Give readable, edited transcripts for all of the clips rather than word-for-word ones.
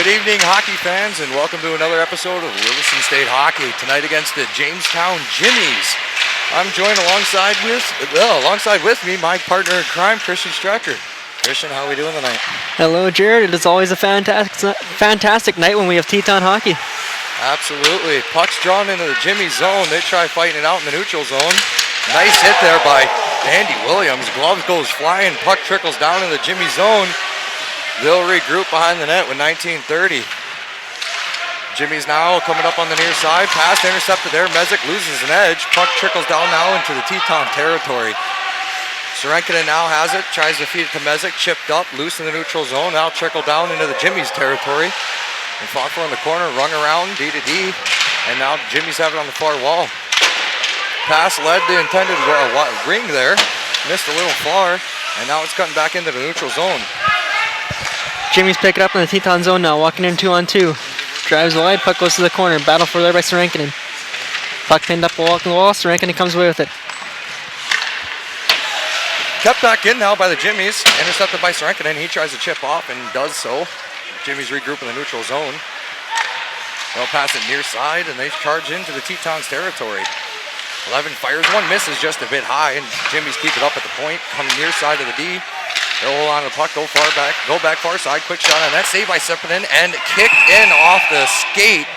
Good evening, hockey fans, and welcome to another episode of Williston State Hockey. Tonight against the Jamestown Jimmies. I'm joined alongside with me, my partner in crime, Christian Strecker. Christian, how are we doing tonight? Hello, Jared. It is always a fantastic night when we have Teton hockey. Absolutely. Puck's drawn into the Jimmy zone. They try fighting it out in the neutral zone. Nice hit there by Andy Williams. Glove goes flying. Puck trickles down in the Jimmy zone. They'll regroup behind the net with 19:30. Jimmy's now coming up on the near side. Pass intercepted there. Mezek loses an edge. Puck trickles down now into the Teton territory. Serenkinen now has it. Tries to feed it to Mezek. Chipped up. Loose in the neutral zone. Now trickle down into the Jimmy's territory. And fought for in the corner. Rung around D to D. And now Jimmy's have it on the far wall. Pass led the intended ring there. Missed a little far. And now it's cutting back into the neutral zone. Jimmy's picking up in the Teton zone now, walking in 2-on-2. Drives wide, puck goes to the corner. Battle for there by Serenkinen. Puck pinned up along the wall. Serenkinen comes away with it. Kept back in now by the Jimmies. Intercepted by Serenkinen. He tries to chip off and does so. Jimmy's regroup in the neutral zone. They'll pass it near side and they charge into the Tetons territory. 11 fires, one misses just a bit high, and Jimmy's keep it up at the point. Come near side of the D. They'll hold on to the puck, go back far side. Quick shot on that, saved by Sepinen and kicked in off the skate.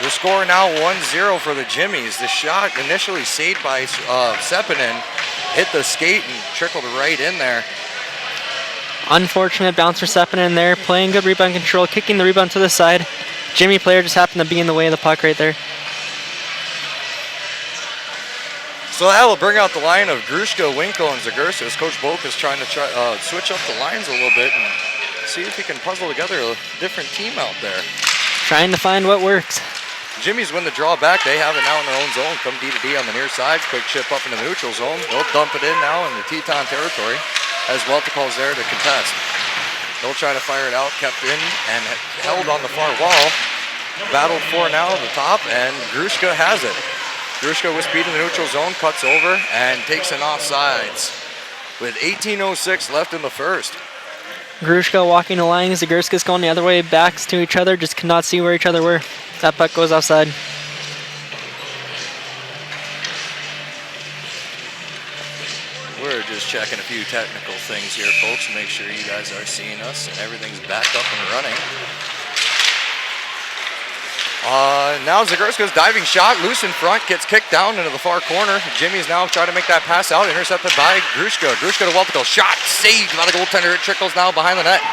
The score now 1-0 for the Jimmies. The shot initially saved by Sepinen, hit the skate and trickled right in there. Unfortunate bounce for Sepinen there, playing good rebound control, kicking the rebound to the side. Jimmy player just happened to be in the way of the puck right there. So that will bring out the line of Grushka, Winkle, and Zagursis. Coach Boak is trying to switch up the lines a little bit and see if he can puzzle together a different team out there. Trying to find what works. Jimmy's win the draw back. They have it now in their own zone. Come D to D on the near side. Quick chip up in the neutral zone. They'll dump it in now in the Teton territory as Welticall's there to contest. They'll try to fire it out. Kept in and held on the far wall. Battled for now at the top, and Grushka has it. Grushka with speed in the neutral zone, cuts over and takes an offsides with 18:06 left in the first. Grushka walking the line, Zagurski's going the other way, backs to each other, just could not see where each other were. That puck goes offside. We're just checking a few technical things here, folks, to make sure you guys are seeing us and everything's backed up and running. Now Zagurska's diving shot, loose in front, gets kicked down into the far corner. Jimmy's now trying to make that pass out, intercepted by Grushka. Grushka to Weltical, shot saved by the goaltender. It trickles now behind the net.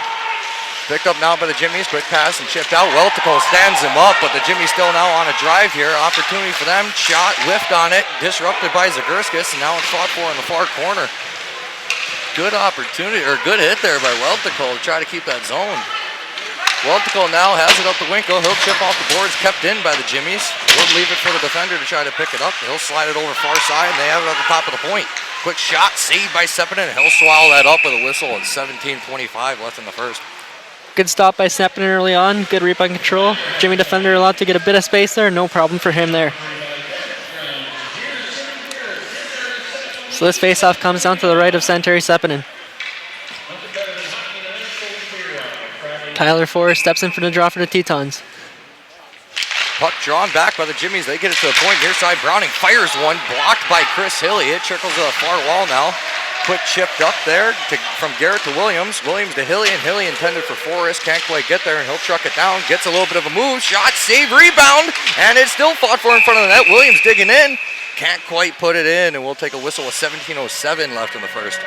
Picked up now by the Jimmies, quick pass and chipped out. Weltical stands him up, but the Jimmies still now on a drive here. Opportunity for them, shot, whiffed on it, disrupted by Zagurskis, and now it's fought for in the far corner. Good opportunity, or good hit there by Weltical to try to keep that zone. Weltical now has it up to Winkle. He'll chip off the boards, kept in by the Jimmies. He'll leave it for the defender to try to pick it up. He'll slide it over far side, and they have it at the top of the point. Quick shot, saved by Sepinen, and he'll swallow that up with a whistle at 17:25 left in the first. Good stop by Sepinen early on, good rebound control. Jimmy defender allowed to get a bit of space there, no problem for him there. So this faceoff comes down to the right of Santeri Sepinen. Tyler Forrest steps in for the draw for the Tetons. Puck drawn back by the Jimmies. They get it to the point near side. Browning fires one, blocked by Chris Hilly. It trickles to the far wall now. Quick chipped up there from Garrett to Williams. Williams to Hilly, and Hilly intended for Forrest. Can't quite get there, and he'll truck it down. Gets a little bit of a move. Shot, save, rebound, and it's still fought for in front of the net. Williams digging in. Can't quite put it in, and we'll take a whistle with 17:07 left in the first.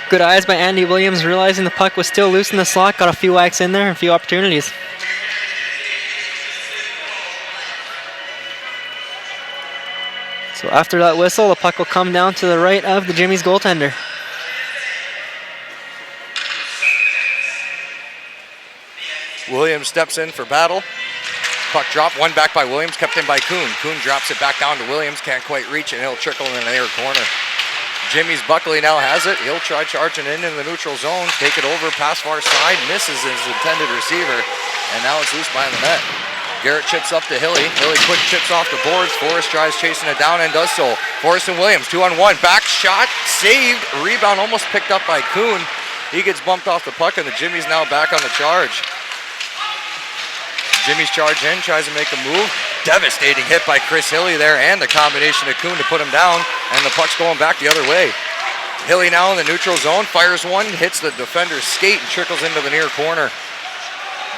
Good eyes by Andy Williams, realizing the puck was still loose in the slot. Got a few whacks in there and a few opportunities. So after that whistle, the puck will come down to the right of the Jimmy's goaltender. Williams steps in for battle. Puck drop, one back by Williams, kept in by Kuhn. Kuhn drops it back down to Williams, can't quite reach it, and he'll trickle in the near corner. Jimmy's Buckley now has it. He'll try charging in the neutral zone, take it over, pass far side, misses his intended receiver, and now it's loose behind the net. Garrett chips up to Hilly. Hilly quick chips off the boards. Forrest tries chasing it down and does so. Forrest and Williams, 2-on-1. Back shot, saved. Rebound almost picked up by Kuhn. He gets bumped off the puck, and the Jimmy's now back on the charge. Jimmy's charge in, tries to make a move. Devastating hit by Chris Hilly there, and the combination of Kuhn to put him down, and the puck's going back the other way. Hilly now in the neutral zone, fires one, hits the defender's skate, and trickles into the near corner.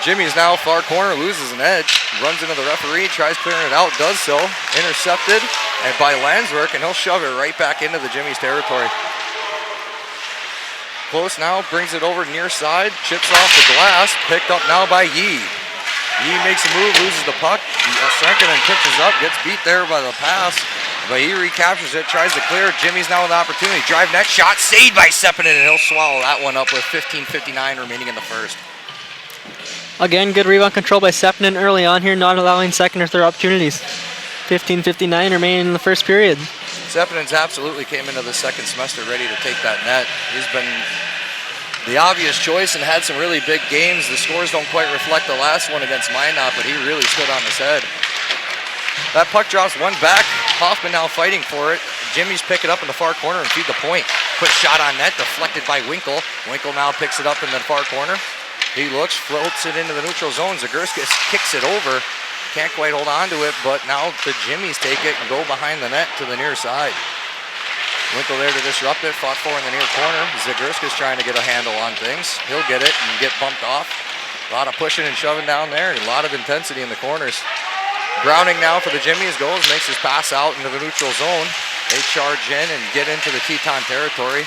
Jimmy's now far corner, loses an edge, runs into the referee, tries clearing it out, does so, intercepted and by Landsberg, and he'll shove it right back into the Jimmy's territory. Close now, brings it over near side, chips off the glass, picked up now by Yee. Yee makes a move, loses the puck, Srenkanen pitches up, gets beat there by the pass, but he recaptures it, tries to clear. Jimmy's now with the opportunity, drive net shot, saved by Sepinen, and he'll swallow that one up with 15:59 remaining in the first. Again, good rebound control by Sepinen early on here, not allowing second or third opportunities. 15:59 remaining in the first period. Sepinen's absolutely came into the second semester ready to take that net. He's been the obvious choice and had some really big games. The scores don't quite reflect the last one against Minot, but he really stood on his head. That puck drops one back. Hoffman now fighting for it. Jimmy's pick it up in the far corner and feed the point. Quick shot on net, deflected by Winkle. Winkle now picks it up in the far corner. He looks, floats it into the neutral zone. Zagurskis kicks it over. Can't quite hold on to it, but now the Jimmies take it and go behind the net to the near side. Winkle there to disrupt it, fought for in the near corner. Zagurskis trying to get a handle on things. He'll get it and get bumped off. A lot of pushing and shoving down there, and a lot of intensity in the corners. Browning now for the Jimmies goes, makes his pass out into the neutral zone. They charge in and get into the Teton territory.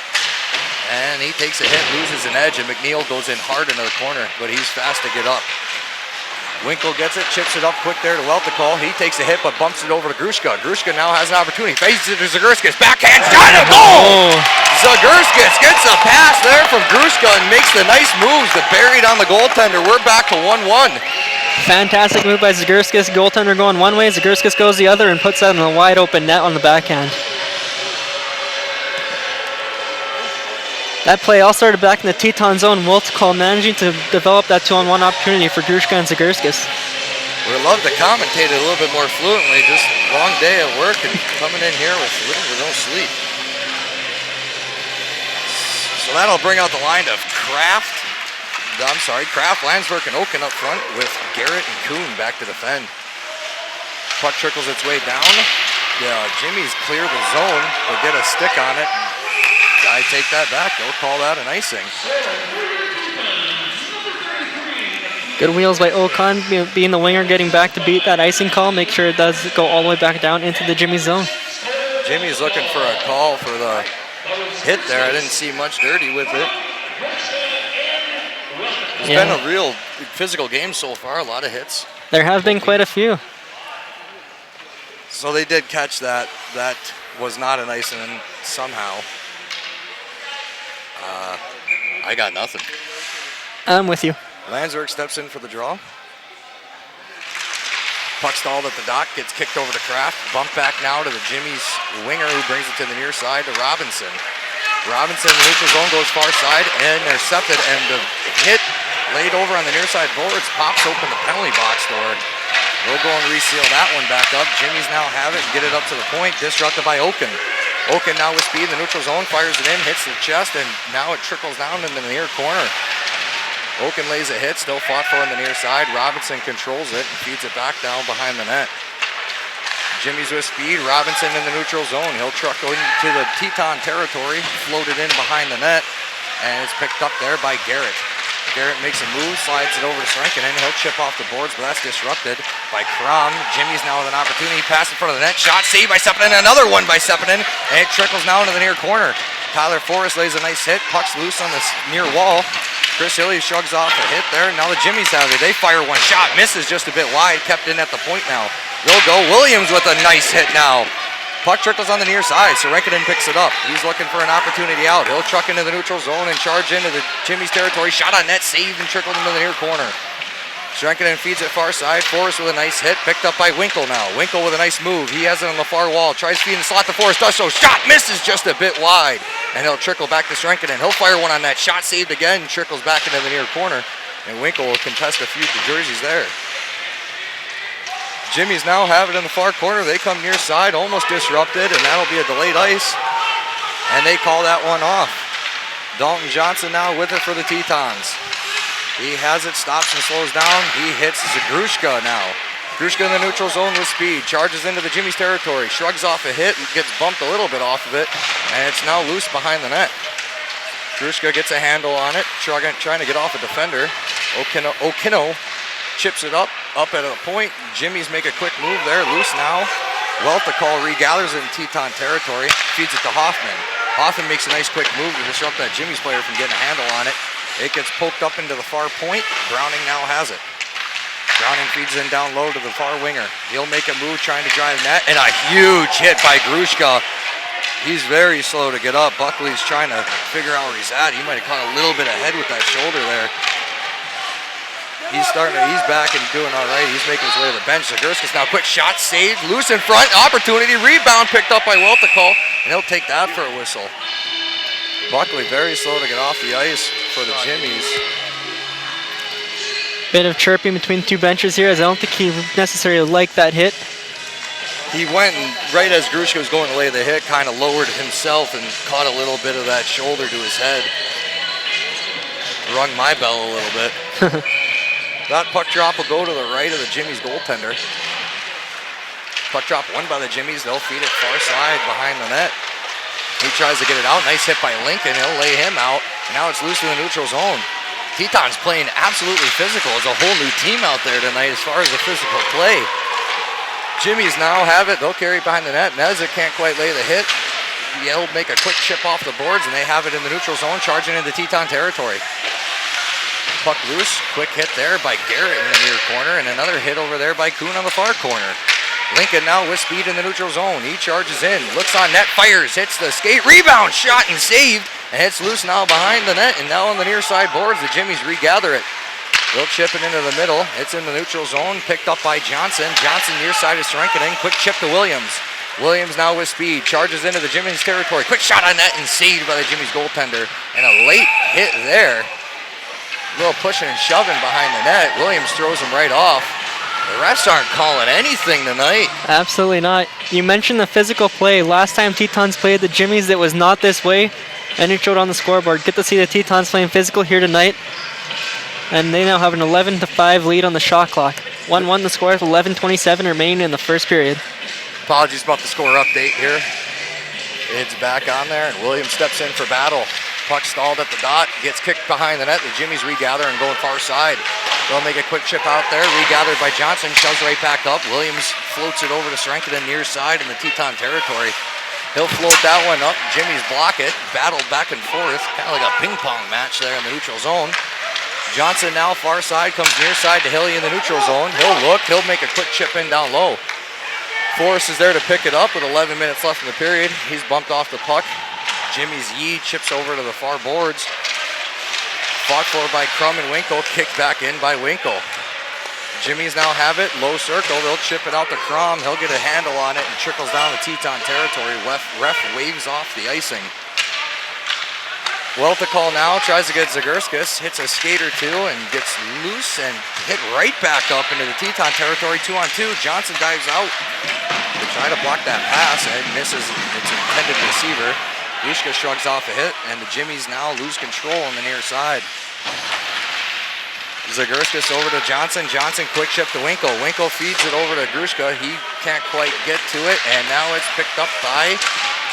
And he takes a hit, loses an edge, and McNeil goes in hard into the corner, but he's fast to get up. Winkle gets it, chips it up quick there to Welticall. He takes a hit, but bumps it over to Grushka. Grushka now has an opportunity. Faces it to Zagurskis. Backhand shot, a goal! Zagurskis gets a pass there from Grushka and makes the nice moves that buried on the goaltender. We're back to 1-1. Fantastic move by Zagurskis. Goaltender going one way, Zagurskis goes the other and puts that in a wide open net on the backhand. That play all started back in the Teton zone. Welticall managing to develop that 2-on-1 opportunity for Grushka and Zagurskis. We'd love to commentate it a little bit more fluently. Just long day at work and coming in here with little to no sleep. So that'll bring out the line of Kraft, Landsberg, and Oaken up front with Garrett and Kuhn back to defend. Puck trickles its way down. Jimmy's clear the zone, but get a stick on it. I take that back. They'll call that an icing. Good wheels by Ocon, being the winger, getting back to beat that icing call. Make sure it does go all the way back down into the Jimmy zone. Jimmy's looking for a call for the hit there. I didn't see much dirty with it. It's been a real physical game so far. A lot of hits. There have been quite a few. So they did catch that. That was not an icing somehow. I got nothing. I'm with you. Landsberg steps in for the draw. Puck stalled at the dot, gets kicked over to Kraft. Bump back now to the Jimmy's winger who brings it to the near side to Robinson. Robinson in the neutral zone goes far side and intercepted, and the hit laid over on the near side boards pops open the penalty box door. We'll go and reseal that one back up. Jimmy's now have it and get it up to the point, disrupted by Oaken. Oaken now with speed in the neutral zone, fires it in, hits the chest, and now it trickles down into the near corner. Oaken lays a hit, still fought for on the near side. Robinson controls it and feeds it back down behind the net. Jimmy's with speed, Robinson in the neutral zone. He'll truck into the Teton territory, floated in behind the net, and it's picked up there by Garrett. Garrett makes a move, slides it over to Srenkanen. He'll chip off the boards, but that's disrupted by Crum. Jimmy's now with an opportunity. Pass in front of the net. Shot saved by Sepinen. Another one by Sepinen. And it trickles now into the near corner. Tyler Forrest lays a nice hit. Puck's loose on this near wall. Chris Hilly shrugs off a hit there. Now the Jimmies have it. They fire one shot. Misses just a bit wide. Kept in at the point now. They'll go. Williams with a nice hit now. Puck trickles on the near side. Srenkanen picks it up. He's looking for an opportunity out. He'll truck into the neutral zone and charge into the Jimmy's territory. Shot on net, saved and trickled into the near corner. Srenkanen feeds it far side. Forrest with a nice hit. Picked up by Winkle now. Winkle with a nice move. He has it on the far wall. Tries feeding the slot to Forrest. Does so. Shot misses just a bit wide. And he'll trickle back to Srenkanen. He'll fire one on that. Shot saved again. Trickles back into the near corner. And Winkle will contest a few jerseys there. Jimmy's now have it in the far corner. They come near side, almost disrupted, and that'll be a delayed ice. And they call that one off. Dalton Johnson now with it for the Tetons. He has it, stops and slows down. He hits Zagrushka now. Grushka in the neutral zone with speed, charges into the Jimmy's territory, shrugs off a hit, and gets bumped a little bit off of it, and it's now loose behind the net. Grushka gets a handle on it, trying to get off a defender. Okino chips it up at a point. Jimmy's make a quick move there, loose now. Welticall regathers it in Teton territory, feeds it to Hoffman. Hoffman makes a nice quick move to disrupt that Jimmy's player from getting a handle on it. It gets poked up into the far point. Browning now has it. Browning feeds in down low to the far winger. He'll make a move trying to drive net, and a huge hit by Grushka. He's very slow to get up. Buckley's trying to figure out where he's at. He might have caught a little bit ahead with that shoulder there. He's back and doing all right. He's making his way to the bench. Zagurskis now, quick shot, saved, loose in front, opportunity, rebound picked up by Welticall, and he'll take that for a whistle. Buckley very slow to get off the ice for the Jimmies. Bit of chirping between the two benches here, as I don't think he necessarily liked that hit. He went, and right as Grushka was going to lay the hit, kind of lowered himself and caught a little bit of that shoulder to his head. Rung my bell a little bit. That puck drop will go to the right of the Jimmies goaltender. Puck drop won by the Jimmies. They'll feed it far side behind the net. He tries to get it out. Nice hit by Lincoln. He'll lay him out. Now it's loose in the neutral zone. Teton's playing absolutely physical. There's a whole new team out there tonight as far as the physical play. Jimmies now have it. They'll carry it behind the net. Nezek can't quite lay the hit. He'll make a quick chip off the boards, and they have it in the neutral zone, charging into Teton territory. Puck loose, quick hit there by Garrett in the near corner, and another hit over there by Kuhn on the far corner. Lincoln now with speed in the neutral zone. He charges in, looks on net, fires, hits the skate, rebound, shot, and saved. And it's loose now behind the net, and now on the near side boards, the Jimmies regather it. They'll chip it into the middle. It's in the neutral zone, picked up by Johnson. Johnson near side of Srenkinen, quick chip to Williams. Williams now with speed, charges into the Jimmies territory. Quick shot on net and saved by the Jimmies goaltender. And a late hit there. A little pushing and shoving behind the net. Williams throws him right off. The refs aren't calling anything tonight. Absolutely not. You mentioned the physical play. Last time Tetons played the Jimmies, it was not this way. And it showed on the scoreboard. Get to see the Tetons playing physical here tonight. And they now have an 11-5 lead on the shot clock. 1-1 the score with 11:27 remaining in the first period. Apologies about the score update here. It's back on there, and Williams steps in for battle. Puck stalled at the dot, gets kicked behind the net. The Jimmies regather and going far side. They'll make a quick chip out there, regathered by Johnson, shoves right back up. Williams floats it over to Srenkinen near side in the Teton territory. He'll float that one up. Jimmies block it, battle back and forth, kind of like a ping pong match there in the neutral zone. Johnson now far side, comes near side to Hilly in the neutral zone. He'll look, he'll make a quick chip in down low. Forrest is there to pick it up with 11 minutes left in the period. He's bumped off the puck. Jimmy's Yee chips over to the far boards. Fought for by Crum and Winkle, kicked back in by Winkle. Jimmy's now have it, low circle. They'll chip it out to Crum. He'll get a handle on it and trickles down to Teton territory. Ref waves off the icing. Welticall now tries to get Zagurskis, hits a skate or two and gets loose and hit right back up into the Teton territory, 2-on-2. Johnson dives out to try to block that pass and misses its intended receiver. Grushka shrugs off a hit, and the Jimmies now lose control on the near side. Zagurskis over to Johnson. Johnson quick chip to Winkle. Winkle feeds it over to Grushka. He can't quite get to it, and now it's picked up by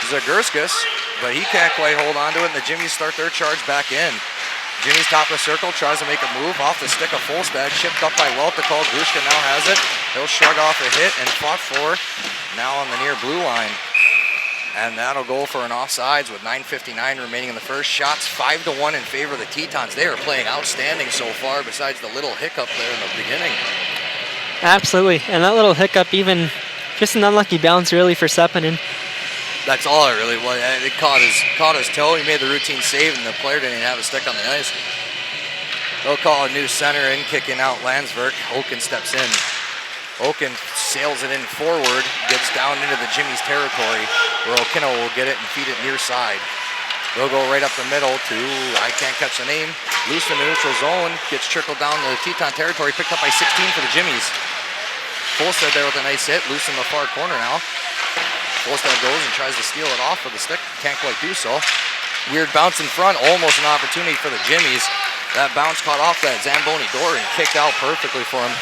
Zagurskis, but he can't quite hold on to it, and the Jimmies start their charge back in. Jimmy's top of the circle, tries to make a move off the stick of Folstad, chipped up by Welticall. Grushka now has it. He'll shrug off a hit and fought for now on the near blue line. And that'll go for an offsides with 9:59 remaining in the first. Shots 5-1 in favor of the Tetons. They are playing outstanding so far, besides the little hiccup there in the beginning. Absolutely, and that little hiccup, even just an unlucky bounce really for Sepinen. That's all it really was. It caught his toe. He made the routine save, and the player didn't even have a stick on the ice. They'll call a new center in, kicking out Landsberg. Oken steps in. Oken sails it in forward, gets down into the Jimmy's territory, where Okino will get it and feed it near side. They'll go right up the middle to, I can't catch the name, loose in the neutral zone, gets trickled down to the Teton territory, picked up by 16 for the Jimmies. Folstad there with a nice hit, loose in the far corner now. Folstad goes and tries to steal it off with the stick, can't quite do so. Weird bounce in front, almost an opportunity for the Jimmies. That bounce caught off that Zamboni door and kicked out perfectly for him.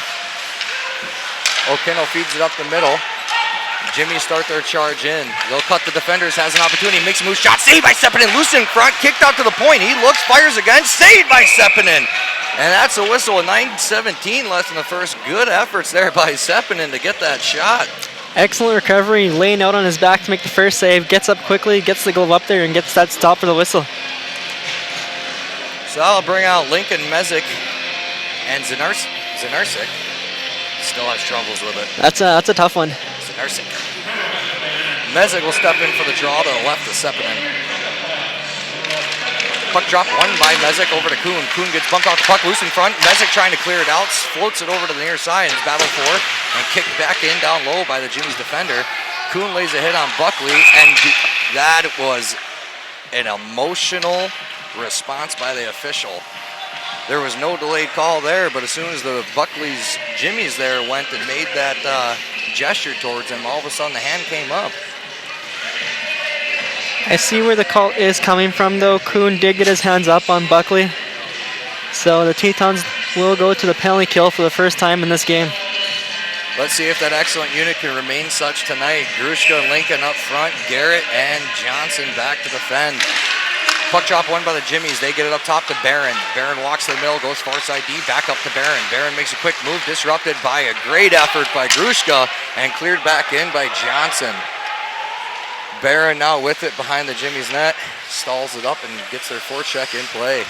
O'Kennell feeds it up the middle. Jimmy start their charge in. They'll cut the defenders, has an opportunity, makes a move, shot, saved by Sepinen. Loose in front, kicked out to the point. He looks, fires again, saved by Sepinen. And that's a whistle with 9:17 left in the first. Good efforts there by Sepinen to get that shot. Excellent recovery, laying out on his back to make the first save. Gets up quickly, gets the glove up there, and gets that stop for the whistle. So I'll bring out Lincoln Mezek and Zinarsik. Still has troubles with it. That's a tough one. Zinarsik. Mezek will step in for the draw to the left of Sepinen. Puck drop won by Mezek over to Kuhn. Kuhn gets bumped off the puck, loose in front. Mezek trying to clear it out, floats it over to the near side and is battled for and kicked back in down low by the Jimmy's defender. Kuhn lays a hit on Buckley, and that was an emotional response by the official. There was no delayed call there, but as soon as the Buckley's Jimmy's there went and made that gesture towards him, all of a sudden the hand came up. I see where the call is coming from, though. Kuhn did get his hands up on Buckley. So the Tetons will go to the penalty kill for the first time in this game. Let's see if that excellent unit can remain such tonight. Grushka and Lincoln up front, Garrett and Johnson back to defend. Puck drop won by the Jimmies. They get it up top to Barron. Barron walks to the middle, goes far side D, back up to Barron. Barron makes a quick move, disrupted by a great effort by Grushka and cleared back in by Johnson. Barron now with it behind the Jimmy's net, stalls it up and gets their forecheck in play.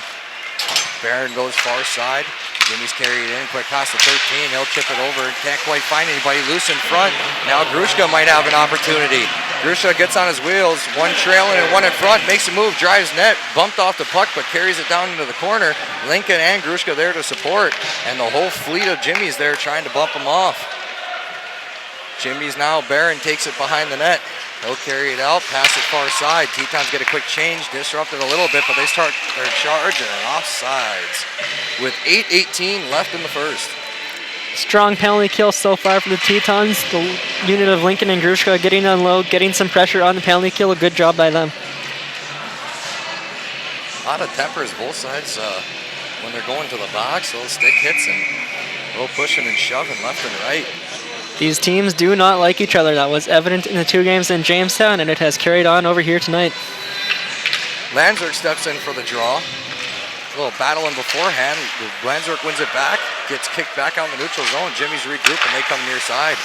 Barron goes far side. Jimmy's carry it in, quick pass to 13. He'll chip it over and can't quite find anybody loose in front. Now Grushka might have an opportunity. Grushka gets on his wheels, one trailing and one in front, makes a move, drives net, bumped off the puck, but carries it down into the corner. Lincoln and Grushka there to support, and the whole fleet of Jimmy's there trying to bump him off. Jimmy's now, Barron takes it behind the net. He'll carry it out, pass it far side. Tetons get a quick change, disrupted a little bit, but they start their charge and offsides with 8:18 left in the first. Strong penalty kill so far for the Tetons. The unit of Lincoln and Grushka getting on low, getting some pressure on the penalty kill. A good job by them. A lot of tempers both sides when they're going to the box. Little stick hits and a little pushing and shoving left and right. These teams do not like each other. That was evident in the two games in Jamestown, and it has carried on over here tonight. Landsberg steps in for the draw. A little battling beforehand. Landsberg wins it back, gets kicked back out in the neutral zone. Jimmy's regroup and they come near side.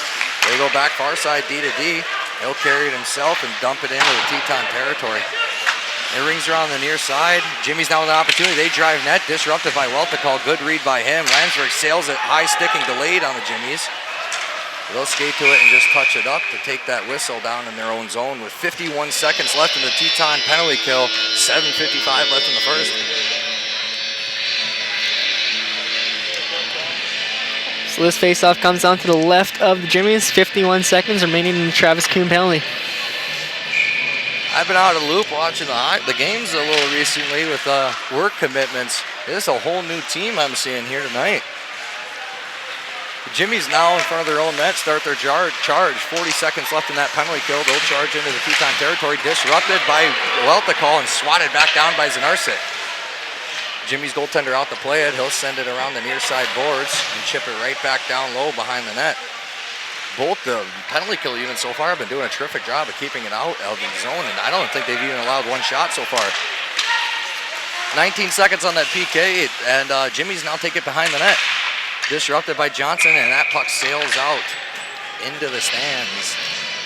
They go back far side D to D. He'll carry it himself and dump it into the Teton territory. It rings around the near side. Jimmy's now with an opportunity. They drive net, disrupted by Welticall. Good read by him. Landsberg sails it, high sticking, delayed on the Jimmys. They'll skate to it and just touch it up to take that whistle down in their own zone with 51 seconds left in the Teton penalty kill. 7:55 left in the first. So this faceoff comes down to the left of the Jimmys. 51 seconds remaining in the Travis Kuhn penalty. I've been out of the loop watching the games a little recently with work commitments. This is a whole new team I'm seeing here tonight. The Jimmys now in front of their own net start their charge. 40 seconds left in that penalty kill. They'll charge into the Teton territory, disrupted by Welticall and swatted back down by Zinarsik. Jimmy's goaltender out to play it. He'll send it around the near side boards and chip it right back down low behind the net. Both the penalty kill units so far have been doing a terrific job of keeping it out of the zone, and I don't think they've even allowed one shot so far. 19 seconds on that PK, and Jimmy's now take it behind the net. Disrupted by Johnson, and that puck sails out into the stands.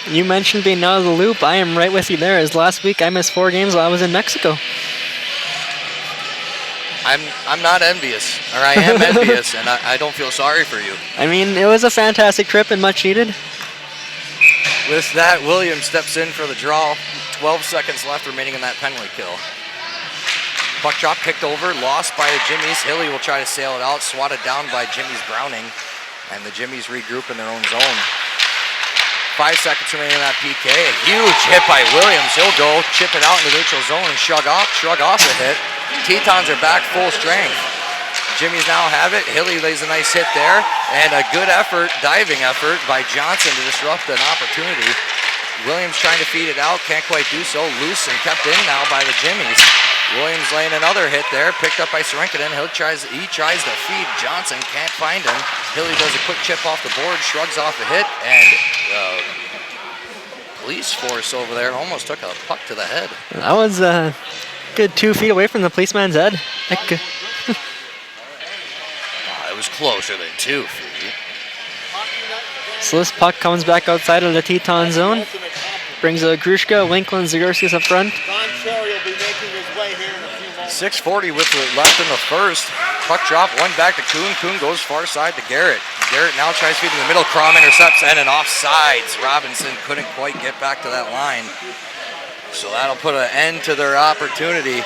You mentioned being out of the loop. I am right with you there, as last week I missed 4 games while I was in Mexico. I'm not envious, or I am envious, and I don't feel sorry for you. I mean, it was a fantastic trip and much needed. With that, Williams steps in for the draw. 12 seconds left remaining in that penalty kill. Puck drop kicked over, lost by the Jimmys. Hilly will try to sail it out, swatted down by Jimmy's Browning, and the Jimmys regroup in their own zone. 5 seconds remaining in that PK. A huge hit by Williams. He'll go, chip it out in the neutral zone and shrug off the hit. Tetons are back full strength. Jimmys now have it. Hilly lays a nice hit there, and a good effort, diving effort by Johnson to disrupt an opportunity. Williams trying to feed it out, can't quite do so. Loose and kept in now by the Jimmies. Williams laying another hit there, picked up by Sorenkanen. He tries to feed Johnson, can't find him. Hilly does a quick chip off the board, shrugs off a hit, and police force over there almost took a puck to the head. That was a good 2 feet away from the policeman's head. It was closer than 2 feet. So this puck comes back outside of the Teton zone. Brings Grushka, Winkler, and Zagorskis up front. 6:40 with left in the first. Puck drop, one back to Kuhn. Kuhn goes far side to Garrett. Garrett now tries feeding the middle. Crom intercepts and an offsides. Robinson couldn't quite get back to that line. So that'll put an end to their opportunity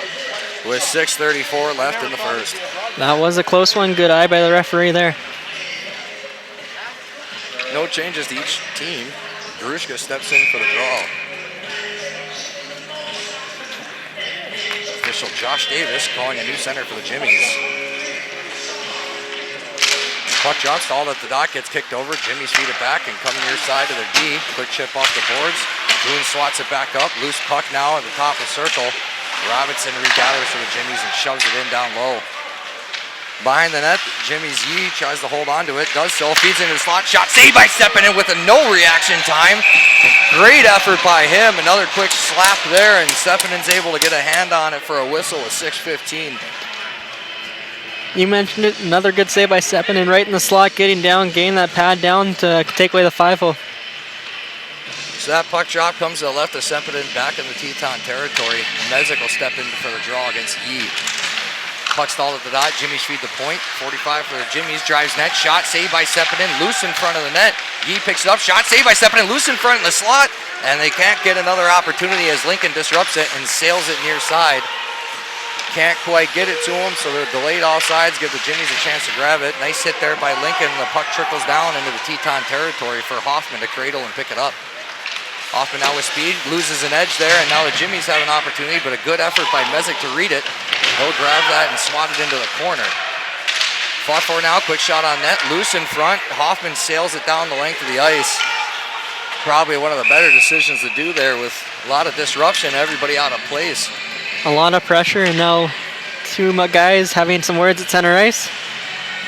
with 6:34 left in the first. That was a close one. Good eye by the referee there. No changes to each team. Grushka steps in for the draw. Official Josh Davis calling a new center for the Jimmies. Puck drops, all at the dot, gets kicked over. Jimmies feed it back and come near side to their D. Quick chip off the boards. Boone swats it back up. Loose puck now at the top of the circle. Robinson regathers for the Jimmies and shoves it in down low. Behind the net, Jimmy's Yee tries to hold on to it, does so, feeds into the slot, shot saved by Sepinen with a no reaction time. Great effort by him, another quick slap there, and Sepinen's able to get a hand on it for a whistle with 6:15. You mentioned it, another good save by Sepinen right in the slot, getting down, getting that pad down to take away the 5-0. So that puck drop comes to the left of Sepinen back in the Teton territory. Mezek will step in for the draw against Yee. Puck stalled at the dot. Jimmies feed the point. 45 for the Jimmies. Drives net. Shot saved by Sepinen. Loose in front of the net. Yee picks it up. Shot saved by Sepinen. Loose in front of the slot. And they can't get another opportunity as Lincoln disrupts it and sails it near side. Can't quite get it to him, so they're delayed offsides. Give the Jimmies a chance to grab it. Nice hit there by Lincoln. The puck trickles down into the Teton territory for Hoffman to cradle and pick it up. Hoffman now with speed, loses an edge there, and now the Jimmies have an opportunity, but a good effort by Mezek to read it. He'll grab that and swat it into the corner. Fought for now, quick shot on net, loose in front. Hoffman sails it down the length of the ice. Probably one of the better decisions to do there with a lot of disruption, everybody out of place. A lot of pressure, and now two guys having some words at center ice.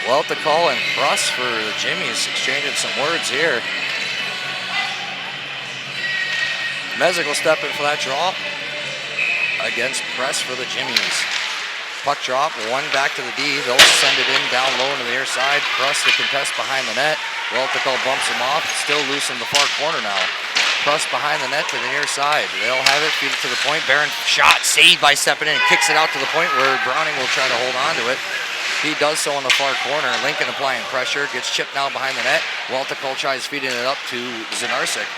Well, to call and Pruss for the Jimmies, exchanging some words here. Mezek will step in for that draw against Press for the Jimmies. Puck drop, one back to the D. They'll send it in down low into the near side. Pruss to contest behind the net. Weltico bumps him off. Still loose in the far corner now. Pruss behind the net to the near side. They'll have it, feed it to the point. Barron shot, saved by Sepinen, and kicks it out to the point where Browning will try to hold on to it. He does so in the far corner. Lincoln applying pressure. Gets chipped now behind the net. Weltico tries feeding it up to Zanarsik.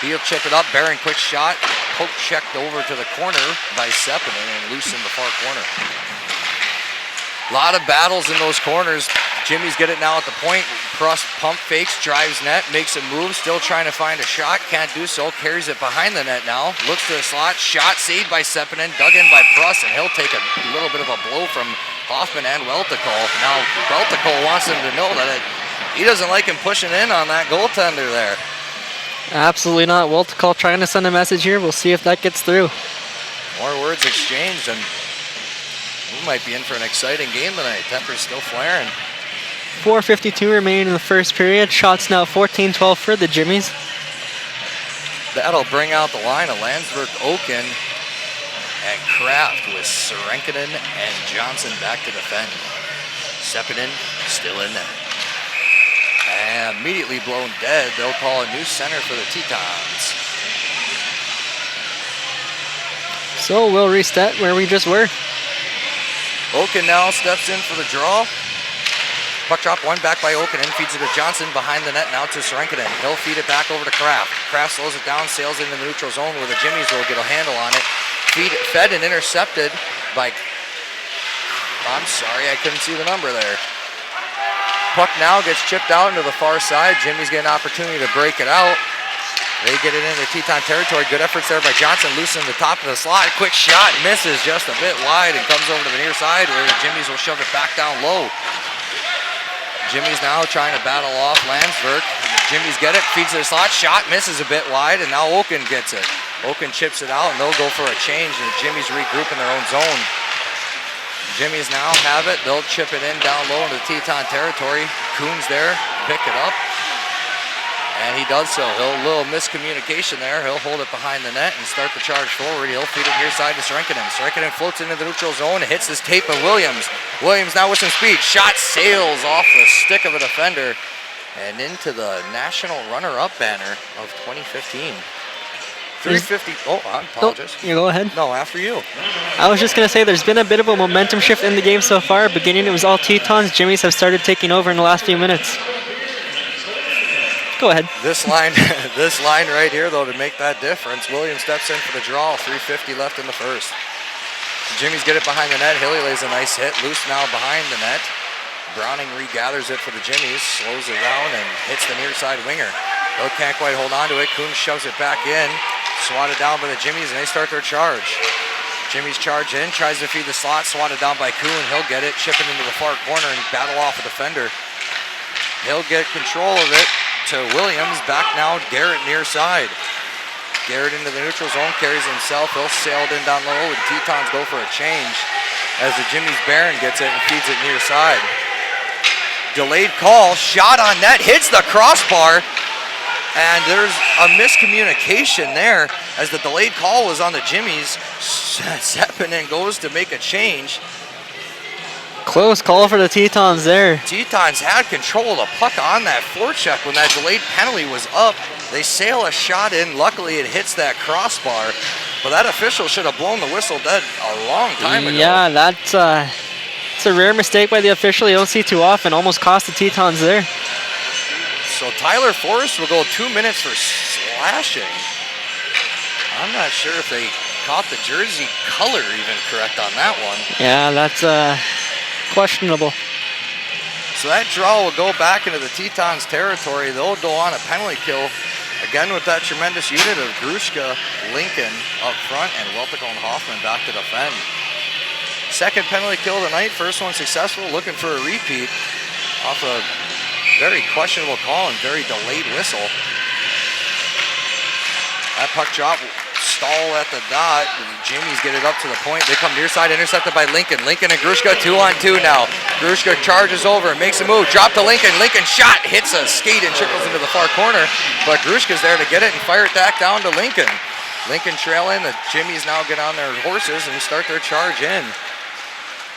He'll chip it up. Barron quick shot. Poke checked over to the corner by Sepinen and loose in the far corner. A lot of battles in those corners. Jimmy's get it now at the point. Pruss pump fakes, drives net, makes a move, still trying to find a shot. Can't do so. Carries it behind the net now. Looks to the slot. Shot saved by Sepinen. Dug in by Pruss, and he'll take a little bit of a blow from Hoffman and Weltico. Now Weltico wants him to know that he doesn't like him pushing in on that goaltender there. Absolutely not. Weltico trying to send a message here. We'll see if that gets through. More words exchanged, and we might be in for an exciting game tonight. Temper's still flaring. 4:52 remaining in the first period. Shots now 14-12 for the Jimmies. That'll bring out the line of Landsberg, Oaken, and Kraft with Sorenkanen and Johnson back to defend. Sepinen still in there. And immediately blown dead. They'll call a new center for the Tetons. So we'll reset where we just were. Oaken now steps in for the draw. Puck drop, one back by Oaken, and feeds it to Johnson behind the net now to Sorenkanen. He'll feed it back over to Kraft. Kraft slows it down, sails into the neutral zone where the Jimmies will get a handle on it. Fed and intercepted by, I'm sorry, I couldn't see the number there. Puck now gets chipped out into the far side. Jimmy's get an opportunity to break it out. They get it into Teton territory. Good efforts there by Johnson, loosening the top of the slot. Quick shot, misses just a bit wide and comes over to the near side where the Jimmies will shove it back down low. Jimmy's now trying to battle off Landsberg. Jimmy's get it, feeds to the slot, shot, misses a bit wide, and now Oaken gets it. Oaken chips it out, and they'll go for a change, and Jimmy's regroup in their own zone. Jimmy's now have it. They'll chip it in down low into the Teton territory. Coons there, pick it up. And he does so. Little miscommunication there. He'll hold it behind the net and start the charge forward. He'll feed it near side to Srenkinen. Srenkinen floats into the neutral zone, hits this tape of Williams. Williams now with some speed. Shot sails off the stick of a defender and into the national runner-up banner of 2015. 350. Oh, I apologize. You go ahead. No, after you. I was just going to say there's been a bit of a momentum shift in the game so far. Beginning it was all Tetons. Jimmy's have started taking over in the last few minutes. Go ahead. This line right here, though, to make that difference. Williams steps in for the draw. 3:50 left in the first. Jimmy's get it behind the net. Hilly lays a nice hit. Loose now behind the net. Browning regathers it for the Jimmies. Slows it down and hits the near side winger. Bill can't quite hold on to it. Kuhn shoves it back in. Swatted down by the Jimmies, and they start their charge. Jimmy's charge in, tries to feed the slot, swatted down by Kuhn. He'll get it, chipping into the far corner and battle off a defender. He'll get control of it to Williams. Back now, Garrett near side. Garrett into the neutral zone, carries himself. He'll sail it in down low, and Tetons go for a change as the Jimmy's Barron gets it and feeds it near side. Delayed call, shot on net, hits the crossbar. And there's a miscommunication there as the delayed call was on the Jimmies. Seppinen goes to make a change. Close call for the Tetons there. Tetons had control of the puck on that forecheck when that delayed penalty was up. They sail a shot in. Luckily, it hits that crossbar. But that official should have blown the whistle dead a long time ago. Yeah, that's it's a rare mistake by the official. You don't see too often. Almost cost the Tetons there. So Tyler Forrest will go 2 minutes for slashing. I'm not sure if they caught the jersey color even correct on that one. Yeah, that's questionable. So that draw will go back into the Tetons territory. They'll go on a penalty kill. Again with that tremendous unit of Grushka, Lincoln up front, and Weltico and Hoffman back to defend. Second penalty kill of the night. First one successful. Looking for a repeat off a very questionable call and very delayed whistle. That puck drop, stall at the dot. The Jimmies get it up to the point. They come near side, intercepted by Lincoln. Lincoln and Grushka 2-on-2 now. Grushka charges over, makes a move, drop to Lincoln. Lincoln shot, hits a skate and trickles into the far corner. But Grushka's there to get it and fire it back down to Lincoln. Lincoln trailing. The Jimmies now get on their horses and start their charge in.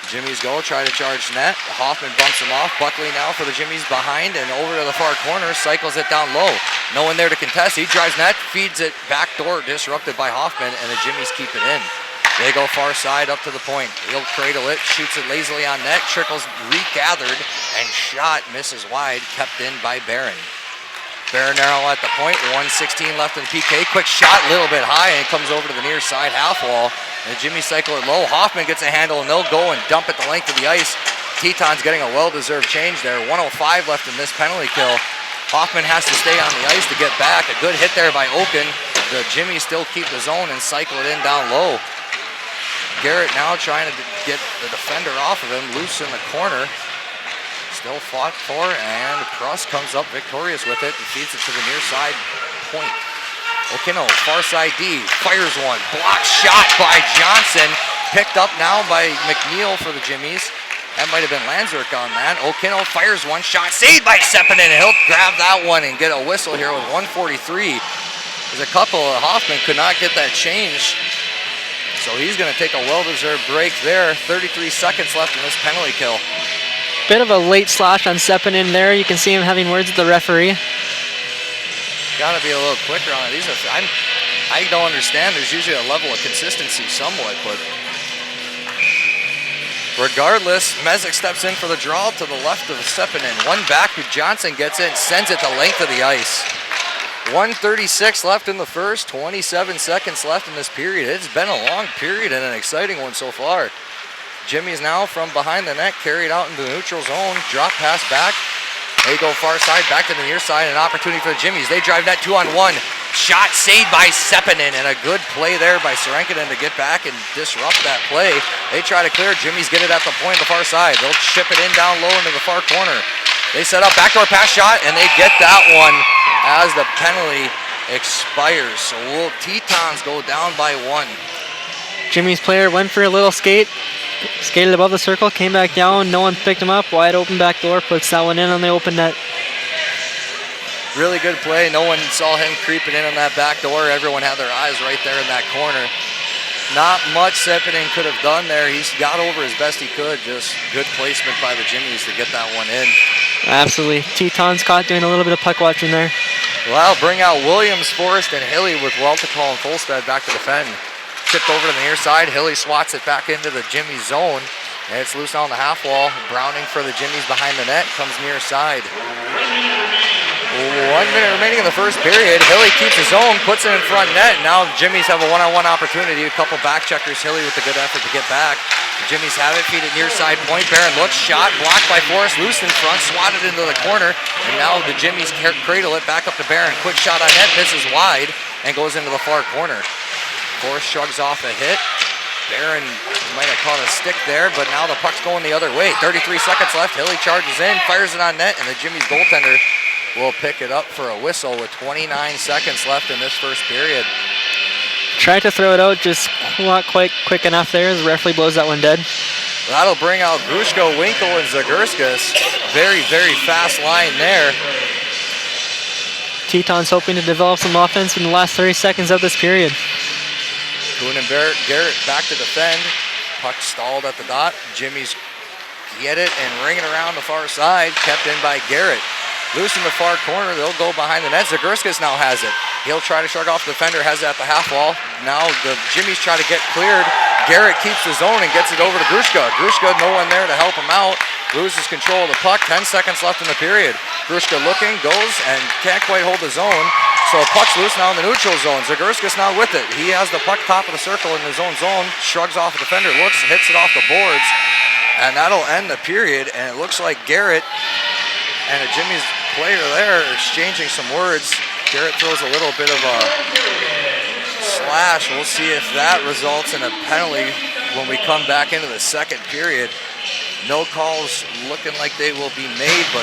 Jimmies go, try to charge net. Hoffman bumps him off. Buckley now for the Jimmies behind and over to the far corner, cycles it down low. No one there to contest. He drives net, feeds it back door, disrupted by Hoffman, and the Jimmies keep it in. They go far side up to the point. He'll cradle it, shoots it lazily on net, trickles regathered, and shot misses wide, kept in by Barron. Barron narrow at the point, 1:16 left in the PK. Quick shot, a little bit high, and it comes over to the near side half wall. And the Jimmy cycle it low. Hoffman gets a handle, and they'll go and dump it the length of the ice. Tetons getting a well-deserved change there. 1:05 left in this penalty kill. Hoffman has to stay on the ice to get back. A good hit there by Oaken. The Jimmy still keep the zone and cycle it in down low. Garrett now trying to get the defender off of him, loose in the corner. Still fought for, and Pruss comes up victorious with it and feeds it to the near side point. Okino, far side D, fires one, blocked shot by Johnson, picked up now by McNeil for the Jimmies. That might have been Landsberg on that. Okino fires one shot, saved by Seppinen, and he'll grab that one and get a whistle here with 1:43. There's a couple of Hoffman could not get that change. So he's going to take a well-deserved break there. 33 seconds left in this penalty kill. Bit of a late slash on Seppinen there. You can see him having words with the referee. Got to be a little quicker on it. I don't understand. There's usually a level of consistency somewhat, but regardless, Mezek steps in for the draw to the left of Seppinen. One back to Johnson, gets it, sends it the length of the ice. 1:36 left in the first, 27 seconds left in this period. It's been a long period and an exciting one so far. Jimmy's now from behind the net, carried out into the neutral zone, drop pass back. They go far side, back to the near side, an opportunity for the Jimmies. They drive net 2-on-1. Shot saved by Seppinen, and a good play there by Srenkinen to get back and disrupt that play. They try to clear. Jimmies get it at the point of the far side. They'll chip it in down low into the far corner. They set up backdoor pass shot, and they get that one as the penalty expires. So will Tetons go down by 1. Jimmy's player went for a little skate, skated above the circle, came back down. No one picked him up. Wide open back door, puts that one in on the open net. Really good play. No one saw him creeping in on that back door. Everyone had their eyes right there in that corner. Not much Sepidin could have done there. He's got over as best he could. Just good placement by the Jimmies to get that one in. Absolutely. Tetons caught doing a little bit of puck watching there. Well, bring out Williams, Forrest, and Hilly with Welticall and Folstead back to defend. Tipped over to the near side. Hilly swats it back into the Jimmy zone. And it's loose on the half wall. Browning for the Jimmies behind the net. Comes near side. 1 minute remaining in the first period. Hilly keeps his own, puts it in front net. Now the Jimmies have a one-on-one opportunity. A couple back checkers. Hilly with a good effort to get back. The Jimmies have it, feed it near side point. Barron looks, shot, blocked by Forrest, loose in front, swatted into the corner. And now the Jimmies cradle it back up to Barron. Quick shot on net, misses wide, and goes into the far corner. Forrest shrugs off a hit. Barron might have caught a stick there, but now the puck's going the other way. 33 seconds left. Hilly charges in, fires it on net, and the Jimmies goaltender will pick it up for a whistle with 29 seconds left in this first period. Tried to throw it out, just not quite quick enough there as the referee blows that one dead. That'll bring out Grushko, Winkle, and Zagurskas. Very, very fast line there. Tetons hoping to develop some offense in the last 30 seconds of this period. Kuhn and Garrett back to defend. Puck stalled at the dot. Jimmy's get it and ring it around the far side. Kept in by Garrett. Loose in the far corner. They'll go behind the net. Zagurskas now has it. He'll try to shrug off the defender. Has it at the half wall. Now the Jimmies try to get cleared. Garrett keeps his own and gets it over to Grushka. Grushka, no one there to help him out. Loses control of the puck. 10 seconds left in the period. Grushka looking, goes, and can't quite hold his own. So the puck's loose now in the neutral zone. Zagurskas now with it. He has the puck top of the circle in his own zone. Shrugs off the defender, looks, hits it off the boards. And that'll end the period. And it looks like Garrett and a Jimmy's player there are exchanging some words. Garrett throws a little bit of a slash. We'll see if that results in a penalty when we come back into the second period. No calls looking like they will be made, but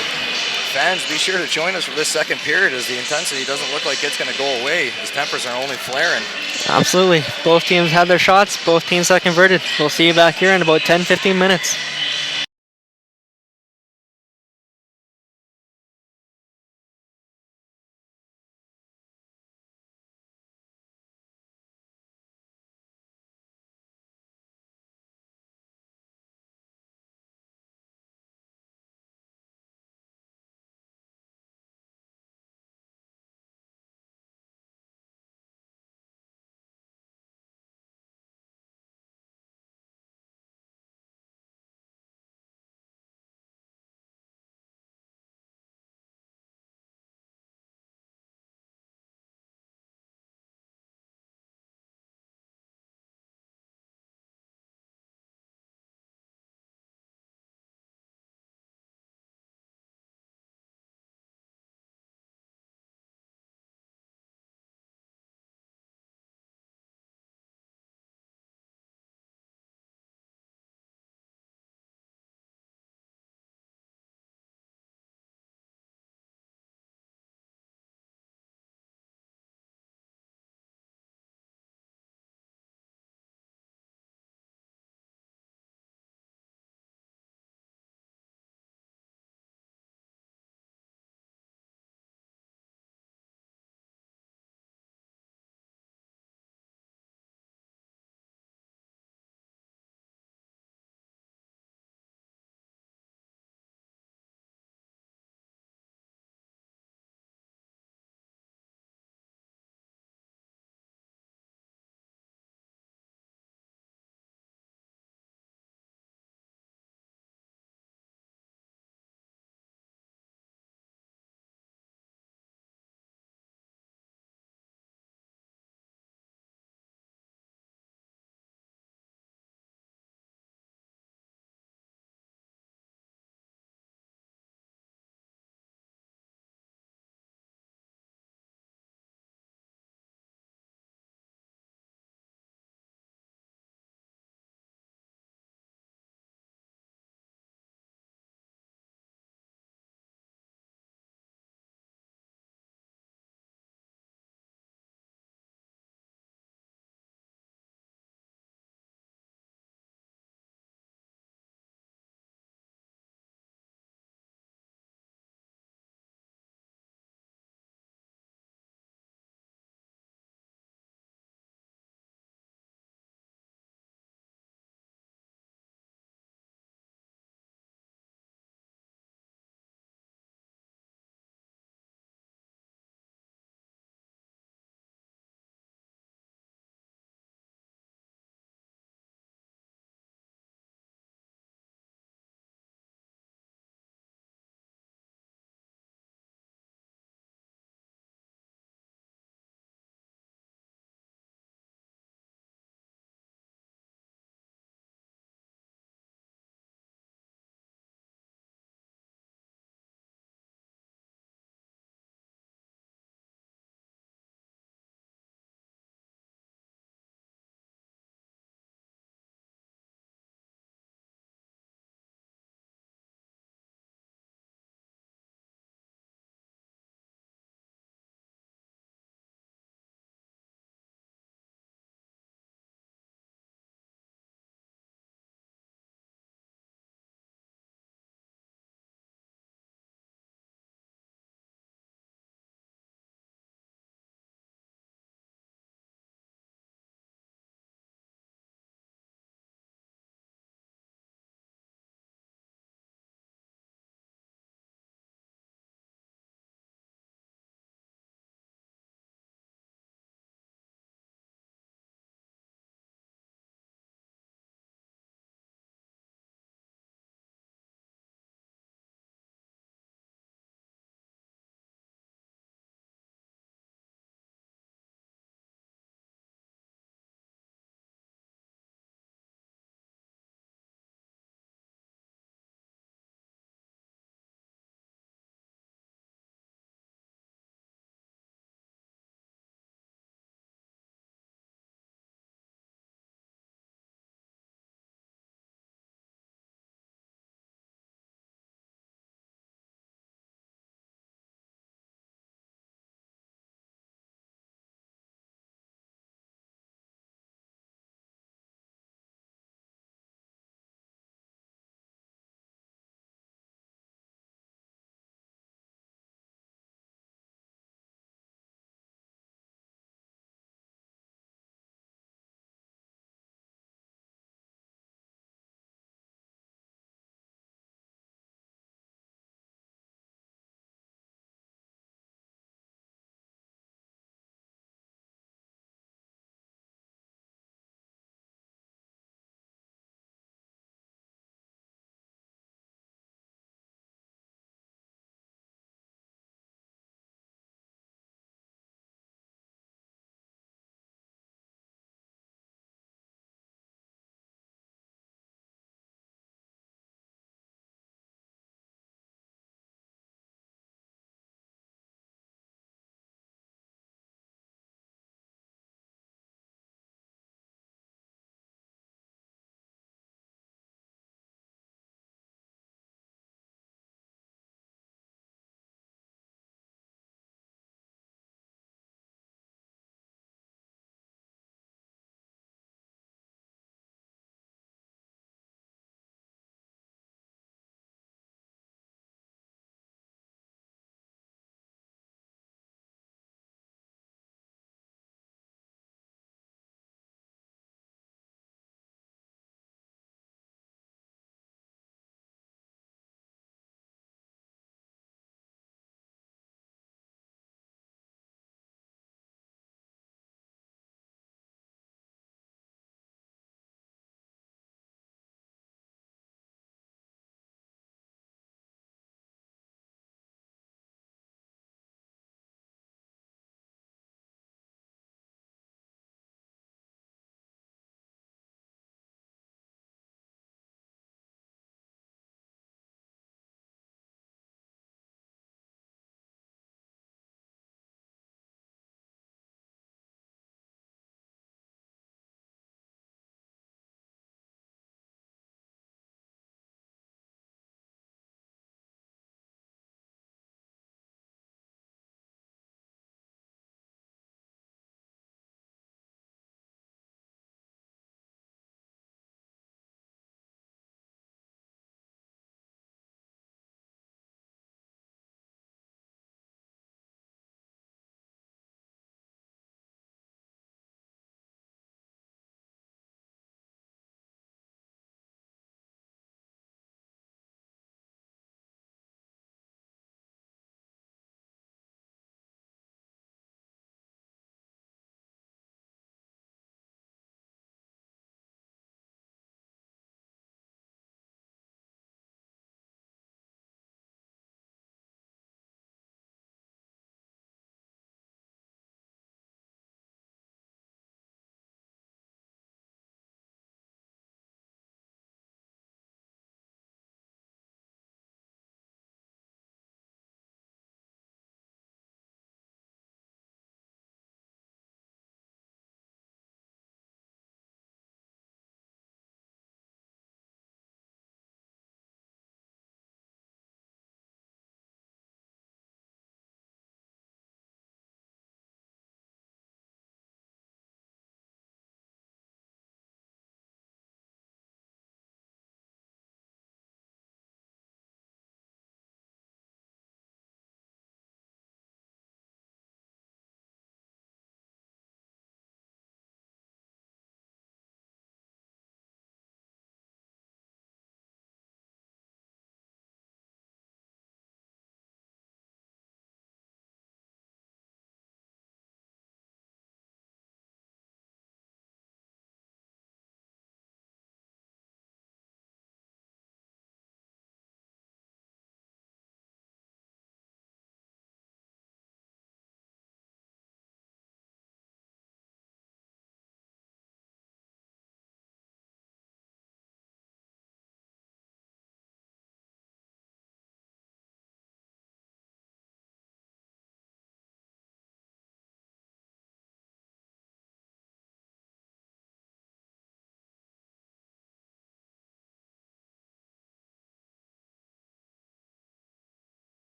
fans, be sure to join us for this second period as the intensity doesn't look like it's going to go away. His tempers are only flaring. Absolutely. Both teams had their shots. Both teams have converted. We'll see you back here in about 10-15 minutes.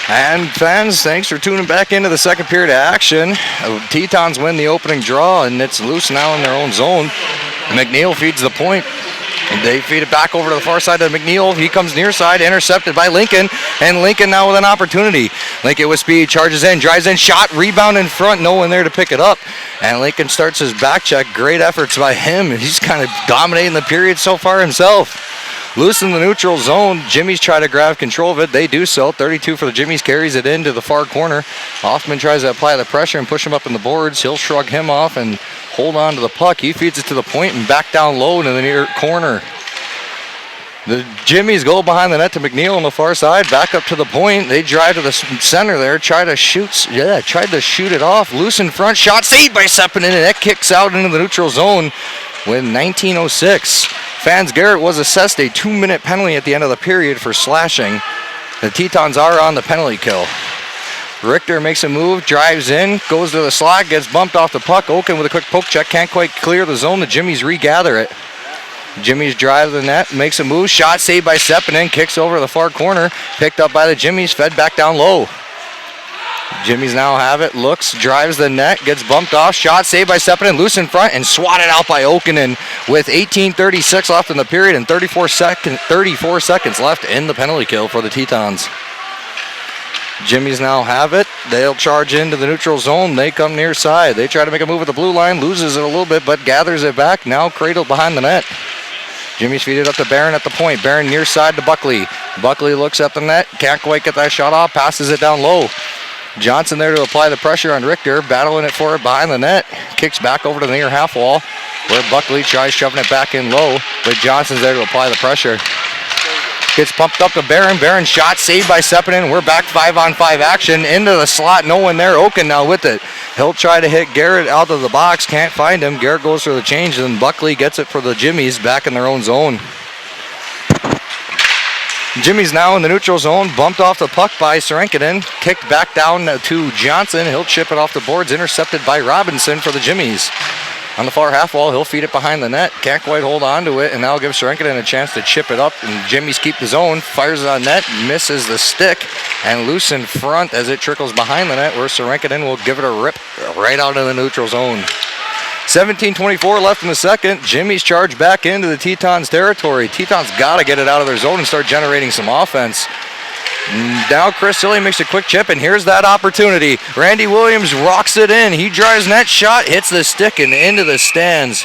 And fans, thanks for tuning back into the second period of action. Tetons win the opening draw, and it's loose now in their own zone. McNeil feeds the point. They feed it back over to the far side of McNeil. He comes near side, intercepted by Lincoln, and Lincoln now with an opportunity. Lincoln with speed, charges in, drives in, shot, rebound in front, no one there to pick it up. And Lincoln starts his back check. Great efforts by him. He's kind of dominating the period so far himself. Loose in the neutral zone. Jimmy's try to grab control of it. They do so. 32 for the Jimmy's, carries it into the far corner. Hoffman tries to apply the pressure and push him up in the boards. He'll shrug him off and hold on to the puck. He feeds it to the point and back down low to the near corner. The Jimmy's go behind the net to McNeil on the far side. Back up to the point. They drive to the center there. Tried to shoot it off. Loose in front. Shot saved by Seppinen, and that kicks out into the neutral zone with 19:06. Fans, Garrett was assessed a 2-minute penalty at the end of the period for slashing. The Tetons are on the penalty kill. Richter makes a move, drives in, goes to the slot, gets bumped off the puck. Oken with a quick poke check, can't quite clear the zone. The Jimmy's regather it. Jimmy's drive to the net, makes a move, shot saved by Seppinen, kicks over the far corner, picked up by the Jimmy's, fed back down low. Jimmy's now have it, looks, drives the net, gets bumped off, shot saved by Seppinen, loose in front, and swatted out by Okenen with 18:36 left in the period and 34 seconds left in the penalty kill for the Tetons. Jimmy's now have it. They'll charge into the neutral zone. They come near side. They try to make a move at the blue line, loses it a little bit, but gathers it back, now cradled behind the net. Jimmy's feed it up to Barron at the point. Barron near side to Buckley. Buckley looks at the net, can't quite get that shot off, passes it down low. Johnson there to apply the pressure on Richter, battling it for it behind the net. Kicks back over to the near half wall, where Buckley tries shoving it back in low, but Johnson's there to apply the pressure. Gets pumped up to Barron. Barron shot saved by Seppinen. We're back 5-on-5 action. Into the slot, no one there. Oken now with it. He'll try to hit Garrett out of the box, can't find him. Garrett goes for the change, and Buckley gets it for the Jimmy's back in their own zone. Jimmy's now in the neutral zone, bumped off the puck by Sarenkinen, kicked back down to Johnson. He'll chip it off the boards, intercepted by Robinson for the Jimmy's. On the far half wall, he'll feed it behind the net, can't quite hold on to it, and now gives Sarenkinen a chance to chip it up, and Jimmy's keep the zone, fires it on net, misses the stick, and loose in front as it trickles behind the net, where Sarenkinen will give it a rip right out of the neutral zone. 17:24 left in the second. Jimmy's charge back into the Tetons territory. Tetons got to get it out of their zone and start generating some offense. Now Chris Hilly makes a quick chip, and here's that opportunity. Randy Williams rocks it in. He drives net, shot, hits the stick and into the stands.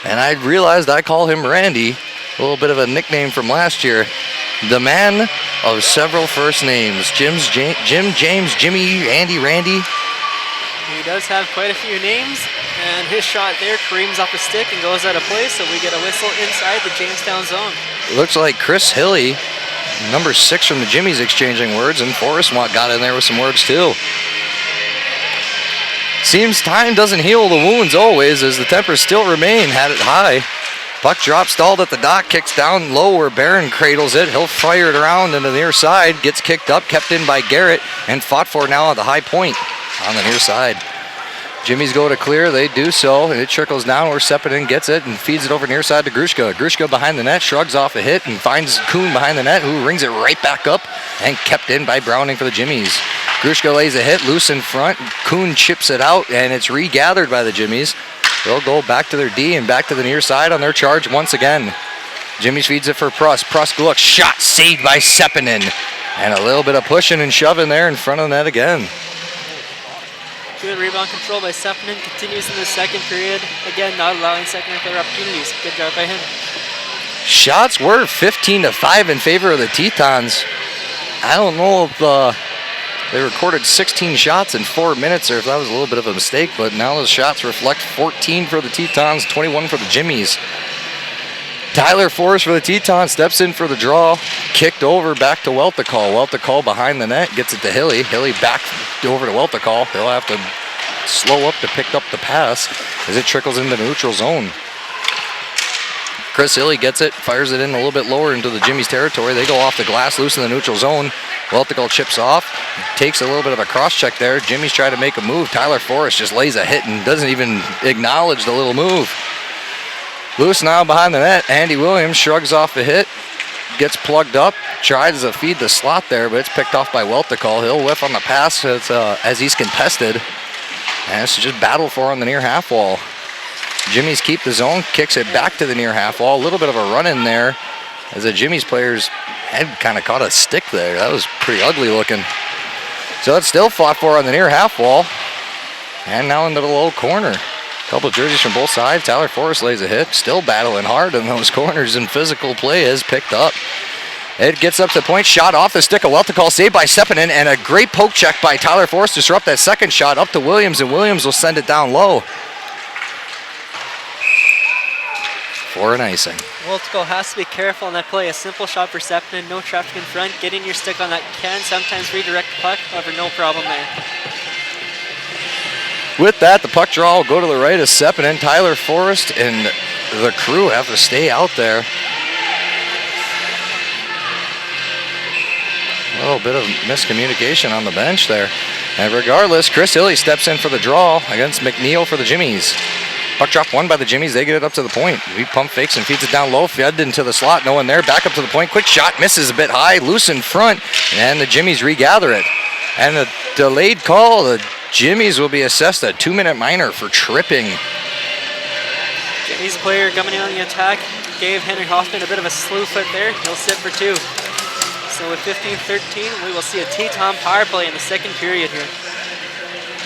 And I realized I call him Randy, a little bit of a nickname from last year. The man of several first names. Jim, James, Jimmy, Andy, Randy. He does have quite a few names, and his shot there creams off the stick and goes out of play, so we get a whistle inside the Jamestown zone. It looks like Chris Hilly, number 6 from the Jimmy's, exchanging words, and Forrest got in there with some words too. Seems time doesn't heal the wounds always, as the tempers still remain, had it high. Puck drop, stalled at the dot, kicks down low where Barron cradles it. He'll fire it around into the near side, gets kicked up, kept in by Garrett, and fought for now at the high point on the near side. Jimmy's go to clear, they do so. It trickles down where Seppinen gets it and feeds it over near side to Grushka. Grushka behind the net, shrugs off a hit and finds Kuhn behind the net, who rings it right back up and kept in by Browning for the Jimmies. Grushka lays a hit loose in front. Kuhn chips it out, and it's regathered by the Jimmies. They'll go back to their D and back to the near side on their charge once again. Jimmy's feeds it for Pruss. Pruss looks, shot saved by Seppinen. And a little bit of pushing and shoving there in front of the net again. Good rebound control by Seppinen, continues in the second period. Again, not allowing second and third opportunities. Good job by him. Shots were 15-5 in favor of the Tetons. I don't know if they recorded 16 shots in 4 minutes or if that was a little bit of a mistake, but now those shots reflect 14 for the Tetons, 21 for the Jimmies. Tyler Forrest for the Tetons steps in for the draw, kicked over back to Weltacall. Weltacall behind the net, gets it to Hilly. Hilly back over to Weltacall. He'll have to slow up to pick up the pass as it trickles into the neutral zone. Chris Hilly gets it, fires it in a little bit lower into the Jimmy's territory. They go off the glass, loose in the neutral zone. Weltacall chips off, takes a little bit of a cross check there. Jimmy's trying to make a move. Tyler Forrest just lays a hit and doesn't even acknowledge the little move. Loose now behind the net. Andy Williams shrugs off the hit, gets plugged up, tries to feed the slot there, but it's picked off by Welticall. He'll whiff on the pass as he's contested. And it's just battle for on the near half wall. Jimmy's keep the zone, kicks it back to the near half wall. A little bit of a run in there as the Jimmy's player's head kind of caught a stick there. That was pretty ugly looking. So it's still fought for on the near half wall. And now into the low corner. A couple of jerseys from both sides. Tyler Forrest lays a hit. Still battling hard in those corners, and physical play is picked up. It gets up to the point, shot off the stick of Welticall, saved by Sepinen, and a great poke check by Tyler Forrest to disrupt that second shot up to Williams, and Williams will send it down low for an icing. Welticall has to be careful on that play. A simple shot for Sepinen, no traffic in front. Getting your stick on that can sometimes redirect the puck, however, no problem there. With that, the puck draw will go to the right of Sepinen. Tyler Forrest and the crew have to stay out there. A little bit of miscommunication on the bench there. And regardless, Chris Hilly steps in for the draw against McNeil for the Jimmies. Puck drop won by the Jimmies. They get it up to the point. We pump fakes and feeds it down low. Fed into the slot. No one there. Back up to the point. Quick shot. Misses a bit high. Loose in front. And the Jimmies regather it. And the delayed call. The Jimmies will be assessed a 2-minute minor for tripping. Jimmy's player coming in on the attack gave Henry Hoffman a bit of a slew foot there. He'll sit for 2. So with 15-13, we will see a Teton power play in the second period here.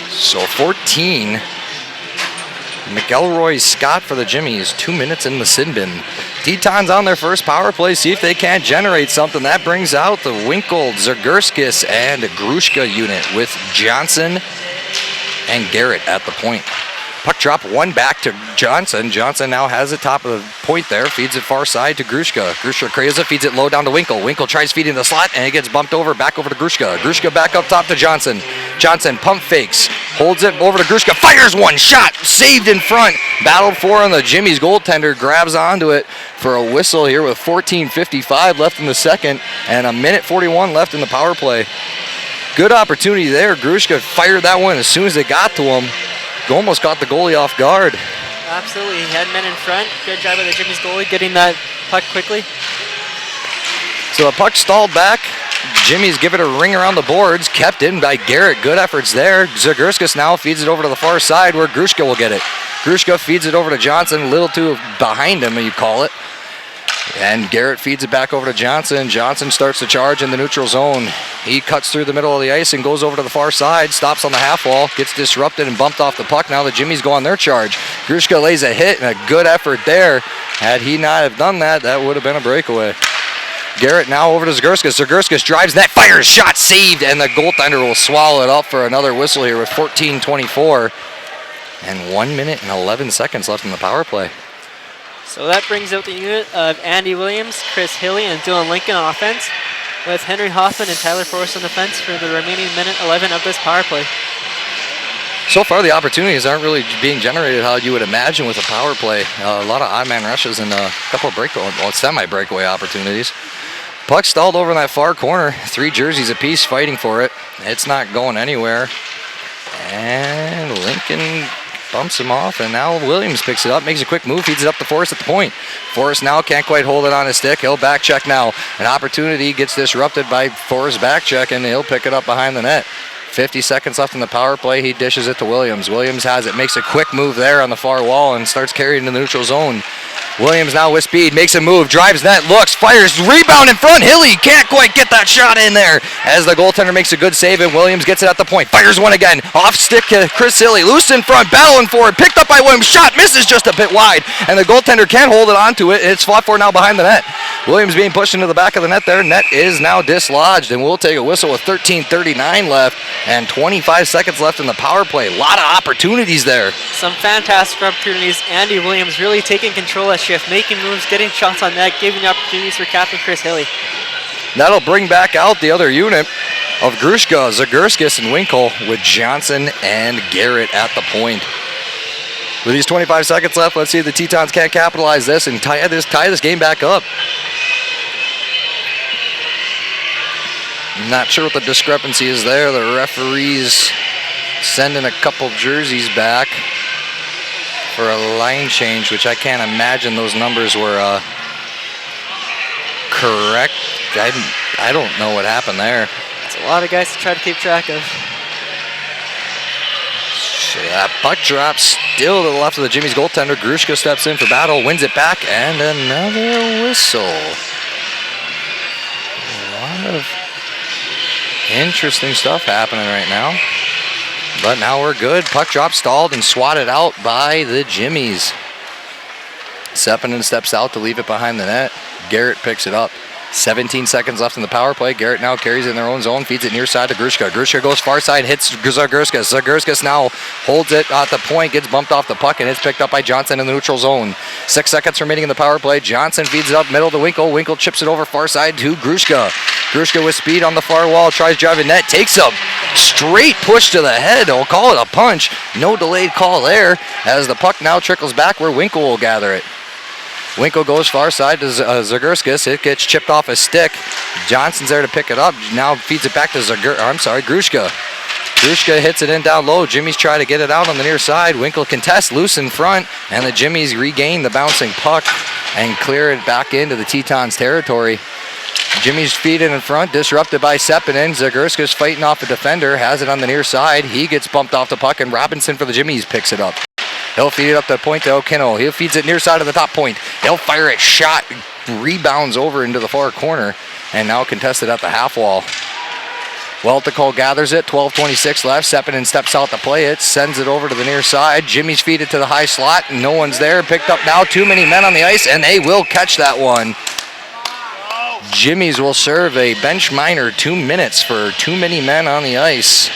So 14. McElroy Scott for the Jimmies. 2 minutes in the sin bin. Tetons on their first power play. See if they can't generate something. That brings out the Winkle, Zagurskis, and Grushka unit with Johnson and Garrett at the point. Puck drop one back to Johnson. Johnson now has it top of the point there. Feeds it far side to Grushka. Grushka crazy, feeds it low down to Winkle. Winkle tries feeding the slot and it gets bumped over, back over to Grushka. Grushka back up top to Johnson. Johnson pump fakes, holds it over to Grushka, fires one shot, saved in front. Battled for on the Jimmy's goaltender, grabs onto it for a whistle here with 14:55 left in the second and a minute 41 left in the power play. Good opportunity there. Grushka fired that one as soon as it got to him. Almost caught the goalie off guard. Absolutely, he had men in front. Good job by the Jimmy's goalie getting that puck quickly. So the puck stalled back. Jimmy's give it a ring around the boards. Kept in by Garrett. Good efforts there. Zagurskis now feeds it over to the far side where Grushka will get it. Grushka feeds it over to Johnson. A little too behind him, you call it. And Garrett feeds it back over to Johnson. Johnson starts to charge in the neutral zone. He cuts through the middle of the ice and goes over to the far side. Stops on the half wall. Gets disrupted and bumped off the puck. Now the Jimmies go on their charge. Grushka lays a hit and a good effort there. Had he not have done that, that would have been a breakaway. Garrett now over to Zagurskis. Zagurskis drives net, fires, shot saved, and the goaltender will swallow it up for another whistle here with 14:24 and 1 minute and 11 seconds left in the power play. So that brings out the unit of Andy Williams, Chris Hilly, and Dylan Lincoln on offense, with Henry Hoffman and Tyler Forrest on defense for the remaining minute 11 of this power play. So far, the opportunities aren't really being generated how you would imagine with a power play. A lot of odd man rushes and a couple of semi-breakaway opportunities. Puck stalled over in that far corner. 3 jerseys apiece fighting for it. It's not going anywhere. And Lincoln bumps him off, and now Williams picks it up, makes a quick move, feeds it up to Forrest at the point. Forrest now can't quite hold it on his stick. He'll back check now. An opportunity gets disrupted by Forrest back check, and he'll pick it up behind the net. 50 seconds left in the power play. He dishes it to Williams. Williams has it, makes a quick move there on the far wall and starts carrying in the neutral zone. Williams now with speed, makes a move, drives net, looks, fires, rebound in front. Hilly can't quite get that shot in there as the goaltender makes a good save, and Williams gets it at the point. Fires one again, off stick to Chris Hilly, loose in front, battling for it, picked up by Williams, shot misses just a bit wide, and the goaltender can't hold it onto it. It's fought for now behind the net. Williams being pushed into the back of the net there. Net is now dislodged, and we'll take a whistle with 13:39 left and 25 seconds left in the power play. A lot of opportunities there. Some fantastic opportunities. Andy Williams really taking control of shift, making moves, getting shots on net, giving opportunities for Captain Chris Hilly. That'll bring back out the other unit of Grushka, Zagurskis, and Winkle with Johnson and Garrett at the point. With these 25 seconds left, let's see if the Tetons can't capitalize this and tie this game back up. Not sure what the discrepancy is there. The referees sending a couple jerseys back for a line change, which I can't imagine those numbers were correct. I don't know what happened there. It's a lot of guys to try to keep track of. That puck drop still to the left of the Jimmy's goaltender. Grushka steps in for battle, wins it back, and another whistle. A lot of interesting stuff happening right now. But now we're good. Puck drop stalled and swatted out by the Jimmies. Sepinen steps out to leave it behind the net. Garrett picks it up. 17 seconds left in the power play. Garrett now carries it in their own zone, feeds it near side to Grushka. Grushka goes far side, hits Zagurskis. Zagurskis now holds it at the point, gets bumped off the puck, and it's picked up by Johnson in the neutral zone. 6 seconds remaining in the power play. Johnson feeds it up middle to Winkle. Winkle chips it over far side to Grushka. Grushka with speed on the far wall, tries driving net, takes a straight push to the head. We'll call it a punch. No delayed call there, as the puck now trickles back where Winkle will gather it. Winkle goes far side to Zagurskis. It gets chipped off his stick. Johnson's there to pick it up. Now feeds it back to Grushka. Grushka hits it in down low. Jimmy's try to get it out on the near side. Winkle contests, loose in front, and the Jimmies regain the bouncing puck and clear it back into the Tetons territory. Jimmy's feet in front, disrupted by Sepinen. Zagurskis fighting off a defender, has it on the near side. He gets bumped off the puck, and Robinson for the Jimmies picks it up. He'll feed it up the point to O'Kennell. He feeds it near side of the top point. He'll fire it, shot, rebounds over into the far corner, and now contested at the half wall. Welticole gathers it, 12:26 left. Sepinen steps out to play it, sends it over to the near side. Jimmy's feed it to the high slot, and no one's there. Picked up now, too many men on the ice, and they will catch that one. Jimmy's will serve a bench minor, 2 minutes for too many men on the ice.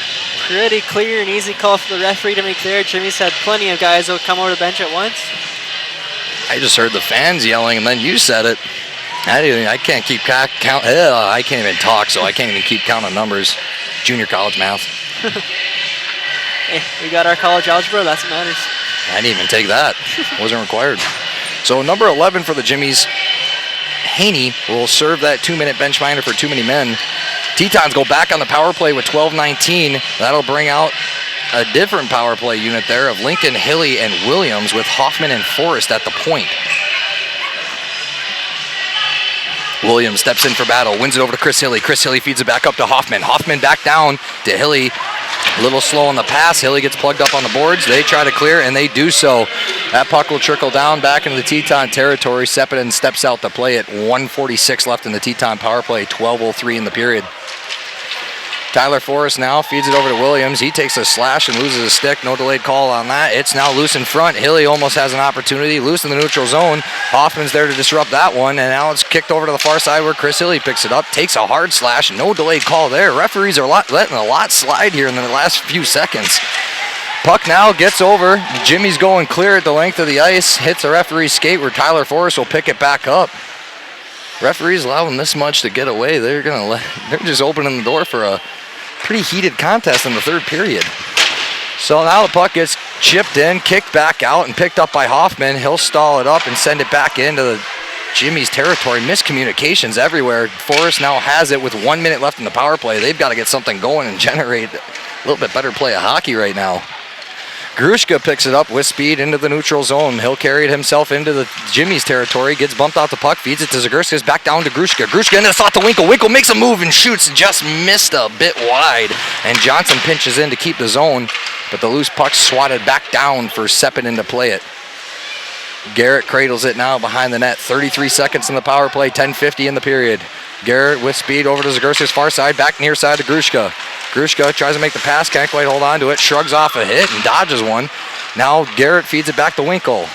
Pretty clear and easy call for the referee to make there. Jimmy's had plenty of guys that would come over the bench at once. I just heard the fans yelling, and then you said it. I can't keep count. I can't even talk, so I can't even keep counting numbers. Junior college math. Hey, we got our college algebra. That's what matters. I didn't even take that. Wasn't required. So number 11 for the Jimmies, Haney, will serve that 2-minute bench minor for too many men. Tetons go back on the power play with 12:19. That'll bring out a different power play unit there of Lincoln, Hilly, and Williams with Hoffman and Forrest at the point. Williams steps in for battle, wins it over to Chris Hilly. Chris Hilly feeds it back up to Hoffman. Hoffman back down to Hilly. A little slow on the pass. Hilly gets plugged up on the boards. They try to clear, and they do so. That puck will trickle down back into the Teton territory. Sepinen steps out to play it. 1:46 left in the Teton power play. 12:03 in the period. Tyler Forrest now feeds it over to Williams. He takes a slash and loses a stick. No delayed call on that. It's now loose in front. Hilly almost has an opportunity. Loose in the neutral zone. Hoffman's there to disrupt that one. And now it's kicked over to the far side where Chris Hilly picks it up. Takes a hard slash. No delayed call there. Referees are letting a lot slide here in the last few seconds. Puck now gets over. Jimmy's going clear at the length of the ice. Hits a referee's skate where Tyler Forrest will pick it back up. Referees allowing this much to get away. They're just opening the door for a pretty heated contest in the third period. So now the puck gets chipped in, kicked back out, and picked up by Hoffman. He'll stall it up and send it back into the Jimmy's territory. Miscommunications everywhere. Forrest now has it with 1 minute left in the power play. They've got to get something going and generate a little bit better play of hockey right now. Grushka picks it up with speed into the neutral zone. He'll carry it himself into the Jimmy's territory, gets bumped out the puck, feeds it to Zagurskis, back down to Grushka. Grushka into the slot to Winkle. Winkle makes a move and shoots, just missed a bit wide. And Johnson pinches in to keep the zone, but the loose puck swatted back down for Sepinen to play it. Garrett cradles it now behind the net. 33 seconds in the power play, 10:50 in the period. Garrett with speed over to Zagurskis' far side, back near side to Grushka. Grushka tries to make the pass, can't quite hold on to it, shrugs off a hit and dodges one. Now Garrett feeds it back to Winkle.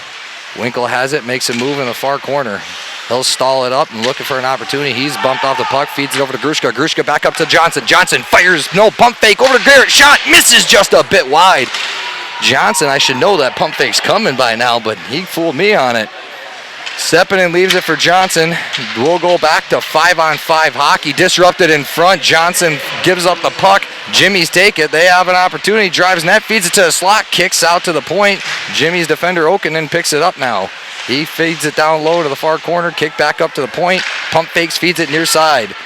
Winkle has it, makes a move in the far corner. He'll stall it up and looking for an opportunity. He's bumped off the puck, feeds it over to Grushka. Grushka back up to Johnson. Johnson fires, no pump fake, over to Garrett. Shot, misses just a bit wide. Johnson, I should know that pump fake's coming by now, but he fooled me on it. Sepinen leaves it for Johnson. We'll go back to 5-on-5 hockey. Disrupted in front. Johnson gives up the puck. Jimmy's take it. They have an opportunity. Drives net, feeds it to the slot, kicks out to the point. Jimmy's defender Okinen picks it up now. He feeds it down low to the far corner. Kick back up to the point. Pump fakes, feeds it near side.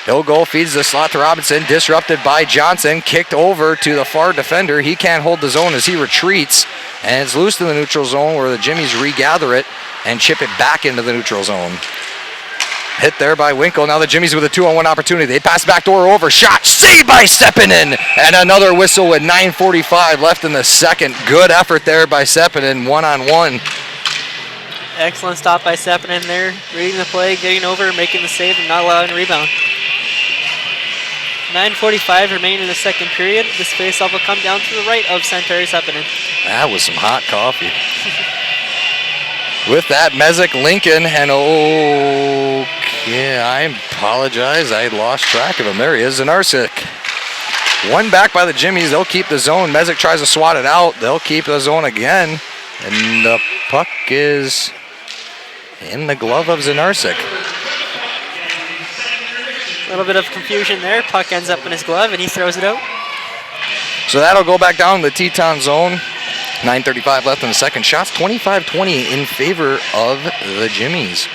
He'll go, feeds the slot to Robinson. Disrupted by Johnson. Kicked over to the far defender. He can't hold the zone as he retreats. And it's loose in the neutral zone where the Jimmies regather it and chip it back into the neutral zone. Hit there by Winkle. Now the Jimmies with a 2-on-1 opportunity. They pass back door over. Shot saved by Sepinen. And another whistle with 9:45 left in the second. Good effort there by Sepinen, 1-on-1. Excellent stop by Sepinen there. Reading the play, getting over, making the save, and not allowing a rebound. 9:45 remaining in the second period. This faceoff will come down to the right of Santeri Sepinen. That was some hot coffee. With that, Mezek, Lincoln, and okay, I apologize. I lost track of him. There he is, Zanarsik. One back by the Jimmies. They'll keep the zone. Mezek tries to swat it out. They'll keep the zone again. And the puck is in the glove of Zanarsik. A little bit of confusion there. Puck ends up in his glove, and he throws it out. So that'll go back down to the Teton zone. 9:35 left in the second. Shots 25-20 in favor of the Jimmies.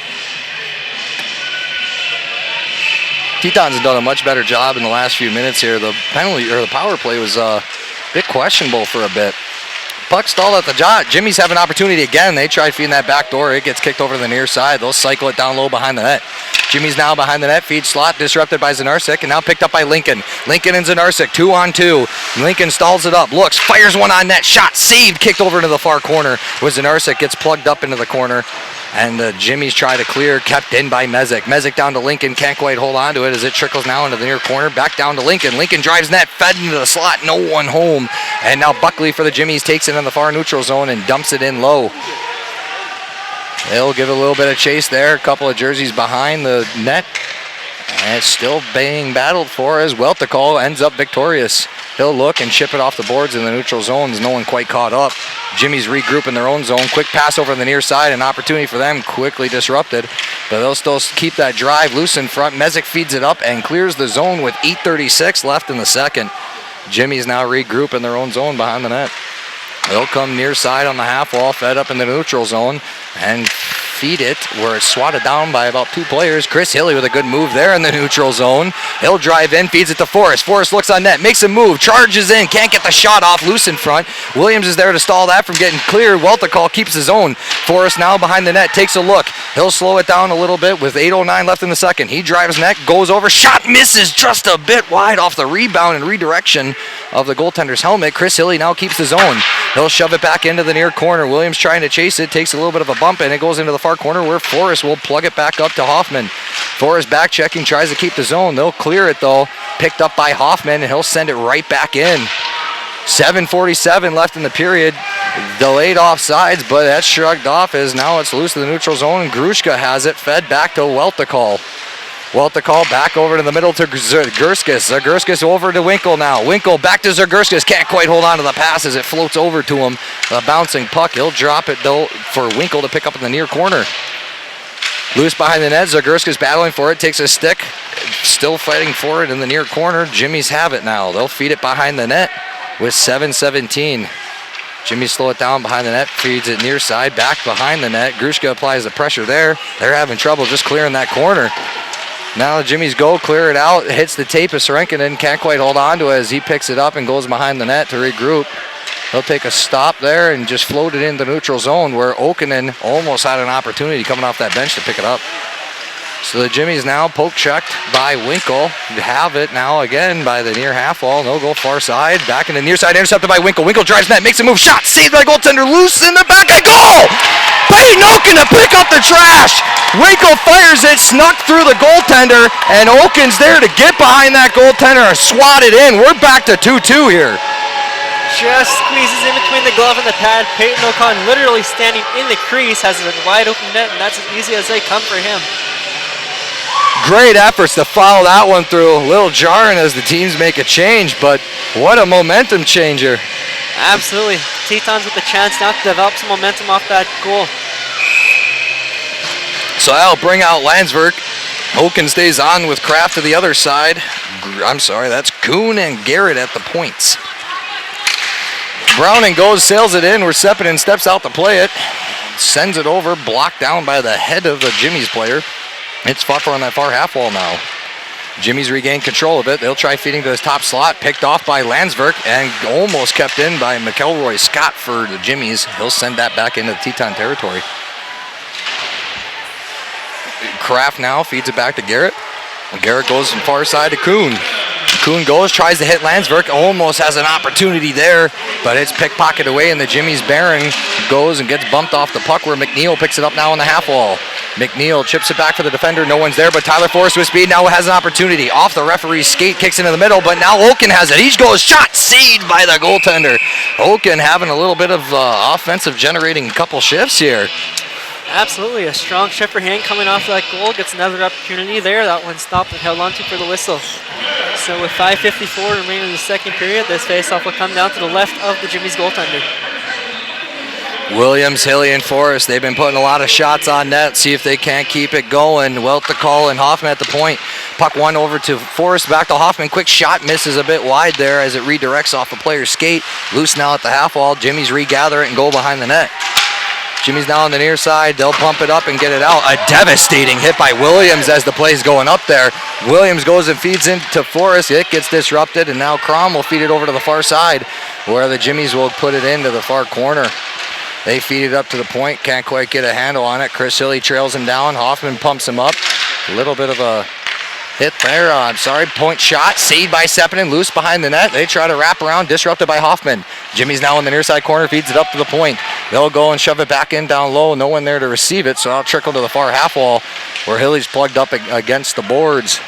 Tetons have done a much better job in the last few minutes here. The penalty or the power play was a bit questionable for a bit. Puck stalled at the jot. Jimmies have an opportunity again. They try feeding that back door. It gets kicked over to the near side. They'll cycle it down low behind the net. Jimmy's now behind the net. Feed slot disrupted by Zanarsik and now picked up by Lincoln. Lincoln and Zanarsik 2-on-2. Lincoln stalls it up. Looks, fires one on net. Shot saved. Kicked over into the far corner. With Zanarsik gets plugged up into the corner. And the Jimmies try to clear. Kept in by Mezek. Mezek down to Lincoln. Can't quite hold on to it as it trickles now into the near corner. Back down to Lincoln. Lincoln drives net. Fed into the slot. No one home. And now Buckley for the Jimmies takes it in the far neutral zone and dumps it in low. They'll give it a little bit of chase there. A couple of jerseys behind the net. And it's still being battled for as Weltikal ends up victorious. He'll look and chip it off the boards in the neutral zones. No one quite caught up. Jimmy's regroup in their own zone. Quick pass over on the near side. An opportunity for them. Quickly disrupted. But they'll still keep that drive loose in front. Mezek feeds it up and clears the zone with 8:36 left in the second. Jimmy's now regroup in their own zone behind the net. They'll come near side on the half wall, fed up in the neutral zone, and feed it where it's swatted down by about two players. Chris Hilly with a good move there in the neutral zone. He'll drive in, feeds it to Forrest. Forrest looks on net, makes a move, charges in, can't get the shot off, loose in front. Williams is there to stall that from getting clear. Weltikal keeps his own. Forrest now behind the net, takes a look. He'll slow it down a little bit with 8:09 left in the second. He drives net, goes over, shot misses just a bit wide off the rebound and redirection of the goaltender's helmet. Chris Hilly now keeps his own. He'll shove it back into the near corner. Williams trying to chase it, takes a little bit of a bump, and it goes into the far corner where Forrest will plug it back up to Hoffman. Forrest back checking, tries to keep the zone. They'll clear it though. Picked up by Hoffman, and he'll send it right back in. 7:47 left in the period. Delayed offsides, but that's shrugged off as now it's loose to the neutral zone. Grushka has it, fed back to Weltikal. Weltikal back over to the middle to Zagurskis. Zagurskis over to Winkle now. Winkle back to Zagurskis. Can't quite hold on to the pass as it floats over to him. A bouncing puck. He'll drop it though for Winkle to pick up in the near corner. Loose behind the net. Zagurskis battling for it. Takes a stick. Still fighting for it in the near corner. Jimmy's have it now. They'll feed it behind the net with 7:17. Jimmy slow it down behind the net. Feeds it near side. Back behind the net. Grushka applies the pressure there. They're having trouble just clearing that corner. Now the Jimmies go, clear it out, it hits the tape of Sorenkinen, can't quite hold on to it as he picks it up and goes behind the net to regroup. He'll take a stop there and just float it into neutral zone where Okinen almost had an opportunity coming off that bench to pick it up. So the Jimmies now poke checked by Winkle. Have it now again by the near half wall. No go far side. Back in the near side, intercepted by Winkle. Winkle drives net, makes a move, shot, saved by goaltender, loose in the back, and goal! Peyton Oken to pick up the trash. Winkle fires it, snuck through the goaltender, and Oken's there to get behind that goaltender and swat it in. We're back to 2-2 here. Just squeezes in between the glove and the pad. Peyton Ocon literally standing in the crease, has a wide open net, and that's as easy as they come for him. Great efforts to follow that one through. A little jarring as the teams make a change, but what a momentum changer. Absolutely. Tetons with the chance now to develop some momentum off that goal. So that'll bring out Landsberg. Oken stays on with Kraft to the other side. I'm sorry, that's Kuhn and Garrett at the points. Browning goes, sails it in, where Sepinen steps out to play it. Sends it over, blocked down by the head of the Jimmy's player. It's fought for on that far half wall now. Jimmy's regained control of it. They'll try feeding to his top slot. Picked off by Landsberg and almost kept in by McElroy Scott for the Jimmys. He'll send that back into the Teton territory. Kraft now feeds it back to Garrett. And Garrett goes from far side to Kuhn. Kuhn goes, tries to hit Landsberg, almost has an opportunity there, but it's pickpocketed away, and the Jimmy's Baron goes and gets bumped off the puck where McNeil picks it up now on the half wall. McNeil chips it back for the defender, no one's there, but Tyler Forrest with speed now has an opportunity. Off the referee's skate, kicks into the middle, but now Oken has it. He goes, shot, saved by the goaltender. Oken having a little bit of offensive generating couple shifts here. Absolutely, a strong shift for hand coming off that goal. Gets another opportunity there. That one stopped and held on to for the whistle. So with 5:54 remaining in the second period, this faceoff will come down to the left of the Jimmy's goaltender. Williams, Hilly, and Forrest, they've been putting a lot of shots on net. See if they can't keep it going. Welt to call and Hoffman at the point. Puck one over to Forrest, back to Hoffman. Quick shot, misses a bit wide there as it redirects off the player's skate. Loose now at the half wall. Jimmy's regather it and go behind the net. Jimmy's now on the near side. They'll pump it up and get it out. A devastating hit by Williams as the play's going up there. Williams goes and feeds into Forrest. It gets disrupted, and now Crom will feed it over to the far side where the Jimmies will put it into the far corner. They feed it up to the point. Can't quite get a handle on it. Chris Hilly trails him down. Hoffman pumps him up. A little bit of a hit there. Point shot. Saved by Sepinen. Loose behind the net. They try to wrap around. Disrupted by Hoffman. Jimmy's now in the near side corner. Feeds it up to the point. They'll go and shove it back in down low. No one there to receive it. So I'll trickle to the far half wall where Hilly's plugged up against the boards.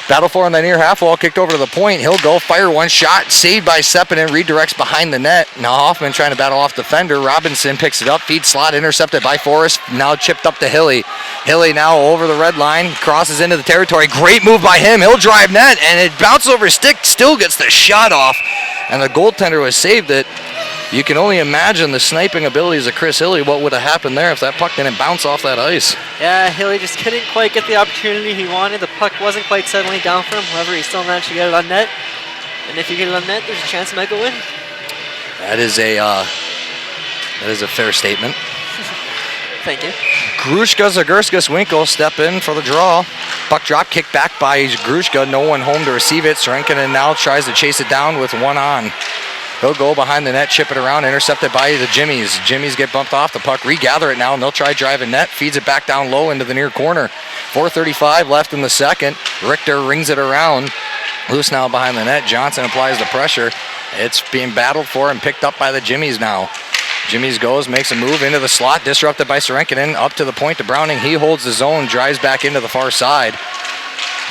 Battle for on the near half wall, kicked over to the point. He'll go, fire one shot, saved by Sepinen, redirects behind the net. Now Hoffman trying to battle off defender. Robinson picks it up, feed slot, intercepted by Forrest. Now chipped up to Hilly. Hilly now over the red line, crosses into the territory. Great move by him. He'll drive net, and it bounces over his stick, still gets the shot off. And the goaltender was saved it. You can only imagine the sniping abilities of Chris Hilly. What would have happened there if that puck didn't bounce off that ice? Yeah, Hilly just couldn't quite get the opportunity he wanted. The puck wasn't quite settling down for him. However, he still managed to get it on net. And if you get it on net, there's a chance it might go in. That is a fair statement. Thank you. Grushka, Zagurskas, Winkle step in for the draw. Puck drop, kicked back by Grushka. No one home to receive it. Serenkinen now tries to chase it down with one on. He'll go behind the net, chip it around, intercepted by the Jimmies. Jimmies get bumped off the puck, regather it now, and they'll try driving net. Feeds it back down low into the near corner. 4:35 left in the second. Richter rings it around. Loose now behind the net. Johnson applies the pressure. It's being battled for and picked up by the Jimmies now. Jimmies goes, makes a move into the slot, disrupted by Serenkinen. Up to the point to Browning. He holds the zone, drives back into the far side.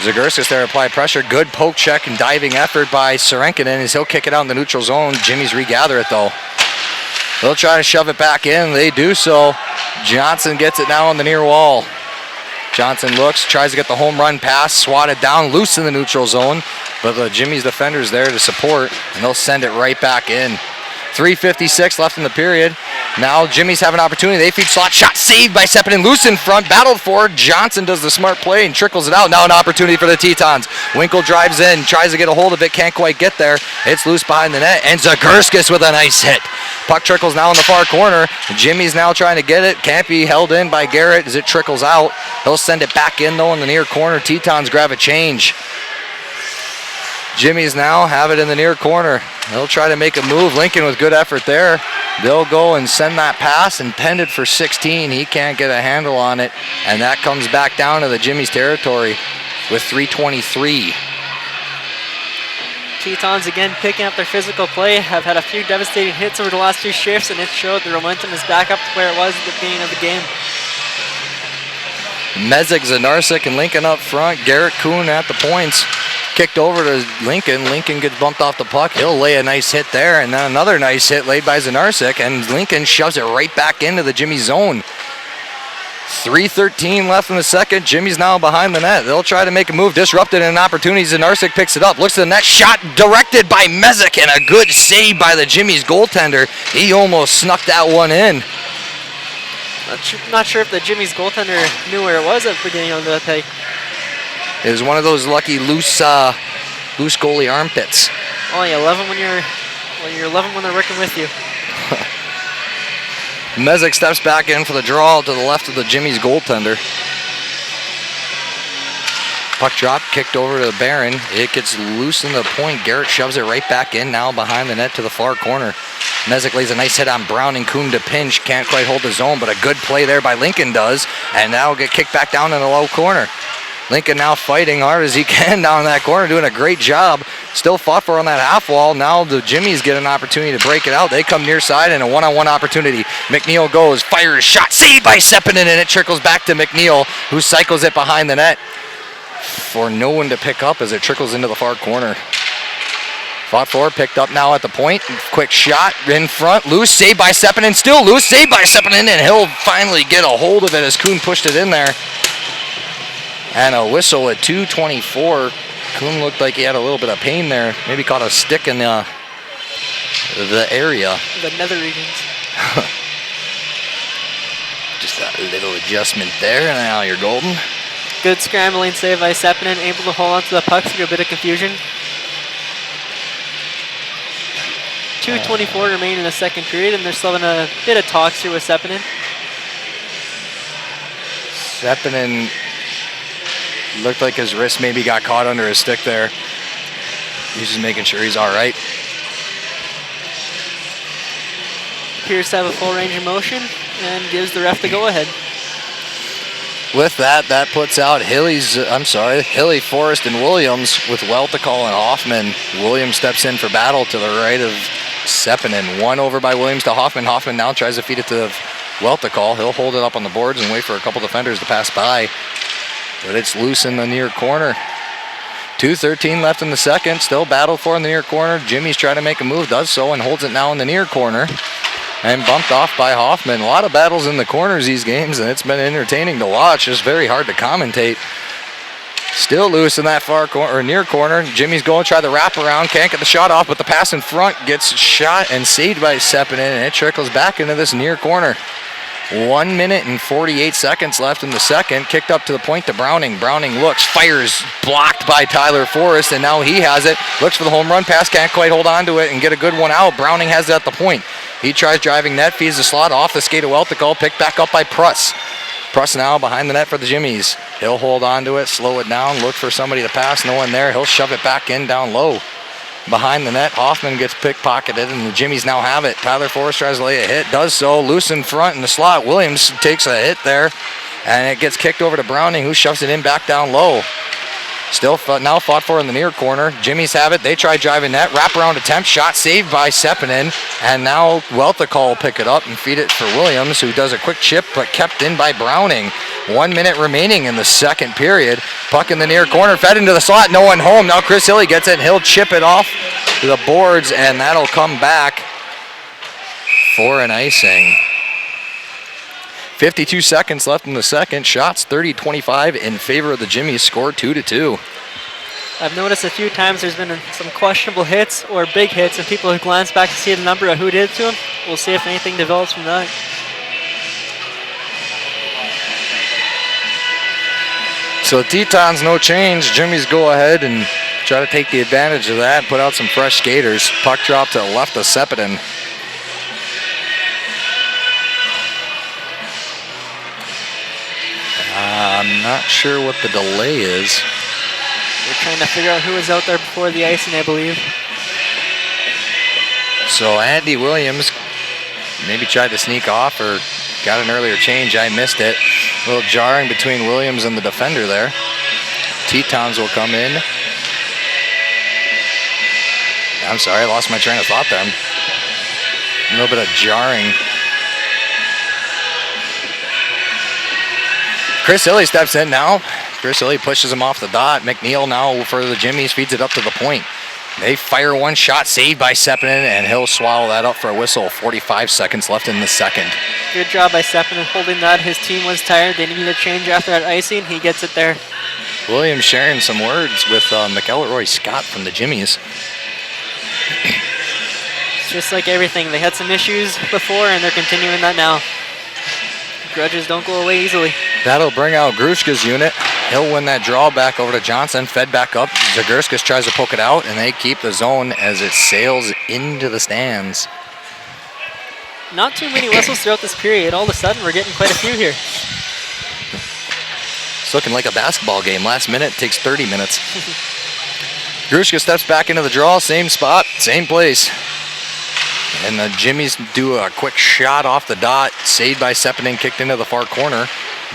Zagurskas there apply pressure. Good poke check and diving effort by Serenkinen as he'll kick it out in the neutral zone. Jimmy's regather it though. They'll try to shove it back in. They do so. Johnson gets it now on the near wall. Johnson looks, tries to get the home run pass, swatted down, loose in the neutral zone. But the Jimmy's defender's there to support, and they'll send it right back in. 3:56 left in the period. Now Jimmy's have an opportunity. They feed slot, shot saved by Sepinen. Loose in front, battled for. Johnson does the smart play and trickles it out. Now an opportunity for the Tetons. Winkle drives in, tries to get a hold of it, can't quite get there. It's loose behind the net, and Zagurskas with a nice hit. Puck trickles now in the far corner. Jimmy's now trying to get it. Can't be held in by Garrett as it trickles out. He'll send it back in though in the near corner. Tetons grab a change. Jimmy's now have it in the near corner. They'll try to make a move. Lincoln with good effort there. They'll go and send that pass intended for 16. He can't get a handle on it. And that comes back down to the Jimmy's territory with 3:23. Tetons again picking up their physical play. Have had a few devastating hits over the last two shifts, and it showed the momentum is back up to where it was at the beginning of the game. Mezek, Zanarsik, and Lincoln up front. Garrett Kuhn at the points. Kicked over to Lincoln. Lincoln gets bumped off the puck. He'll lay a nice hit there, and then another nice hit laid by Zanarsik, and Lincoln shoves it right back into the Jimmy zone. 3:13 left in the second. Jimmy's now behind the net. They'll try to make a move. Disrupted in an opportunity. Zanarsik picks it up. Looks at the net. Shot directed by Mezek, and a good save by the Jimmy's goaltender. He almost snuck that one in. Not sure if the Jimmy's goaltender knew where it was at the beginning of the play. It was one of those lucky loose goalie armpits. Oh, you love them when they're working with you. Mezek steps back in for the draw to the left of the Jimmy's goaltender. Puck drop, kicked over to Barron. It gets loose in the point. Garrett shoves it right back in now behind the net to the far corner. Mezek lays a nice hit on Browning. Kuhn to pinch. Can't quite hold his own, but a good play there by Lincoln does. And now get kicked back down in the low corner. Lincoln now fighting hard as he can down in that corner, doing a great job. Still fought for on that half wall. Now the Jimmies get an opportunity to break it out. They come near side and a one-on-one opportunity. McNeil goes, fires, shot, saved by Sepinen, and it trickles back to McNeil, who cycles it behind the net for no one to pick up as it trickles into the far corner. Fought for, picked up now at the point. Quick shot in front, loose, saved by Sepinen, still loose, saved by Sepinen, and he'll finally get a hold of it as Kuhn pushed it in there. And a whistle at 2:24. Kuhn looked like he had a little bit of pain there. Maybe caught a stick in the area. The nether regions. Just a little adjustment there, and now you're golden. Good scrambling save by Sepinen, able to hold on to the puck through a bit of confusion. 2:24 remain in the second period, and they're still having a bit of talks here with Sepinen. Sepinen looked like his wrist maybe got caught under his stick there. He's just making sure he's all right. Appears to have a full range of motion and gives the ref the go-ahead. With that, that puts out Hilly, Forrest, and Williams with Welticall and Hoffman. Williams steps in for battle to the right of Sepinen. One over by Williams to Hoffman. Hoffman now tries to feed it to Welticall. He'll hold it up on the boards and wait for a couple defenders to pass by. But it's loose in the near corner. 2:13 left in the second. Still battled for in the near corner. Jimmy's trying to make a move, does so, and holds it now in the near corner. And bumped off by Hoffman. A lot of battles in the corners these games, and it's been entertaining to watch. Just very hard to commentate. Still loose in that far corner or near corner. Jimmy's going to try the wrap around. Can't get the shot off, but the pass in front gets shot and saved by Sepinen, and it trickles back into this near corner. 1 minute and 48 seconds left in the second. Kicked up to the point to Browning. Browning looks, fires, blocked by Tyler Forrest, and now he has it. Looks for the home run pass, can't quite hold on to it and get a good one out. Browning has it at the point. He tries driving net, feeds the slot off the skate of Welticall, picked back up by Pruss. Pruss now behind the net for the Jimmies. He'll hold on to it, slow it down, look for somebody to pass, no one there. He'll shove it back in down low. Behind the net, Hoffman gets pickpocketed, and the Jimmies now have it. Tyler Forrest tries to lay a hit, does so, loose in front in the slot. Williams takes a hit there, and it gets kicked over to Browning, who shoves it in back down low. Still now fought for in the near corner. Jimmies have it. They try driving net. Wraparound attempt. Shot saved by Sepinen. And now Welticall will pick it up and feed it for Williams, who does a quick chip but kept in by Browning. 1 minute remaining in the second period. Puck in the near corner. Fed into the slot. No one home. Now Chris Hilly gets it, and he'll chip it off the boards, and that'll come back for an icing. 52 seconds left in the second. Shots 30-25 in favor of the Jimmies. Score 2-2. I've noticed a few times there's been some questionable hits or big hits, and people who glance back to see the number of who did it to them. We'll see if anything develops from that. So Tetons, no change. Jimmies go ahead and try to take the advantage of that, put out some fresh skaters. Puck drop to the left of Sepinen. I'm not sure what the delay is. We're trying to figure out who was out there before the icing, I believe. So Andy Williams maybe tried to sneak off or got an earlier change. I missed it. A little jarring between Williams and the defender there. Tetons will come in. I'm sorry, I lost my train of thought there. A little bit of jarring. Chris Hilly steps in now. Chris Hilly pushes him off the dot. McNeil now for the Jimmies feeds it up to the point. They fire one shot, saved by Sepinen, and he'll swallow that up for a whistle. 45 seconds left in the second. Good job by Sepinen holding that. His team was tired. They needed a change after that icing. He gets it there. Williams sharing some words with McElroy Scott from the Jimmies. It's just like everything. They had some issues before, and they're continuing that now. Grudges don't go away easily. That'll bring out Grushka's unit. He'll win that draw back over to Johnson. Fed back up. Zagurskas tries to poke it out, and they keep the zone as it sails into the stands. Not too many whistles throughout this period. All of a sudden, we're getting quite a few here. It's looking like a basketball game. Last minute takes 30 minutes. Grushka steps back into the draw, same spot, same place. And the Jimmies do a quick shot off the dot, saved by Sepinen, kicked into the far corner.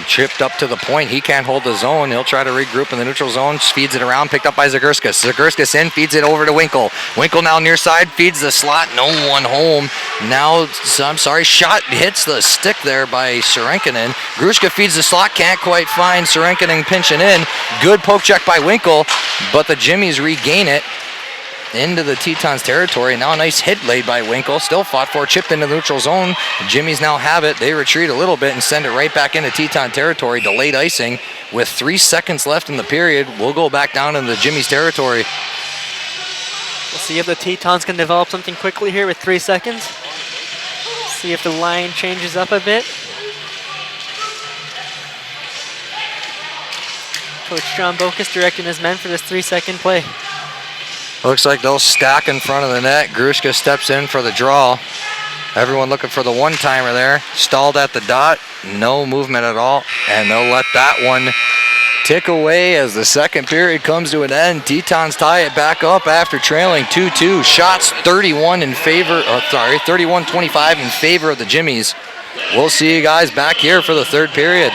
Chipped up to the point. He can't hold the zone. He'll try to regroup in the neutral zone. Feeds it around. Picked up by Zagurskis. Zagurskis in. Feeds it over to Winkle. Winkle now near side. Feeds the slot. No one home. Now, I'm sorry, shot hits the stick there by Serenkinen. Grushka feeds the slot. Can't quite find Serenkinen pinching in. Good poke check by Winkle. But the Jimmies regain it into the Tetons territory. Now a nice hit laid by Winkle. Still fought for, chipped into the neutral zone. The Jimmies now have it. They retreat a little bit and send it right back into Teton territory. Delayed icing with 3 seconds left in the period. We'll go back down into the Jimmies territory. We'll see if the Tetons can develop something quickly here with 3 seconds. See if the line changes up a bit. Coach John Bokus directing his men for this 3-second play. Looks like they'll stack in front of the net. Grushka steps in for the draw. Everyone looking for the one-timer there. Stalled at the dot. No movement at all. And they'll let that one tick away as the second period comes to an end. Tetons tie it back up after trailing 2-2. Shots 31-25 in favor of the Jimmies. We'll see you guys back here for the third period.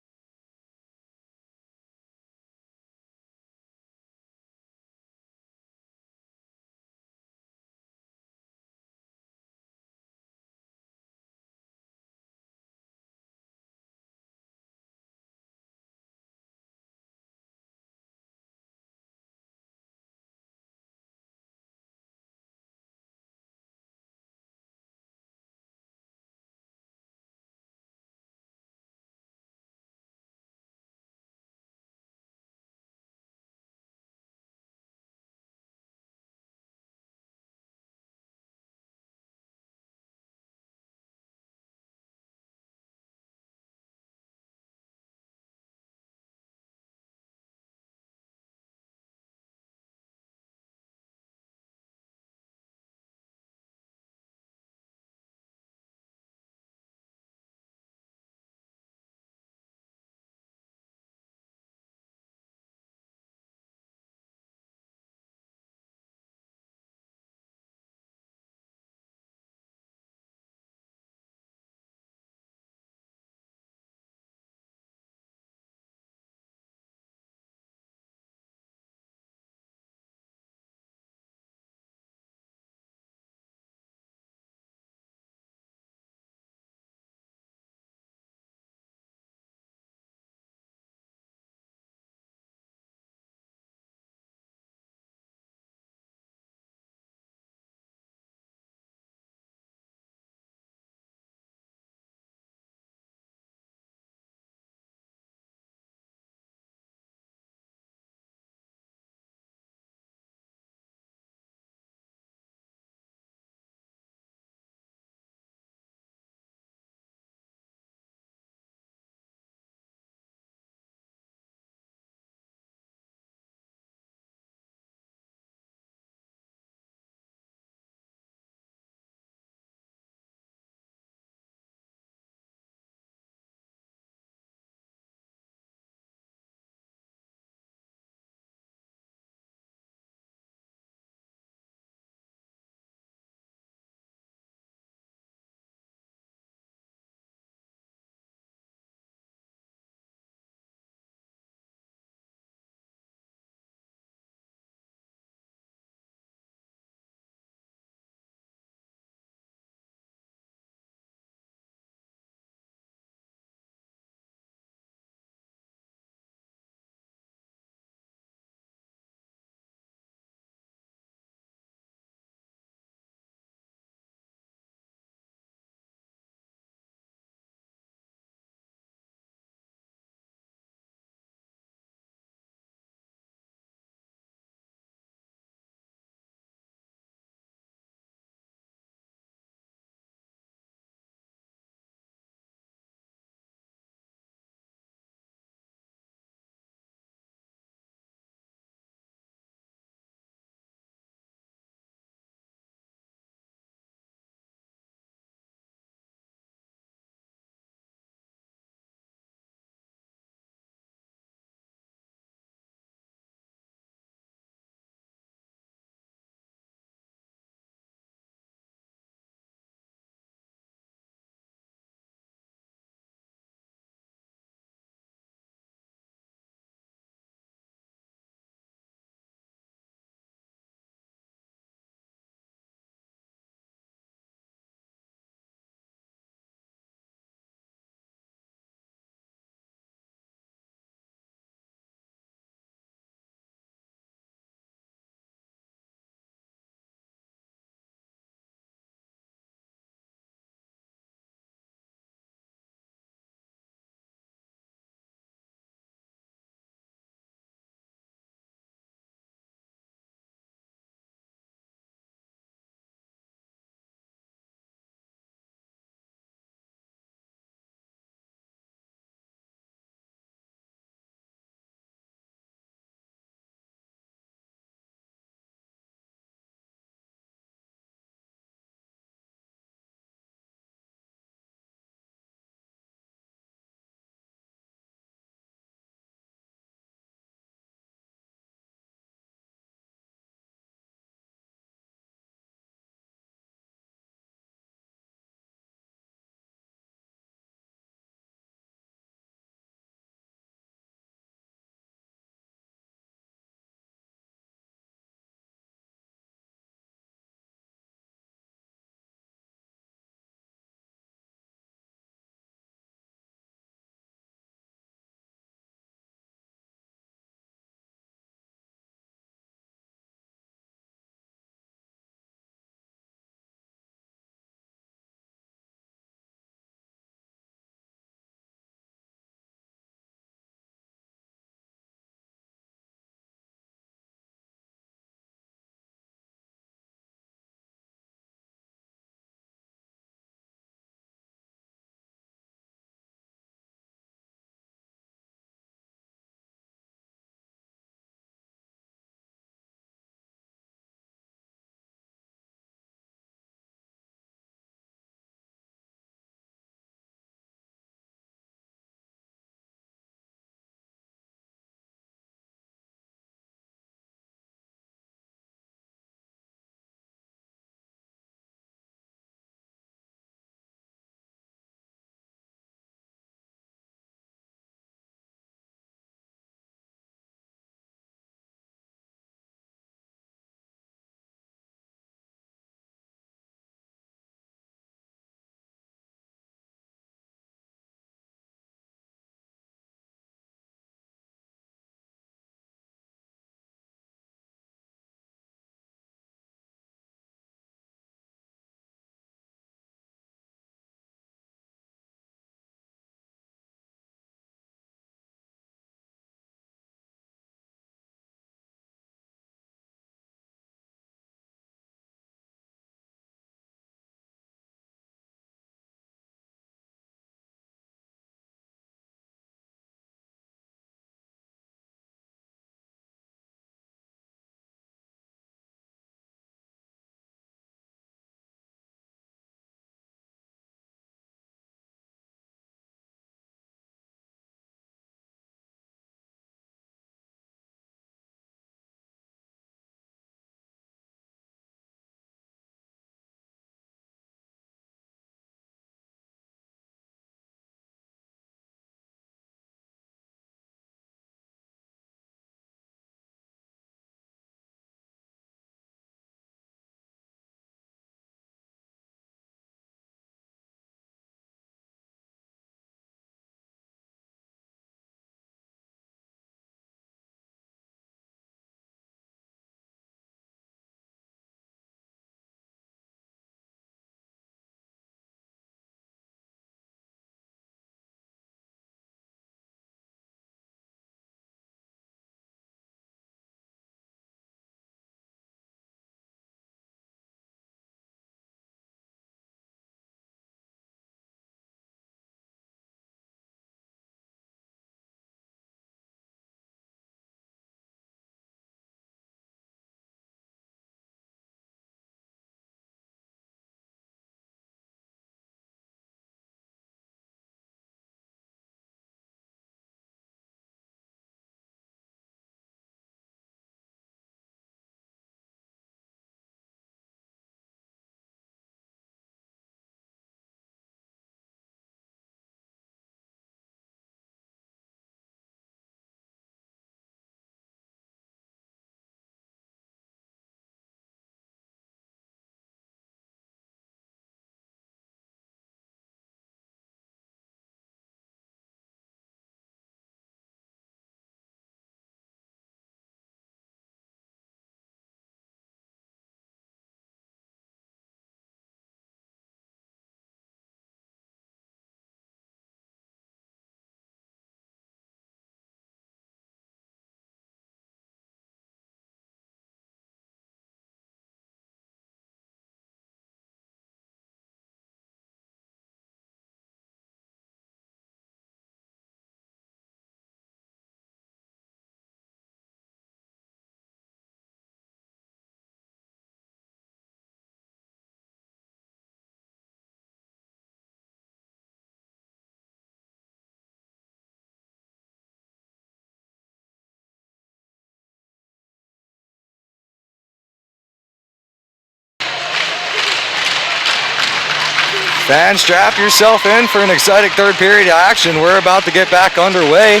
Fans, strap yourself in for an exciting third period of action. We're about to get back underway.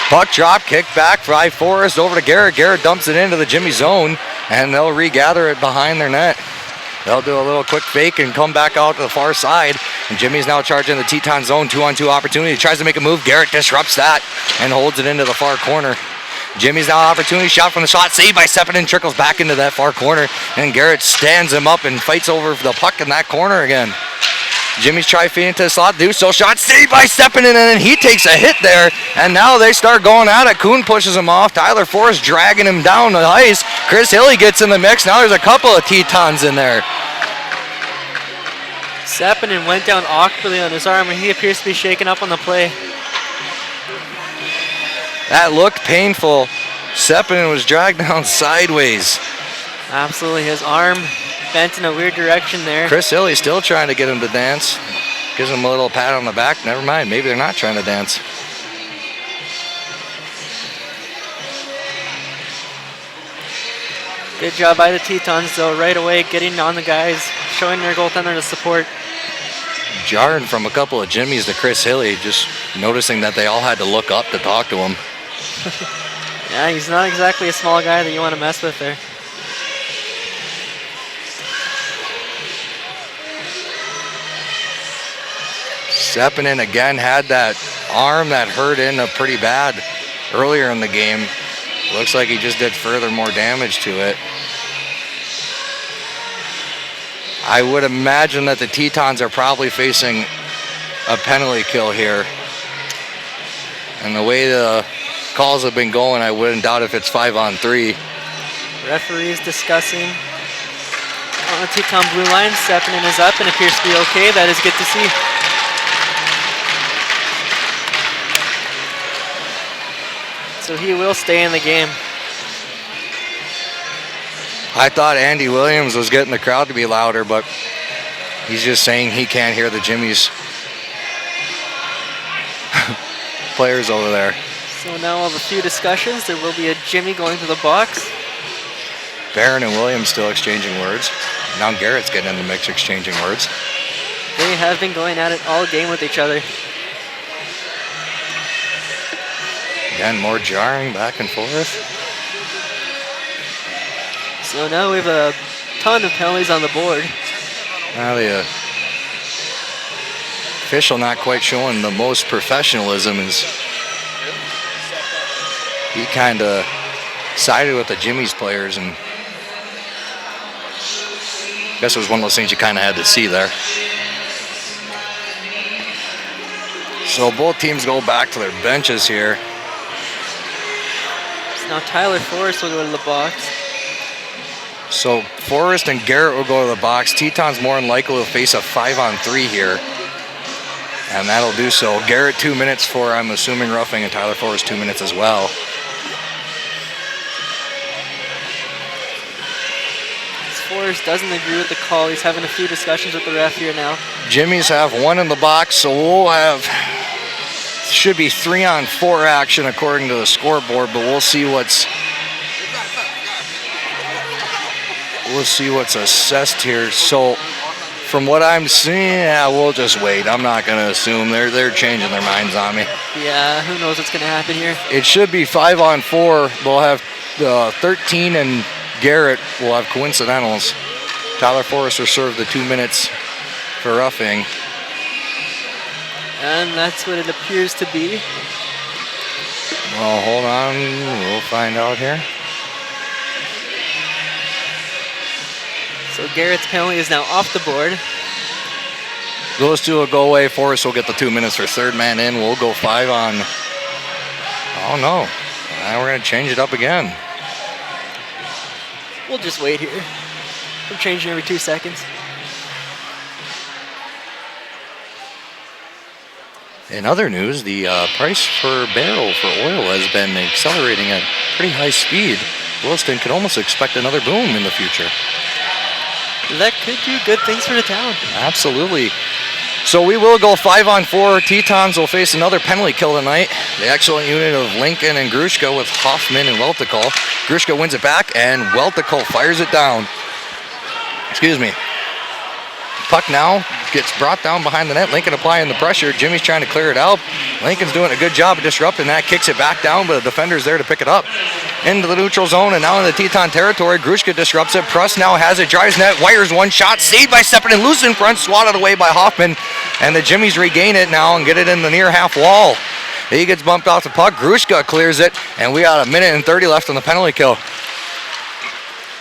Puck drop, kick back by Forrest over to Garrett. Garrett dumps it into the Jimmy zone, and they'll regather it behind their net. They'll do a little quick fake and come back out to the far side. And Jimmy's now charging the Teton zone, 2-on-2 opportunity. Tries to make a move. Garrett disrupts that and holds it into the far corner. Jimmy's now opportunity shot from the shot, saved by Sepinen, trickles back into that far corner. And Garrett stands him up and fights over the puck in that corner again. Jimmy's try feeding to the slot, do so, shot saved by Sepinen, and then he takes a hit there, and now they start going at it. Kuhn pushes him off, Tyler Forrest dragging him down the ice. Chris Hilly gets in the mix, now there's a couple of Tetons in there. Sepinen went down awkwardly on his arm, and he appears to be shaken up on the play. That looked painful. Sepinen was dragged down sideways. Absolutely, his arm bent in a weird direction there. Chris Hilly still trying to get him to dance. Gives him a little pat on the back. Never mind, maybe they're not trying to dance. Good job by the Tetons, though, right away getting on the guys, showing their goaltender the support. Jarring from a couple of Jimmys to Chris Hilly, just noticing that they all had to look up to talk to him. Yeah, he's not exactly a small guy that you want to mess with there. Sepinen again had that arm that hurt in pretty bad earlier in the game. Looks like he just did further more damage to it. I would imagine that the Tetons are probably facing a penalty kill here. And the way the calls have been going, I wouldn't doubt if it's 5-on-3. Referees discussing on the Teton blue line. Sepinen is up and appears to be okay. That is good to see. So he will stay in the game. I thought Andy Williams was getting the crowd to be louder, but he's just saying he can't hear the Jimmy's players over there. So now we'll have a few discussions. There will be a Jimmy going to the box. Barron and Williams still exchanging words. Now Garrett's getting in the mix exchanging words. They have been going at it all game with each other. Again, more jarring back and forth. So now we have a ton of penalties on the board. Now the official not quite showing the most professionalism. He kind of sided with the Jimmy's players, and I guess it was one of those things you kind of had to see there. So both teams go back to their benches here. Now Tyler Forrest will go to the box. So Forrest and Garrett will go to the box. Teton's more than likely will face a 5-on-3 here. And that'll do so. Garrett 2 minutes for, I'm assuming, roughing, and Tyler Forrest 2 minutes as well. Forrest doesn't agree with the call. He's having a few discussions with the ref here now. Jimmy's have one in the box, so we'll have, should be 3-on-4 action according to the scoreboard, but we'll see what's assessed here. So from what I'm seeing, yeah, we'll just wait. I'm not going to assume. They're changing their minds on me. Yeah, who knows what's going to happen here. It should be 5-on-4. They'll have 13, and Garrett will have coincidentals. Tyler Forrest will serve the 2 minutes for roughing. And that's what it appears to be. Well, hold on. We'll find out here. So Garrett's penalty is now off the board. Those two will go away. Forrest will get the 2 minutes for third man in. We'll go 5-on. Oh, no. Now we're going to change it up again. We'll just wait here. I'm changing every 2 seconds. In other news, the price per barrel for oil has been accelerating at pretty high speed. Williston could almost expect another boom in the future. That could do good things for the town. Absolutely. So we will go 5-on-4. Tetons will face another penalty kill tonight. The excellent unit of Lincoln and Grushka with Hoffman and Weltikal. Grushka wins it back, and Weltikal fires it down. Excuse me. Puck now gets brought down behind the net. Lincoln applying the pressure. Jimmy's trying to clear it out. Lincoln's doing a good job of disrupting that. Kicks it back down, but the defender's there to pick it up. Into the neutral zone, and now in the Teton territory. Grushka disrupts it. Pruss now has it. Drives net. Wires one shot. Saved by Sepinen. Loose in front. Swatted away by Hoffman. And the Jimmies regain it now and get it in the near half wall. He gets bumped off the puck. Grushka clears it, and we got 1:30 left on the penalty kill.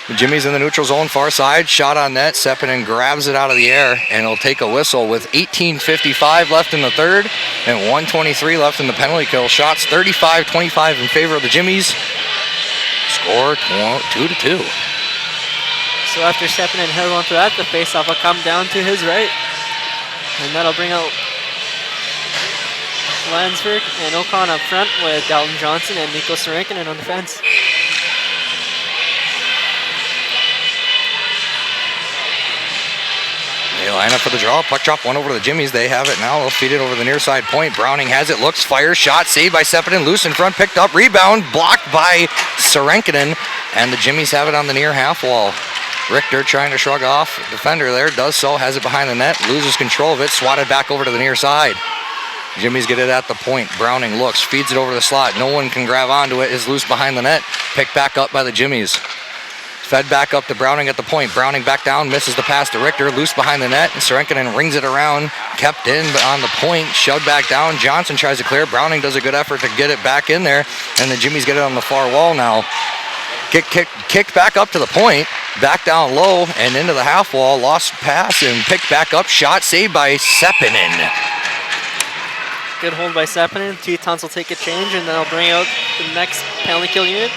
The Jimmy's in the neutral zone, far side. Shot on net. Sepinen grabs it out of the air, and he'll take a whistle with 18:55 left in the third and 1:23 left in the penalty kill. Shots 35-25 in favor of the Jimmies. Score 2-2. So after Sepinen held on to that, the faceoff will come down to his right. And that'll bring out Landsberg and Ocon up front with Dalton Johnson and Nico Sarankinen on defense. They line up for the draw. Puck drop one over to the Jimmies. They have it now. They'll feed it over the near side point. Browning has it. Looks, fires, shot, saved by Sepinen. Loose in front, picked up, rebound, blocked by Sarankinen. And the Jimmies have it on the near half wall. Richter trying to shrug off. Defender there, does so, has it behind the net, loses control of it, swatted back over to the near side. Jimmies get it at the point. Browning looks, feeds it over the slot. No one can grab onto it, is loose behind the net. Picked back up by the Jimmies. Fed back up to Browning at the point. Browning back down, misses the pass to Richter, loose behind the net, and Sarankinen rings it around, kept in on the point, shoved back down. Johnson tries to clear. Browning does a good effort to get it back in there, and the Jimmies get it on the far wall now. Kicked back up to the point, back down low and into the half wall, lost pass and picked back up, shot saved by Sepinen. Good hold by Sepinen. Tetons will take a change and then they'll bring out the next penalty kill unit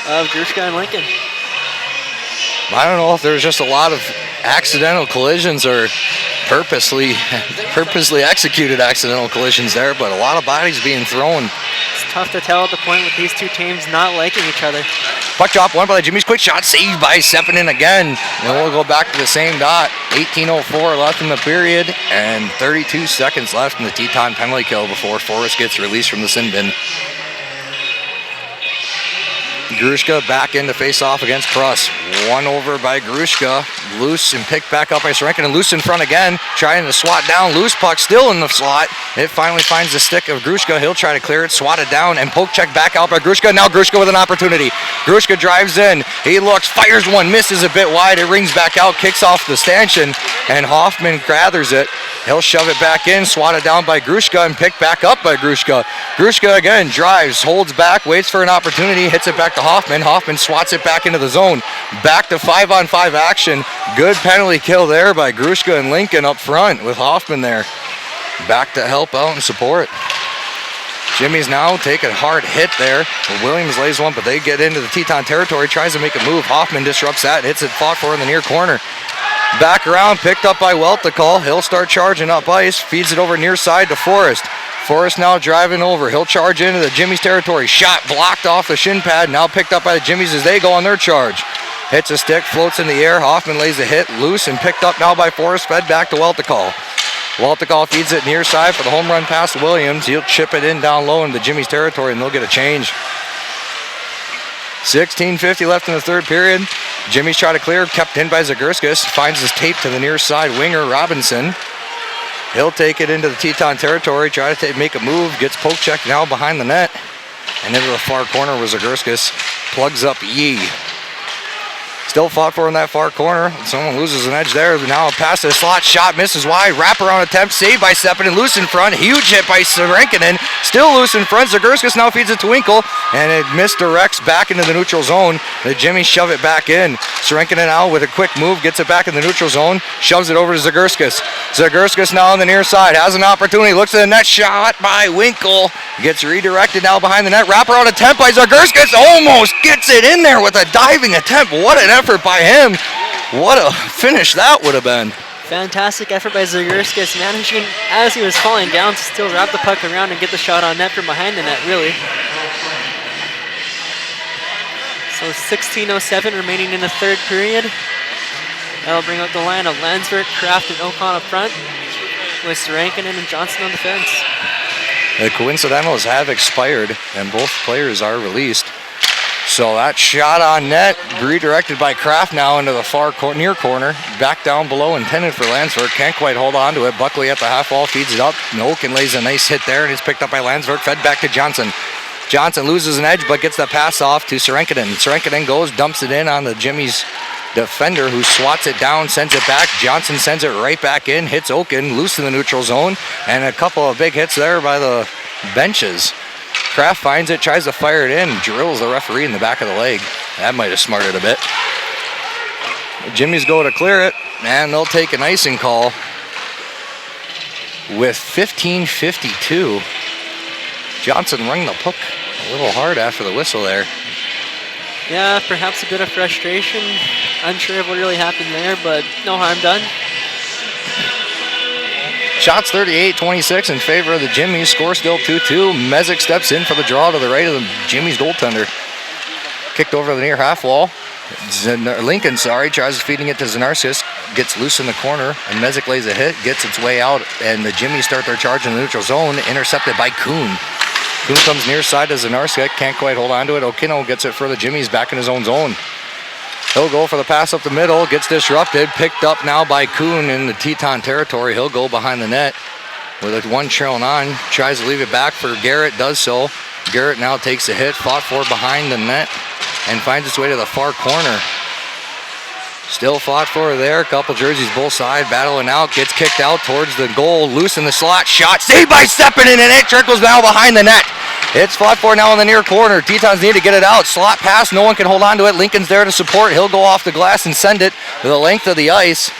of Grushka and Lincoln. I don't know if there's just a lot of accidental collisions or purposely executed accidental collisions there, but a lot of bodies being thrown. It's tough to tell at the point with these two teams not liking each other. Puck drop, one by the Jimmies, quick shot, saved by Sepinen again. And we'll go back to the same dot. 18:04 left in the period and 32 seconds left in the Teton penalty kill before Forrest gets released from the sin bin. Grushka back in to face off against Pruss. One over by Grushka. Loose and picked back up by Sarankinen. Loose in front again. Trying to swat down. Loose puck still in the slot. It finally finds the stick of Grushka. He'll try to clear it. Swatted down and poke check back out by Grushka. Now Grushka with an opportunity. Grushka drives in. He looks, fires one, misses a bit wide. It rings back out, kicks off the stanchion, and Hoffman gathers it. He'll shove it back in. Swatted down by Grushka and picked back up by Grushka. Grushka again drives, holds back, waits for an opportunity, hits it back to Hoffman. Hoffman swats it back into the zone. Back to 5-on-5 action. Good penalty kill there by Grushka and Lincoln up front with Hoffman there. Back to help out and support. Jimmy's now taking a hard hit there. Williams lays one, but they get into the Teton territory, tries to make a move. Hoffman disrupts that, hits it, fought for in the near corner. Back around, picked up by Welticall. He'll start charging up ice, feeds it over near side to Forrest. Forrest now driving over. He'll charge into the Jimmy's territory. Shot blocked off the shin pad, now picked up by the Jimmies as they go on their charge. Hits a stick, floats in the air. Hoffman lays a hit, loose and picked up now by Forrest, fed back to Welticall. Welticall feeds it near side for the home run pass to Williams. He'll chip it in down low into Jimmy's territory and they'll get a change. 16:50 left in the third period. Jimmy's try to clear, kept in by Zagurskis. Finds his tape to the near side winger, Robinson. He'll take it into the Teton territory, try to make a move, gets poke checked now behind the net. And into the far corner with Zagurskis. Plugs up Yee. Still fought for in that far corner. Someone loses an edge there. Now a pass to the slot, shot misses wide. Wraparound attempt, saved by Sepinen. Loose in front, huge hit by Sarankinen. Still loose in front. Zagurskis now feeds it to Winkle, and it misdirects back into the neutral zone. The Jimmies shove it back in. Sarankinen now with a quick move, gets it back in the neutral zone, shoves it over to Zagurskis. Zagurskis now on the near side, has an opportunity, looks at the net, shot by Winkle. Gets redirected now behind the net. Wraparound attempt by Zagurskis, almost gets it in there with a diving attempt. What an effort by him. What a finish that would have been. Fantastic effort by Zagurskis, managing as he was falling down to still wrap the puck around and get the shot on net from behind the net, really. So 16:07 remaining in the third period. That'll bring out the line of Landsberg, Kraft, and Ocon up front with Sarankinen and Johnson on defense. The coincidentals have expired and both players are released. So that shot on net, redirected by Kraft now into the far near corner. Back down below, intended for Landsberg. Can't quite hold on to it. Buckley at the half wall feeds it up. Noken lays a nice hit there, and it's picked up by Landsberg. Fed back to Johnson. Johnson loses an edge, but gets the pass off to Serenkinen. Serenkinen goes, dumps it in on the Jimmy's defender, who swats it down, sends it back. Johnson sends it right back in, hits Oken, loose in the neutral zone, and a couple of big hits there by the benches. Kraft finds it, tries to fire it in, drills the referee in the back of the leg. That might have smarted a bit. Jimmy's go to clear it, and they'll take an icing call with 15:52. Johnson rung the puck a little hard after the whistle there. Yeah, perhaps a bit of frustration. Unsure of what really happened there, but no harm done. Shots 38-26 in favor of the Jimmies. Score still 2-2. Mezek steps in for the draw to the right of the Jimmies goaltender. Kicked over the near half wall. Lincoln, tries feeding it to Zanarskis. Gets loose in the corner, and Mezek lays a hit, gets its way out, and the Jimmies start their charge in the neutral zone, intercepted by Kuhn. Kuhn comes near side to Zanarskis, can't quite hold on to it. Okino gets it for the Jimmies back in his own zone. He'll go for the pass up the middle, gets disrupted, picked up now by Kuhn in the Teton territory. He'll go behind the net with a one trailing on, tries to leave it back for Garrett, does so. Garrett now takes a hit, fought for behind the net, and finds its way to the far corner. Still fought for there, couple jerseys both sides, battling out, gets kicked out towards the goal, loose in the slot, shot, saved by Stepanen, and it trickles now behind the net. It's fought for now in the near corner. Tetons need to get it out. Slot pass, no one can hold on to it. Lincoln's there to support. He'll go off the glass and send it to the length of the ice.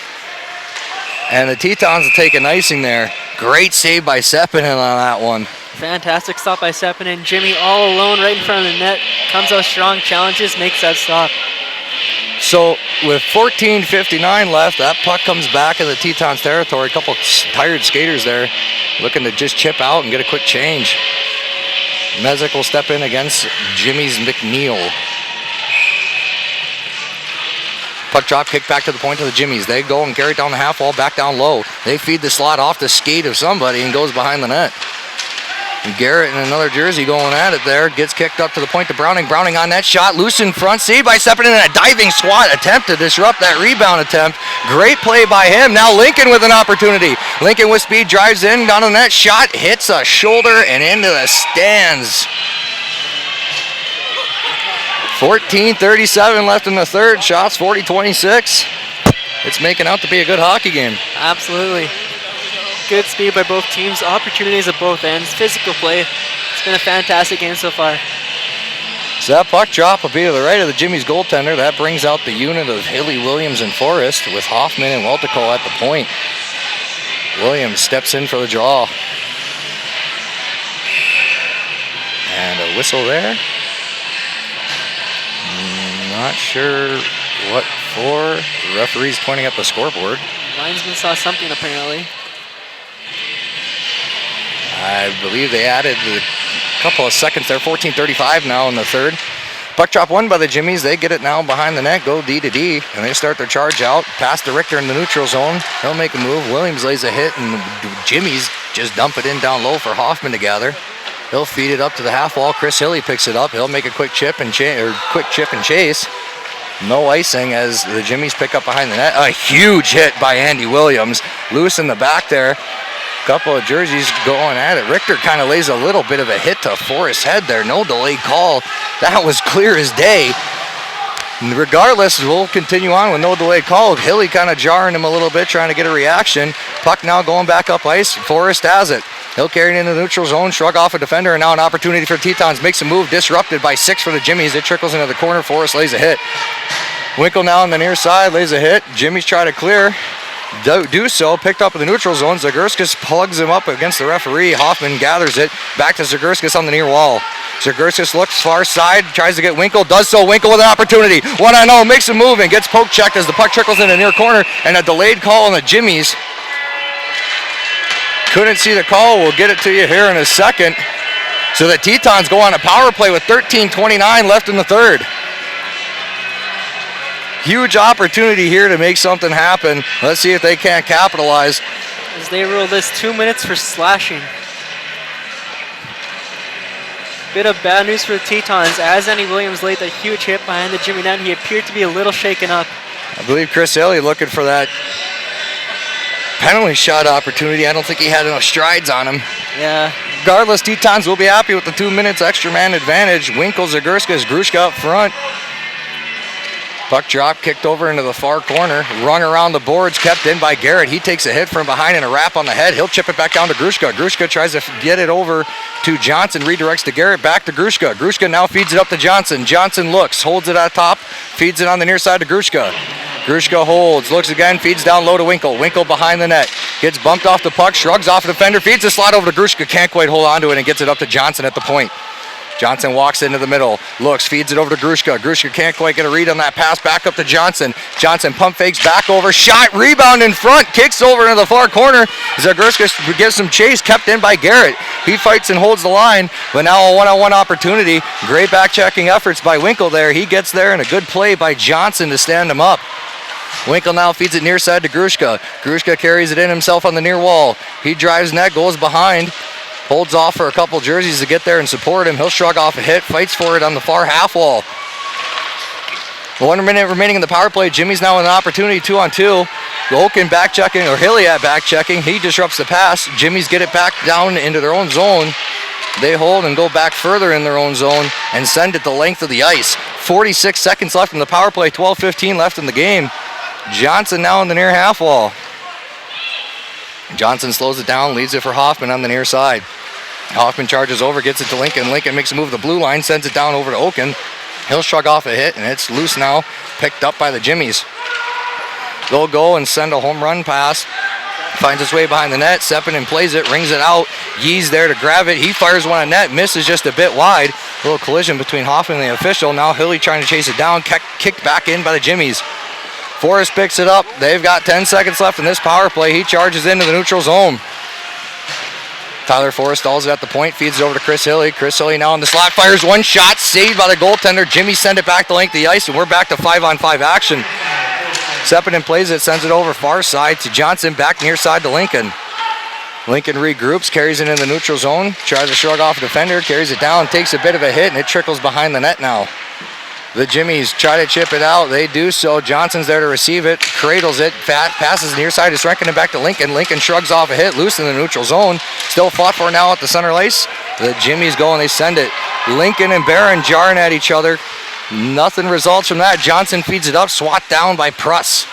And the Tetons will take an icing there. Great save by Stepanen on that one. Fantastic stop by Stepanen. Jimmy all alone right in front of the net. Comes out strong, challenges, makes that stop. So with 14:59 left, that puck comes back in the Tetons territory. A couple tired skaters there looking to just chip out and get a quick change. Mezek will step in against Jimmy's McNeil. Puck drop, kick back to the point of the Jimmies. They go and carry it down the half wall, back down low. They feed the slot off the skate of somebody and goes behind the net. And Garrett and another jersey going at it there. Gets kicked up to the point to Browning. Browning on that shot. Loose in front. Saved by Stepanen in a diving swat attempt to disrupt that rebound attempt. Great play by him. Now Lincoln with an opportunity. Lincoln with speed drives in. Down on that shot. Hits a shoulder and into the stands. 14:37 left in the third. Shots 40-26. It's making out to be a good hockey game. Absolutely. Good speed by both teams, opportunities at both ends, physical play. It's been a fantastic game so far. So that puck drop will be to the right of the Jimmy's goaltender. That brings out the unit of Haley, Williams, and Forrest with Hoffman and Weltico at the point. Williams steps in for the draw. And a whistle there. Not sure what for. The referee's pointing at the scoreboard. Linesman saw something apparently. I believe they added a couple of seconds there. 14:35 now in the third. Puck drop won by the Jimmies. They get it now behind the net, go D to D, and they start their charge out. Pass to Richter in the neutral zone. He'll make a move. Williams lays a hit, and the Jimmies just dump it in down low for Hoffman to gather. He'll feed it up to the half wall. Chris Hilly picks it up. He'll make a quick chip and chase. No icing as the Jimmies pick up behind the net. A huge hit by Andy Williams. Loose in the back there. Couple of jerseys going at it. Richter kind of lays a little bit of a hit to Forrest's head there. No delayed call. That was clear as day. Regardless, we'll continue on with no delayed call. Hilly kind of jarring him a little bit, trying to get a reaction. Puck now going back up ice. Forrest has it. He'll carry it into the neutral zone, shrug off a defender, and now an opportunity for Tetons. Makes a move, disrupted by 6 for the Jimmies. It trickles into the corner. Forrest lays a hit. Winkle now on the near side, lays a hit. Jimmies try to clear. Do so, picked up in the neutral zone. Zagurskis plugs him up against the referee. Hoffman gathers it. Back to Zagurskis on the near wall. Zagurskis looks far side, tries to get Winkle, does so. Winkle with an opportunity. 1-on-0, makes a move and gets poke checked as the puck trickles in the near corner, and a delayed call on the Jimmies. Couldn't see the call. We'll get it to you here in a second. So the Tetons go on a power play with 13:29 left in the third. Huge opportunity here to make something happen. Let's see if they can't capitalize. As they rule this 2 minutes for slashing. Bit of bad news for the Tetons as Andy Williams laid that huge hit behind the Jimmy net. He appeared to be a little shaken up. I believe Chris Haley looking for that penalty shot opportunity. I don't think he had enough strides on him. Yeah. Regardless, Tetons will be happy with the 2 minutes extra man advantage. Winkle, Zagurska, Grushka up front. Puck drop, kicked over into the far corner. Rung around the boards, kept in by Garrett. He takes a hit from behind and a wrap on the head. He'll chip it back down to Grushka. Grushka tries to get it over to Johnson, redirects to Garrett, back to Grushka. Grushka now feeds it up to Johnson. Johnson looks, holds it at top, feeds it on the near side to Grushka. Grushka holds, looks again, feeds down low to Winkle. Winkle behind the net. Gets bumped off the puck, shrugs off the defender, feeds the slot over to Grushka. Can't quite hold on to it and gets it up to Johnson at the point. Johnson walks into the middle, looks, feeds it over to Grushka. Grushka can't quite get a read on that pass, back up to Johnson. Johnson pump fakes back over, shot, rebound in front, kicks over into the far corner. Zagurska gives some chase, kept in by Garrett. He fights and holds the line, but now a one-on-one opportunity. Great back-checking efforts by Winkle there. He gets there, and a good play by Johnson to stand him up. Winkle now feeds it near side to Grushka. Grushka carries it in himself on the near wall. He drives net, goes behind. Holds off for a couple jerseys to get there and support him. He'll shrug off a hit, fights for it on the far half wall. 1 minute remaining in the power play. Jimmy's now in an opportunity 2-on-2. Oaken back checking, or Hilliard back checking. He disrupts the pass. Jimmy's get it back down into their own zone. They hold and go back further in their own zone and send it the length of the ice. 46 seconds left in the power play, 12:15 left in the game. Johnson now in the near half wall. Johnson slows it down, leaves it for Hoffman on the near side. Hoffman charges over, gets it to Lincoln. Lincoln makes a move to the blue line, sends it down over to Oaken. He'll shrug off a hit, and it's loose now, picked up by the Jimmies. They'll go and send a home run pass. Finds its way behind the net. Seppinen plays it, rings it out. Yee's there to grab it. He fires one on net, misses just a bit wide. A little collision between Hoffman and the official. Now Hilly trying to chase it down, kicked back in by the Jimmies. Forrest picks it up. They've got 10 seconds left in this power play. He charges into the neutral zone. Tyler Forrest stalls it at the point, feeds it over to Chris Hilly. Chris Hilly now in the slot, fires one shot, saved by the goaltender. Jimmy send it back the length of the ice, and we're back to 5-on-5 action. Seppinen plays it, sends it over far side to Johnson, back near side to Lincoln. Lincoln regroups, carries it in the neutral zone, tries to shrug off a defender, carries it down, takes a bit of a hit, and it trickles behind the net now. The Jimmies try to chip it out. They do so. Johnson's there to receive it, cradles it, passes near side to Srenkin and back to Lincoln. Lincoln shrugs off a hit, loose in the neutral zone. Still fought for now at the center lace. The Jimmies go and they send it. Lincoln and Barron jarring at each other. Nothing results from that. Johnson feeds it up, swat down by Pruss.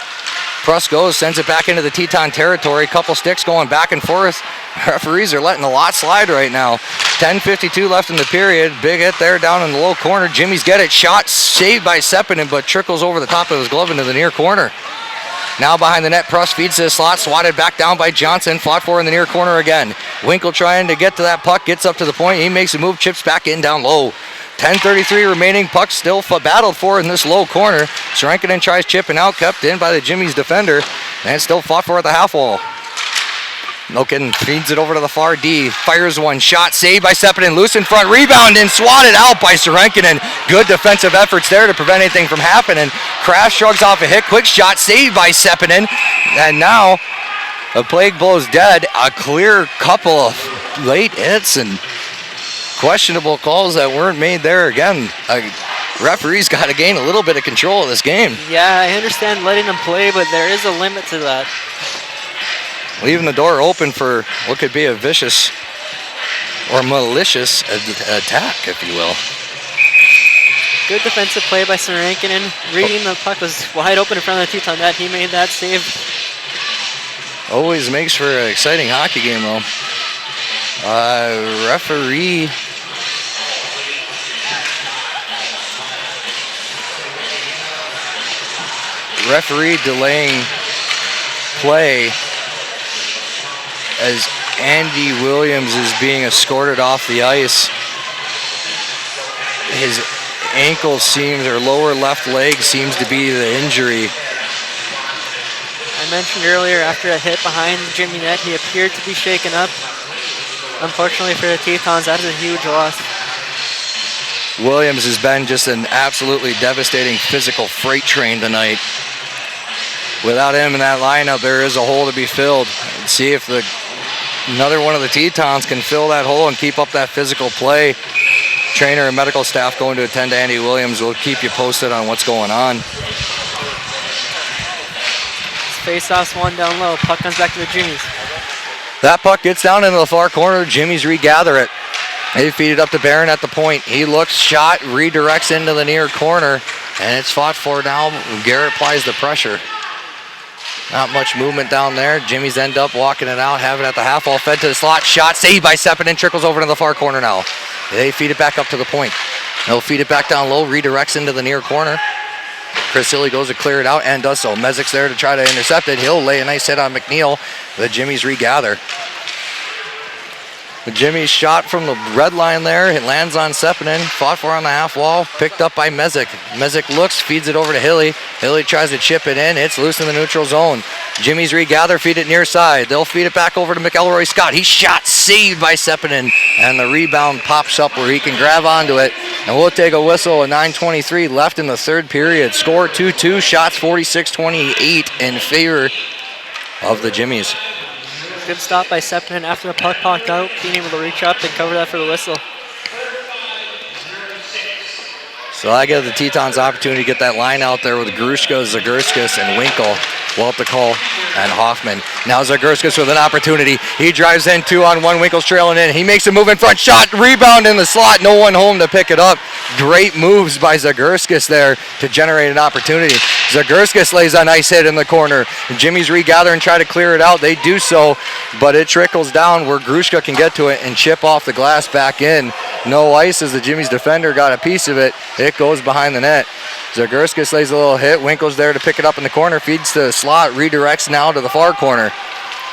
Pruss goes, sends it back into the Teton territory. Couple sticks going back and forth. Referees are letting a lot slide right now. 10:52 left in the period. Big hit there down in the low corner. Jimmy's get it. Shot saved by Seppinen, but trickles over the top of his glove into the near corner. Now behind the net, Pruss feeds to the slot. Swatted back down by Johnson. Fought for in the near corner again. Winkle trying to get to that puck. Gets up to the point. He makes a move. Chips back in down low. 10:33 remaining. Puck still battled for in this low corner. Srenkin tries chipping out, kept in by the Jimmy's defender, and still fought for at the half wall. Noken feeds it over to the far D, fires one shot, saved by Seppinen, loose in front, rebound and swatted out by Srenkin. Good defensive efforts there to prevent anything from happening. Crash shrugs off a hit, quick shot, saved by Seppinen, and now a plague blows dead. A clear couple of late hits and questionable calls that weren't made there again. Referees got to gain a little bit of control of this game. Yeah, I understand letting them play, but there is a limit to that. Leaving the door open for what could be a vicious or malicious attack, if you will. Good defensive play by Sarankinen. Reading the puck was wide open in front of the Teton net. He made that save. Always makes for an exciting hockey game, though. Referee delaying play as Andy Williams is being escorted off the ice. His ankle seems, or lower left leg seems to be the injury. I mentioned earlier, after a hit behind Jimmy net, he appeared to be shaken up. Unfortunately for the Tetons, that is a huge loss. Williams has been just an absolutely devastating physical freight train tonight. Without him in that lineup, there is a hole to be filled. And see if another one of the Tetons can fill that hole and keep up that physical play. trainer and medical staff going to attend to Andy Williams. We'll keep you posted on what's going on. Face-off's one down low. Puck comes back to the Jimmies. That puck gets down into the far corner. Jimmies regather it. They feed it up to Barron at the point. He looks, shot, redirects into the near corner, and it's fought for now. Garrett applies the pressure. Not much movement down there. Jimmies end up walking it out, have it at the half wall, fed to the slot, shot, saved by Sepinen, trickles over to the far corner now. They feed it back up to the point. They'll feed it back down low, redirects into the near corner. Chris Hilly goes to clear it out and does so. Mezik's there to try to intercept it. He'll lay a nice hit on McNeil. The Jimmies regather. The Jimmies shot from the red line there. It lands on Sepinen. Fought for on the half wall. Picked up by Mezik. Mezik looks, feeds it over to Hilly. Hilly tries to chip it in. It's loose in the neutral zone. Jimmies regather, feed it near side. They'll feed it back over to McElroy Scott. He shot, saved by Sepinen. And the rebound pops up where he can grab onto it. And we'll take a whistle at 9:23 left in the third period. Score 2-2, shots 46-28 in favor of the Jimmies. Good stop by Sepinen after the puck popped out, being able to reach up and cover that for the whistle. So I give the Tetons opportunity to get that line out there with Grushka, Zagurskas, and Winkle, Waltikal, and Hoffman. Now Zagurskas with an opportunity. He drives in 2-on-1. Winkle's trailing in. He makes a move in front. Shot, rebound in the slot. No one home to pick it up. Great moves by Zagurskas there to generate an opportunity. Zagurskas lays a nice hit in the corner. Jimmy's regather and try to clear it out. They do so, but it trickles down where Grushka can get to it and chip off the glass back in. No ice as the Jimmy's defender got a piece of it. It goes behind the net. Zagurskas lays a little hit. Winkle's there to pick it up in the corner. Feeds to the slot. Redirects now to the far corner.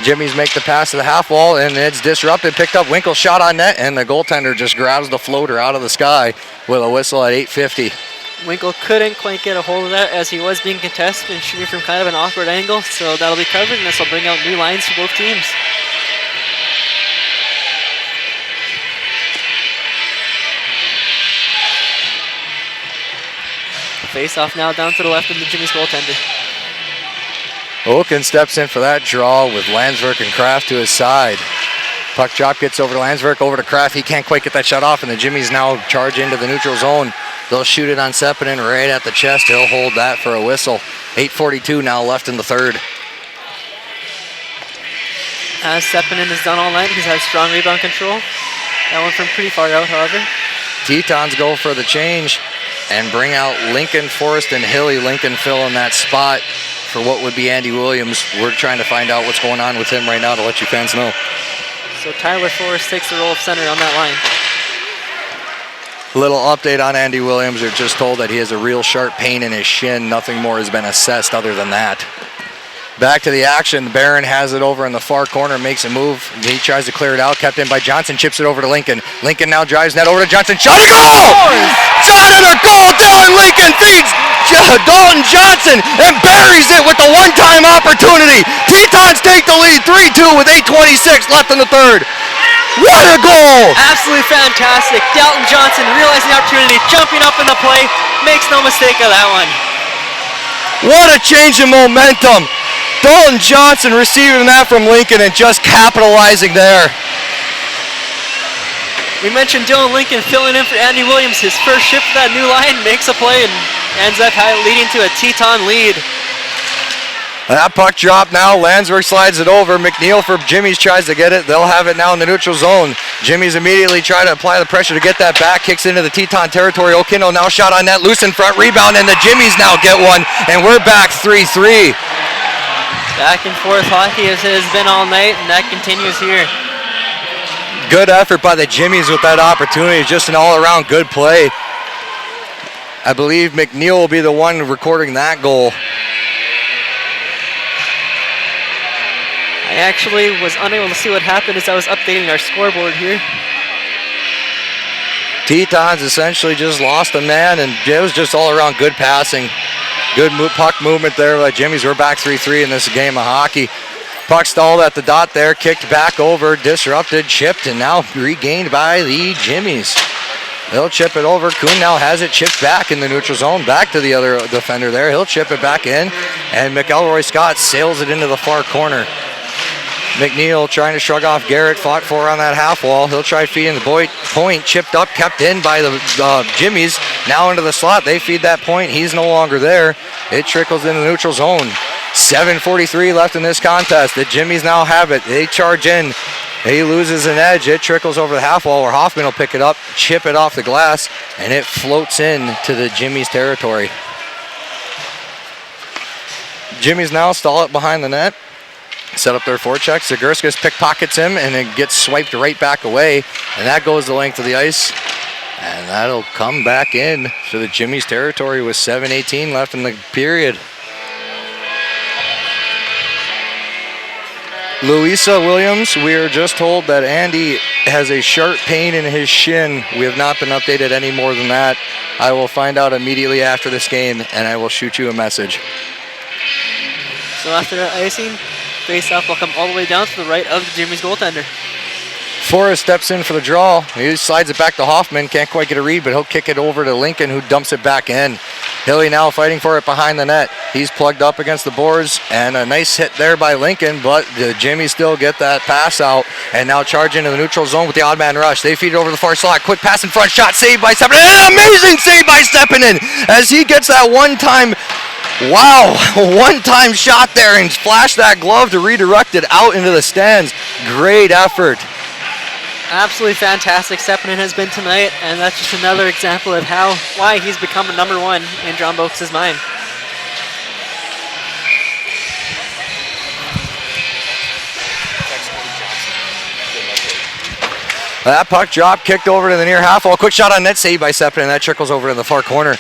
Jimmy's make the pass to the half wall, and it's disrupted. Picked up. Winkle shot on net, and the goaltender just grabs the floater out of the sky with a whistle at 8:50. Winkle couldn't quite get a hold of that as he was being contested and shooting from kind of an awkward angle, so that'll be covered, and this will bring out new lines for both teams. Face-off now down to the left of the Jimmy's goaltender. Oken steps in for that draw with Landsverk and Kraft to his side. Puck drop gets over to Landsverk, over to Kraft. He can't quite get that shot off, and the Jimmies now charge into the neutral zone. They'll shoot it on Sepinen right at the chest. He'll hold that for a whistle. 8:42 now left in the third. As Sepinen has done all night, he's had strong rebound control. That one from pretty far out, however. Tetons go for the change and bring out Lincoln, Forrest, and Hilly. Lincoln fill in that spot for what would be Andy Williams. We're trying to find out what's going on with him right now to let you fans know. So Tyler Forrest takes the role of center on that line. Little update on Andy Williams. They're just told that he has a real sharp pain in his shin. Nothing more has been assessed other than that. Back to the action. Barron has it over in the far corner, makes a move. He tries to clear it out, kept in by Johnson, chips it over to Lincoln. Lincoln now drives net over to Johnson. Shot a goal! Shot and a goal! Dylan Lincoln feeds Dalton Johnson and buries it with the one-time opportunity. Tetons take the lead 3-2 with 8:26 left in the third. What a goal! Absolutely fantastic. Dalton Johnson realizing the opportunity, jumping up in the play, makes no mistake of that one. What a change in momentum. Dalton Johnson receiving that from Lincoln and just capitalizing there. We mentioned Dylan Lincoln filling in for Andy Williams. His first shift for that new line, makes a play and ends up leading to a Teton lead. That puck drop now. Landsberg slides it over. McNeil for Jimmy's tries to get it. They'll have it now in the neutral zone. Jimmy's immediately trying to apply the pressure to get that back. Kicks into the Teton territory. Okino now shot on net. Loose in front. Rebound, and the Jimmys now get one. And we're back 3-3. Back and forth hockey as it has been all night, and that continues here. Good effort by the Jimmies with that opportunity. Just an all-around good play. I believe McNeil will be the one recording that goal. I actually was unable to see what happened as I was updating our scoreboard here. Tetons essentially just lost a man, and it was just all-around good passing. Good puck movement there by Jimmies. We're back 3-3 in this game of hockey. Puck stalled at the dot there, kicked back over, disrupted, chipped, and now regained by the Jimmies. They'll chip it over. Kuhn now has it chipped back in the neutral zone, back to the other defender there. He'll chip it back in, and McElroy Scott sails it into the far corner. McNeil trying to shrug off Garrett, fought for on that half wall. He'll try feeding the point, chipped up, kept in by the Jimmies. Now into the slot, they feed that point. He's no longer there. It trickles into the neutral zone. 7:43 left in this contest. The Jimmies now have it. They charge in. He loses an edge. It trickles over the half wall where Hoffman will pick it up, chip it off the glass, and it floats in to the Jimmies territory. Jimmies now stall it behind the net. Set up their forecheck. Zagurskis pickpockets him and it gets swiped right back away. And that goes the length of the ice. And that'll come back in to the Jimmies territory with 7:18 left in the period. Louisa Williams, we are just told that Andy has a sharp pain in his shin. We have not been updated any more than that. I will find out immediately after this game and I will shoot you a message. So after that icing, face-off will come all the way down to the right of the Jimmy's goaltender. Forrest steps in for the draw. He slides it back to Hoffman. Can't quite get a read, but he'll kick it over to Lincoln, who dumps it back in. Hilly now fighting for it behind the net. He's plugged up against the boards, and a nice hit there by Lincoln, but the Jimmies still get that pass out, and now charge into the neutral zone with the odd man rush. They feed it over the far slot. Quick pass in front, shot saved by Steppinen. An amazing save by Steppinen as he gets that one-time shot there and flash that glove to redirect it out into the stands. Great effort. Absolutely fantastic Steppinen has been tonight, and that's just another example of why he's become a number one in John Boakes' mind. That puck drop, kicked over to the near half wall. Quick shot on net, saved by Steppinen. That trickles over to the far corner.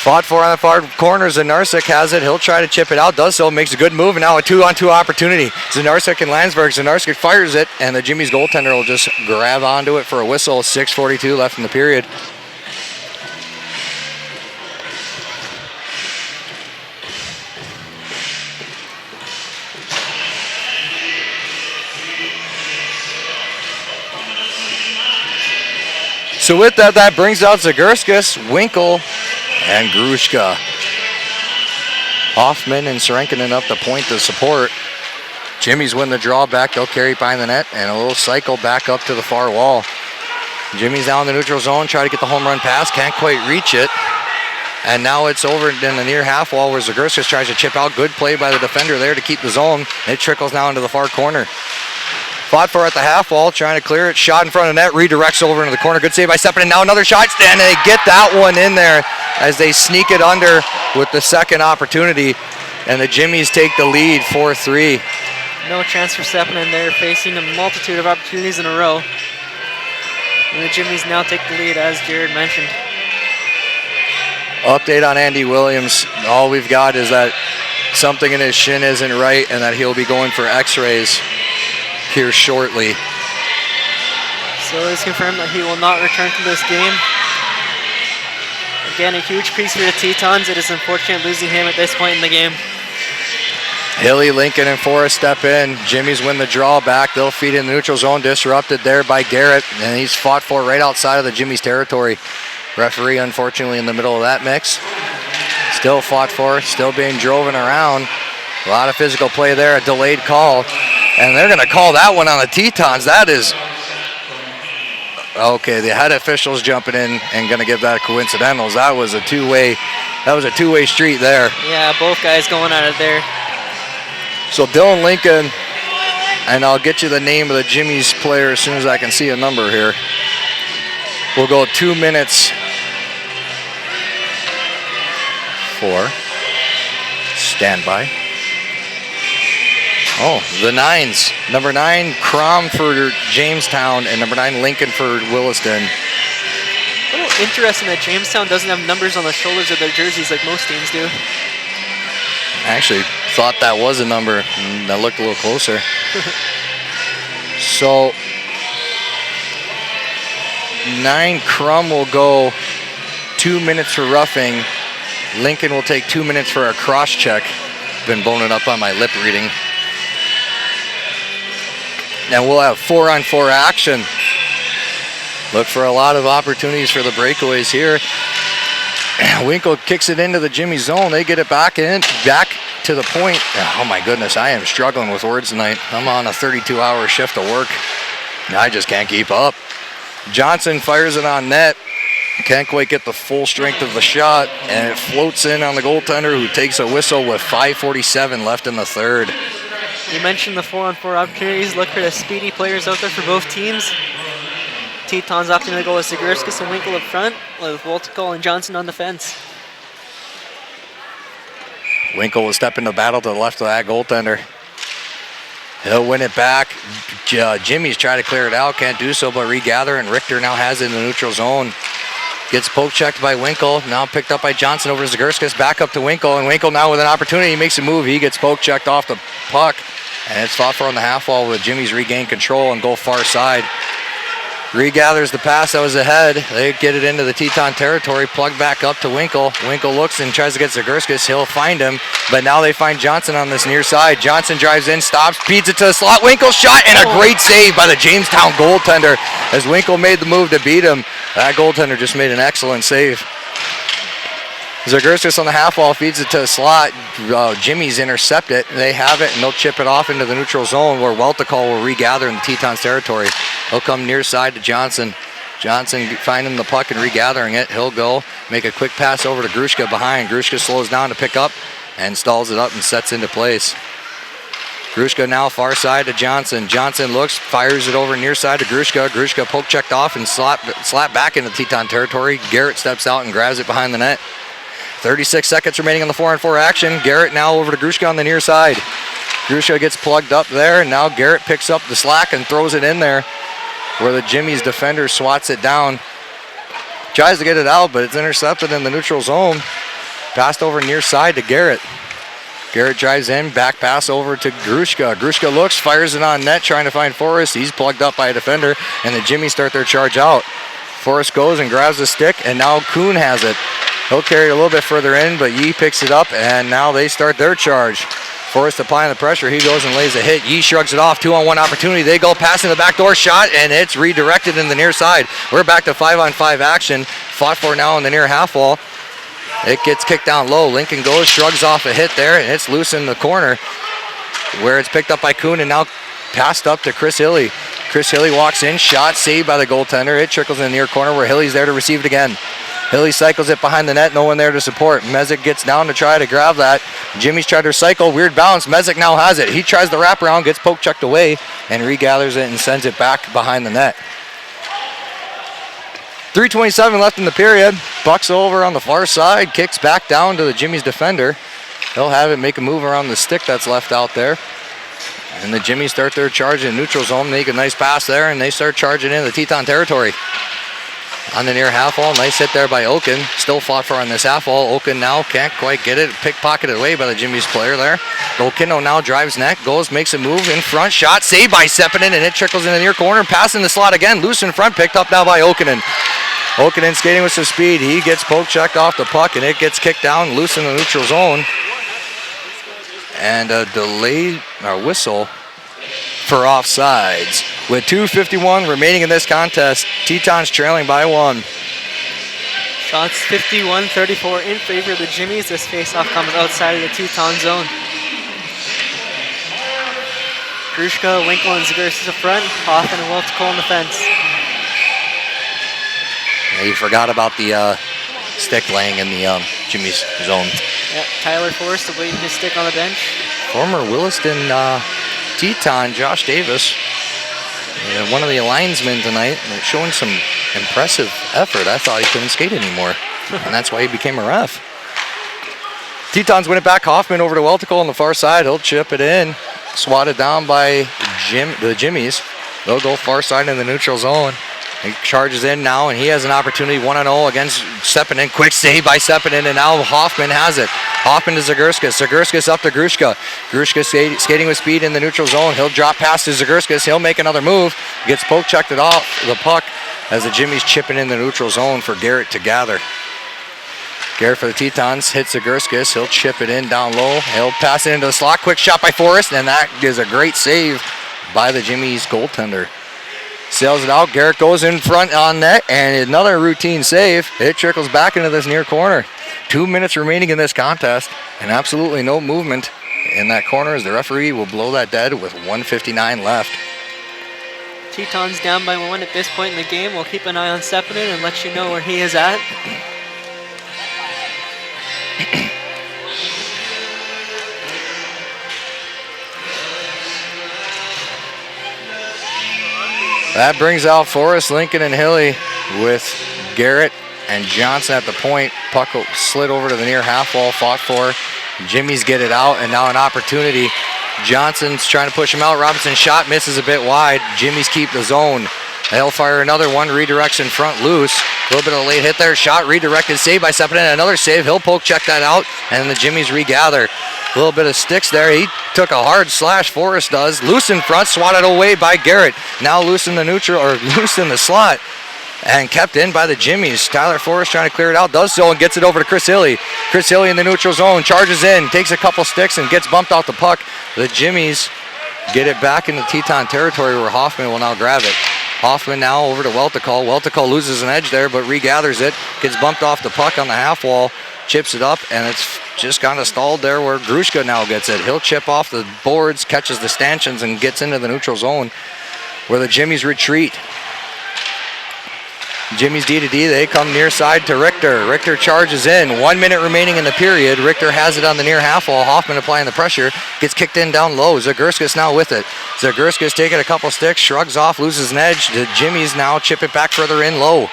Fought for on the far corner. Zanarsik has it. He'll try to chip it out. Does so. Makes a good move. And now a 2-on-2 opportunity. Zanarsik and Landsberg. Zanarsik fires it. And the Jimmy's goaltender will just grab onto it for a whistle. 6:42 left in the period. So with that, that brings out Zagurskis, Winkle, and Grushka. Hoffman and Serenkinen up the point to support. Jimmy's win the draw back. They'll carry behind the net and a little cycle back up to the far wall. Jimmy's down the neutral zone, try to get the home run pass, can't quite reach it. And now it's over in the near half wall where Zagurskis tries to chip out. Good play by the defender there to keep the zone. It trickles now into the far corner. Fought for at the half wall, trying to clear it. Shot in front of net, redirects over into the corner. Good save by Steppinen. Now another shot, and they get that one in there as they sneak it under with the second opportunity. And the Jimmies take the lead, 4-3. No chance for Steppinen there, facing a multitude of opportunities in a row. And the Jimmies now take the lead, as Jared mentioned. Update on Andy Williams. All we've got is that something in his shin isn't right and that he'll be going for x-rays here shortly. So it's confirmed that he will not return to this game. Again, a huge piece for the Tetons. It is unfortunate losing him at this point in the game. Hilly, Lincoln, and Forrest step in. Jimmy's win the draw back. They'll feed in the neutral zone, disrupted there by Garrett, and he's fought for right outside of the Jimmy's territory. Referee, unfortunately, in the middle of that mix. Still fought for, still being driven around. A lot of physical play there, a delayed call. And they're going to call that one on the Tetons. That is... Okay, the head officials jumping in and going to give that coincidentals. That was a two-way street there. Yeah, both guys going at it there. So Dylan Lincoln, and I'll get you the name of the Jimmy's player as soon as I can see a number here. We'll go 2 minutes for standby. Oh, the nines. Number 9, Crom for Jamestown, and number 9, Lincoln for Williston. A little interesting that Jamestown doesn't have numbers on the shoulders of their jerseys like most teams do. I actually thought that was a number. I looked a little closer. So 9, Crum will go 2 minutes for roughing. Lincoln will take 2 minutes for a cross check. Been boning up on my lip reading. And we'll have 4-on-4 action. Look for a lot of opportunities for the breakaways here. Winkle kicks it into the Jimmy zone. They get it back to the point. Oh my goodness, I am struggling with words tonight. I'm on a 32-hour shift of work. And I just can't keep up. Johnson fires it on net. Can't quite get the full strength of the shot, and it floats in on the goaltender, who takes a whistle with 5:47 left in the third. You mentioned the 4-on-4 opportunities. Look for the speedy players out there for both teams. Tetons opting to go with Zagurskis and Winkle up front, with Woltikol and Johnson on the fence. Winkle will step into battle to the left of that goaltender. He'll win it back. Jimmy's trying to clear it out, can't do so, but regather, and Richter now has it in the neutral zone. Gets poke checked by Winkle, now picked up by Johnson over to Zagurskis, back up to Winkle, and Winkle now with an opportunity, he makes a move, he gets poke checked off the puck, and it's fought for on the half wall with Jimmy's regain control and go far side. Regathers the pass that was ahead. They get it into the Teton territory, plug back up to Winkle. Winkle looks and tries to get Zagurskis. He'll find him, but now they find Johnson on this near side. Johnson drives in, stops, feeds it to the slot. Winkle shot, and a great save by the Jamestown goaltender as Winkle made the move to beat him. That goaltender just made an excellent save. Zagurskis on the half wall feeds it to the slot. Jimmy's intercept it. They have it, and they'll chip it off into the neutral zone where Weltikol will regather in the Tetons territory. He'll come near side to Johnson. Johnson finding the puck and regathering it. He'll go make a quick pass over to Grushka behind. Grushka slows down to pick up and stalls it up and sets into place. Grushka now far side to Johnson. Johnson looks, fires it over near side to Grushka. Grushka poke checked off and slap back into Teton territory. Garrett steps out and grabs it behind the net. 36 seconds remaining on the 4-on-4 action. Garrett now over to Grushka on the near side. Grushka gets plugged up there, and now Garrett picks up the slack and throws it in there where the Jimmy's defender swats it down. Tries to get it out, but it's intercepted in the neutral zone. Passed over near side to Garrett. Garrett drives in, back pass over to Grushka. Grushka looks, fires it on net, trying to find Forrest. He's plugged up by a defender, and the Jimmies start their charge out. Forrest goes and grabs the stick, and now Kuhn has it. He'll carry it a little bit further in, but Yee picks it up, and now they start their charge. Forrest applying the pressure. He goes and lays a hit. Yee shrugs it off. 2-on-1 opportunity. They go passing the backdoor shot, and it's redirected in the near side. We're back to 5-on-5 action. Fought for now on the near half wall. It gets kicked down low. Lincoln goes, shrugs off a hit there, and it's loose in the corner where it's picked up by Kuhn and now passed up to Chris Hilly. Chris Hilly walks in, shot saved by the goaltender. It trickles in the near corner where Hilly's there to receive it again. Hilly cycles it behind the net, no one there to support. Mezek gets down to try to grab that. Jimmy's tried to cycle, weird bounce. Mezek now has it. He tries the wraparound, gets poke checked away, and regathers it and sends it back behind the net. 3:27 left in the period. Bucks over on the far side, kicks back down to the Jimmy's defender. He'll have it make a move around the stick that's left out there. And the Jimmies start their charge in neutral zone, make a nice pass there, and they start charging into the Teton territory. On the near half wall, nice hit there by Oken. Still fought for on this half wall. Oken now can't quite get it. Pickpocketed away by the Jimmy's player there. Golkino now drives net, goes, makes a move in front. Shot saved by Sepinen, and it trickles in the near corner. Passing the slot again. Loose in front, picked up now by Okenen. Okenen skating with some speed. He gets poke checked off the puck, and it gets kicked down loose in the neutral zone. And a delay or whistle for offsides. With 2:51 remaining in this contest, Tetons trailing by 1. Shots 51-34 in favor of the Jimmies. This faceoff comes outside of the Teton zone. Grushka, Winkle, and Zagurskis up front. Hoffman and Weltikol on the fence. Yeah, you forgot about the stick laying in the Jimmy's zone. Yep, Tyler Forrest awaiting his stick on the bench. Former Williston Teton, Josh Davis, one of the linesmen tonight, showing some impressive effort. I thought he couldn't skate anymore, and that's why he became a ref. Tetons win it back. Hoffman over to Weltikol on the far side. He'll chip it in. Swatted down by the Jimmies. They'll go far side in the neutral zone. He charges in now, and he has an opportunity 1-0 against Sepinen. Quick save by Sepinen, and now Hoffman has it. Hoffman to Zagurskis. Zagurskis up to Grushka. Grushka skating with speed in the neutral zone. He'll drop past to Zagurskis. He'll make another move. Gets poke checked it off the puck as the Jimmies chipping in the neutral zone for Garrett to gather. Garrett for the Tetons hits Zagurskis. He'll chip it in down low. He'll pass it into the slot. Quick shot by Forrest, and that is a great save by the Jimmies goaltender. Sails it out. Garrett goes in front on net, and another routine save. It trickles back into this near corner. 2 minutes remaining in this contest, and absolutely no movement in that corner as the referee will blow that dead with 1:59 left. Tetons down by 1 at this point in the game. We'll keep an eye on Sepinen and let you know where he is at. That brings out Forrest, Lincoln, and Hilly with Garrett and Johnson at the point. Puck slid over to the near half wall, fought for. Jimmy's get it out, and now an opportunity. Johnson's trying to push him out. Robinson's shot misses a bit wide. Jimmy's keep the zone. They'll fire another one, redirects in front, loose. A little bit of a late hit there. Shot redirected, saved by Sepinen. Another save. He'll poke check that out, and the Jimmys regather. A little bit of sticks there. He took a hard slash, Forrest does. Loose in front, swatted away by Garrett. Now loose in the neutral, or loose in the slot, and kept in by the Jimmys. Tyler Forrest trying to clear it out, does so, and gets it over to Chris Hilly. Chris Hilly in the neutral zone, charges in, takes a couple sticks, and gets bumped off the puck. The Jimmys get it back into Teton territory where Hoffman will now grab it. Hoffman now over to Welticall. Welticall loses an edge there, but regathers it. Gets bumped off the puck on the half wall. Chips it up, and it's just kind of stalled there where Grushka now gets it. He'll chip off the boards, catches the stanchions, and gets into the neutral zone where the Jimmys retreat. Jimmy's D to D, they come near side to Richter. Richter charges in. 1 minute remaining in the period. Richter has it on the near half wall. Hoffman applying the pressure. Gets kicked in down low. Zagurskis now with it. Zagurskis taking a couple sticks, shrugs off, loses an edge. The Jimmys now chip it back further in low.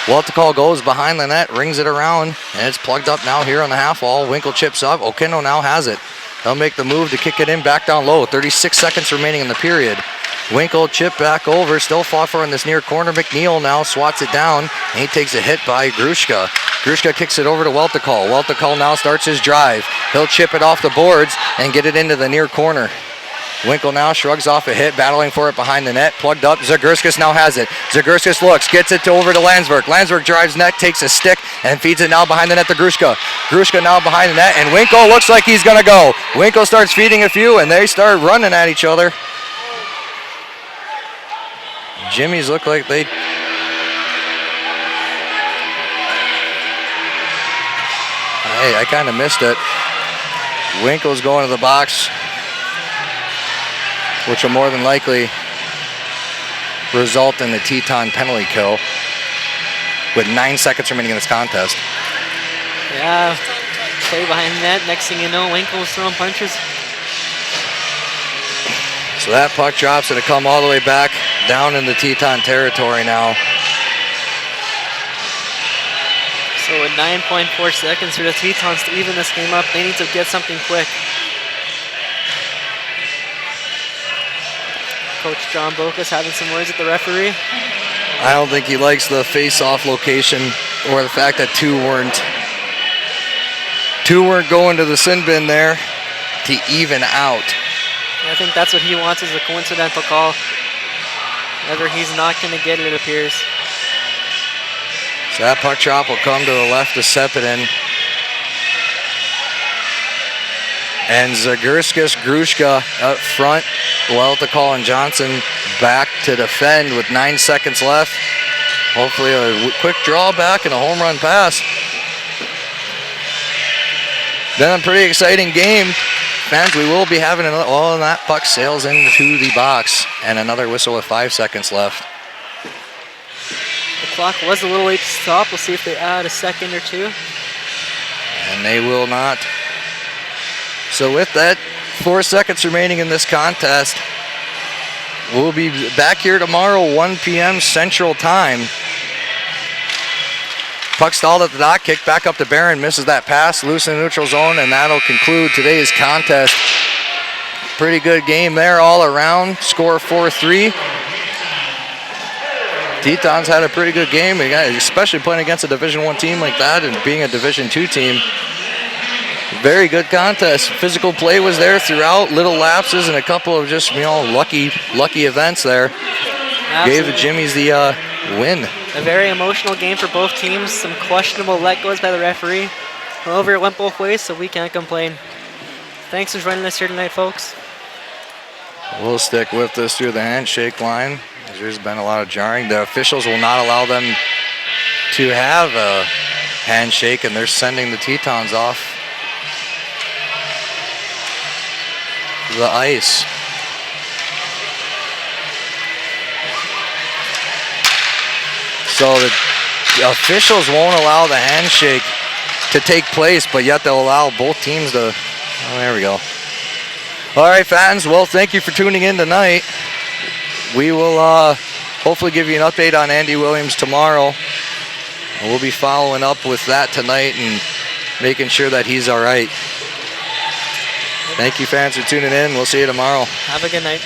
Welticall goes behind the net, rings it around, and it's plugged up now here on the half wall. Winkle chips up. Okino now has it. They'll make the move to kick it in back down low. 36 seconds remaining in the period. Winkle chip back over, still fought for in this near corner. McNeil now swats it down, and he takes a hit by Grushka. Grushka kicks it over to Welticall. Welticall now starts his drive. He'll chip it off the boards and get it into the near corner. Winkle now shrugs off a hit, battling for it behind the net. Plugged up, Zagurskis now has it. Zagurskis looks, gets it over to Landsberg. Landsberg drives net, takes a stick, and feeds it now behind the net to Grushka. Grushka now behind the net, and Winkle looks like he's gonna go. Winkle starts feeding a few, and they start running at each other. Jimmy's look like they... Hey, I kind of missed it. Winkle's going to the box, which will more than likely result in the Teton penalty kill with 9 seconds remaining in this contest. Yeah, play behind the net. Next thing you know, Winkle's throwing punches. So that puck drops, and it come all the way back down in the Teton territory now. So with 9.4 seconds for the Tetons to even this game up, they need to get something quick. Coach John Bocas having some words with the referee. I don't think he likes the face-off location or the fact that two weren't going to the sin bin there to even out. I think that's what he wants, is a coincidental call. However, he's not going to get it, it appears. So that puck drop will come to the left of Sepinen. And Zagurskis, Grushka up front. Welticall and Johnson back to defend with 9 seconds left. Hopefully a quick draw back and a home run pass. Been a pretty exciting game. Fans, we will be having another, oh, and that puck sails into the box, and another whistle with 5 seconds left. The clock was a little late to stop. We'll see if they add a second or two. And they will not. So with that, 4 seconds remaining in this contest. We'll be back here tomorrow, 1 p.m. Central Time. Puck stalled at the dot, kicked back up to Barron, misses that pass, loose in the neutral zone, and that'll conclude today's contest. Pretty good game there all around. Score 4-3. Tetons had a pretty good game, especially playing against a Division I team like that and being a Division II team. Very good contest. Physical play was there throughout, little lapses and a couple of just, lucky events there. Absolutely. Gave the Jimmys the win. A very emotional game for both teams. Some questionable let-goes by the referee. However, it went both ways, so we can't complain. Thanks for joining us here tonight, folks. We'll stick with this through the handshake line. There's been a lot of jarring. The officials will not allow them to have handshake, and they're sending the Tetons off the ice. So the officials won't allow the handshake to take place, but yet they'll allow both teams to. Oh, there we go. All right, fans. Well, thank you for tuning in tonight. We will hopefully give you an update on Andy Williams tomorrow. And we'll be following up with that tonight and making sure that he's all right. Thank you, fans, for tuning in. We'll see you tomorrow. Have a good night.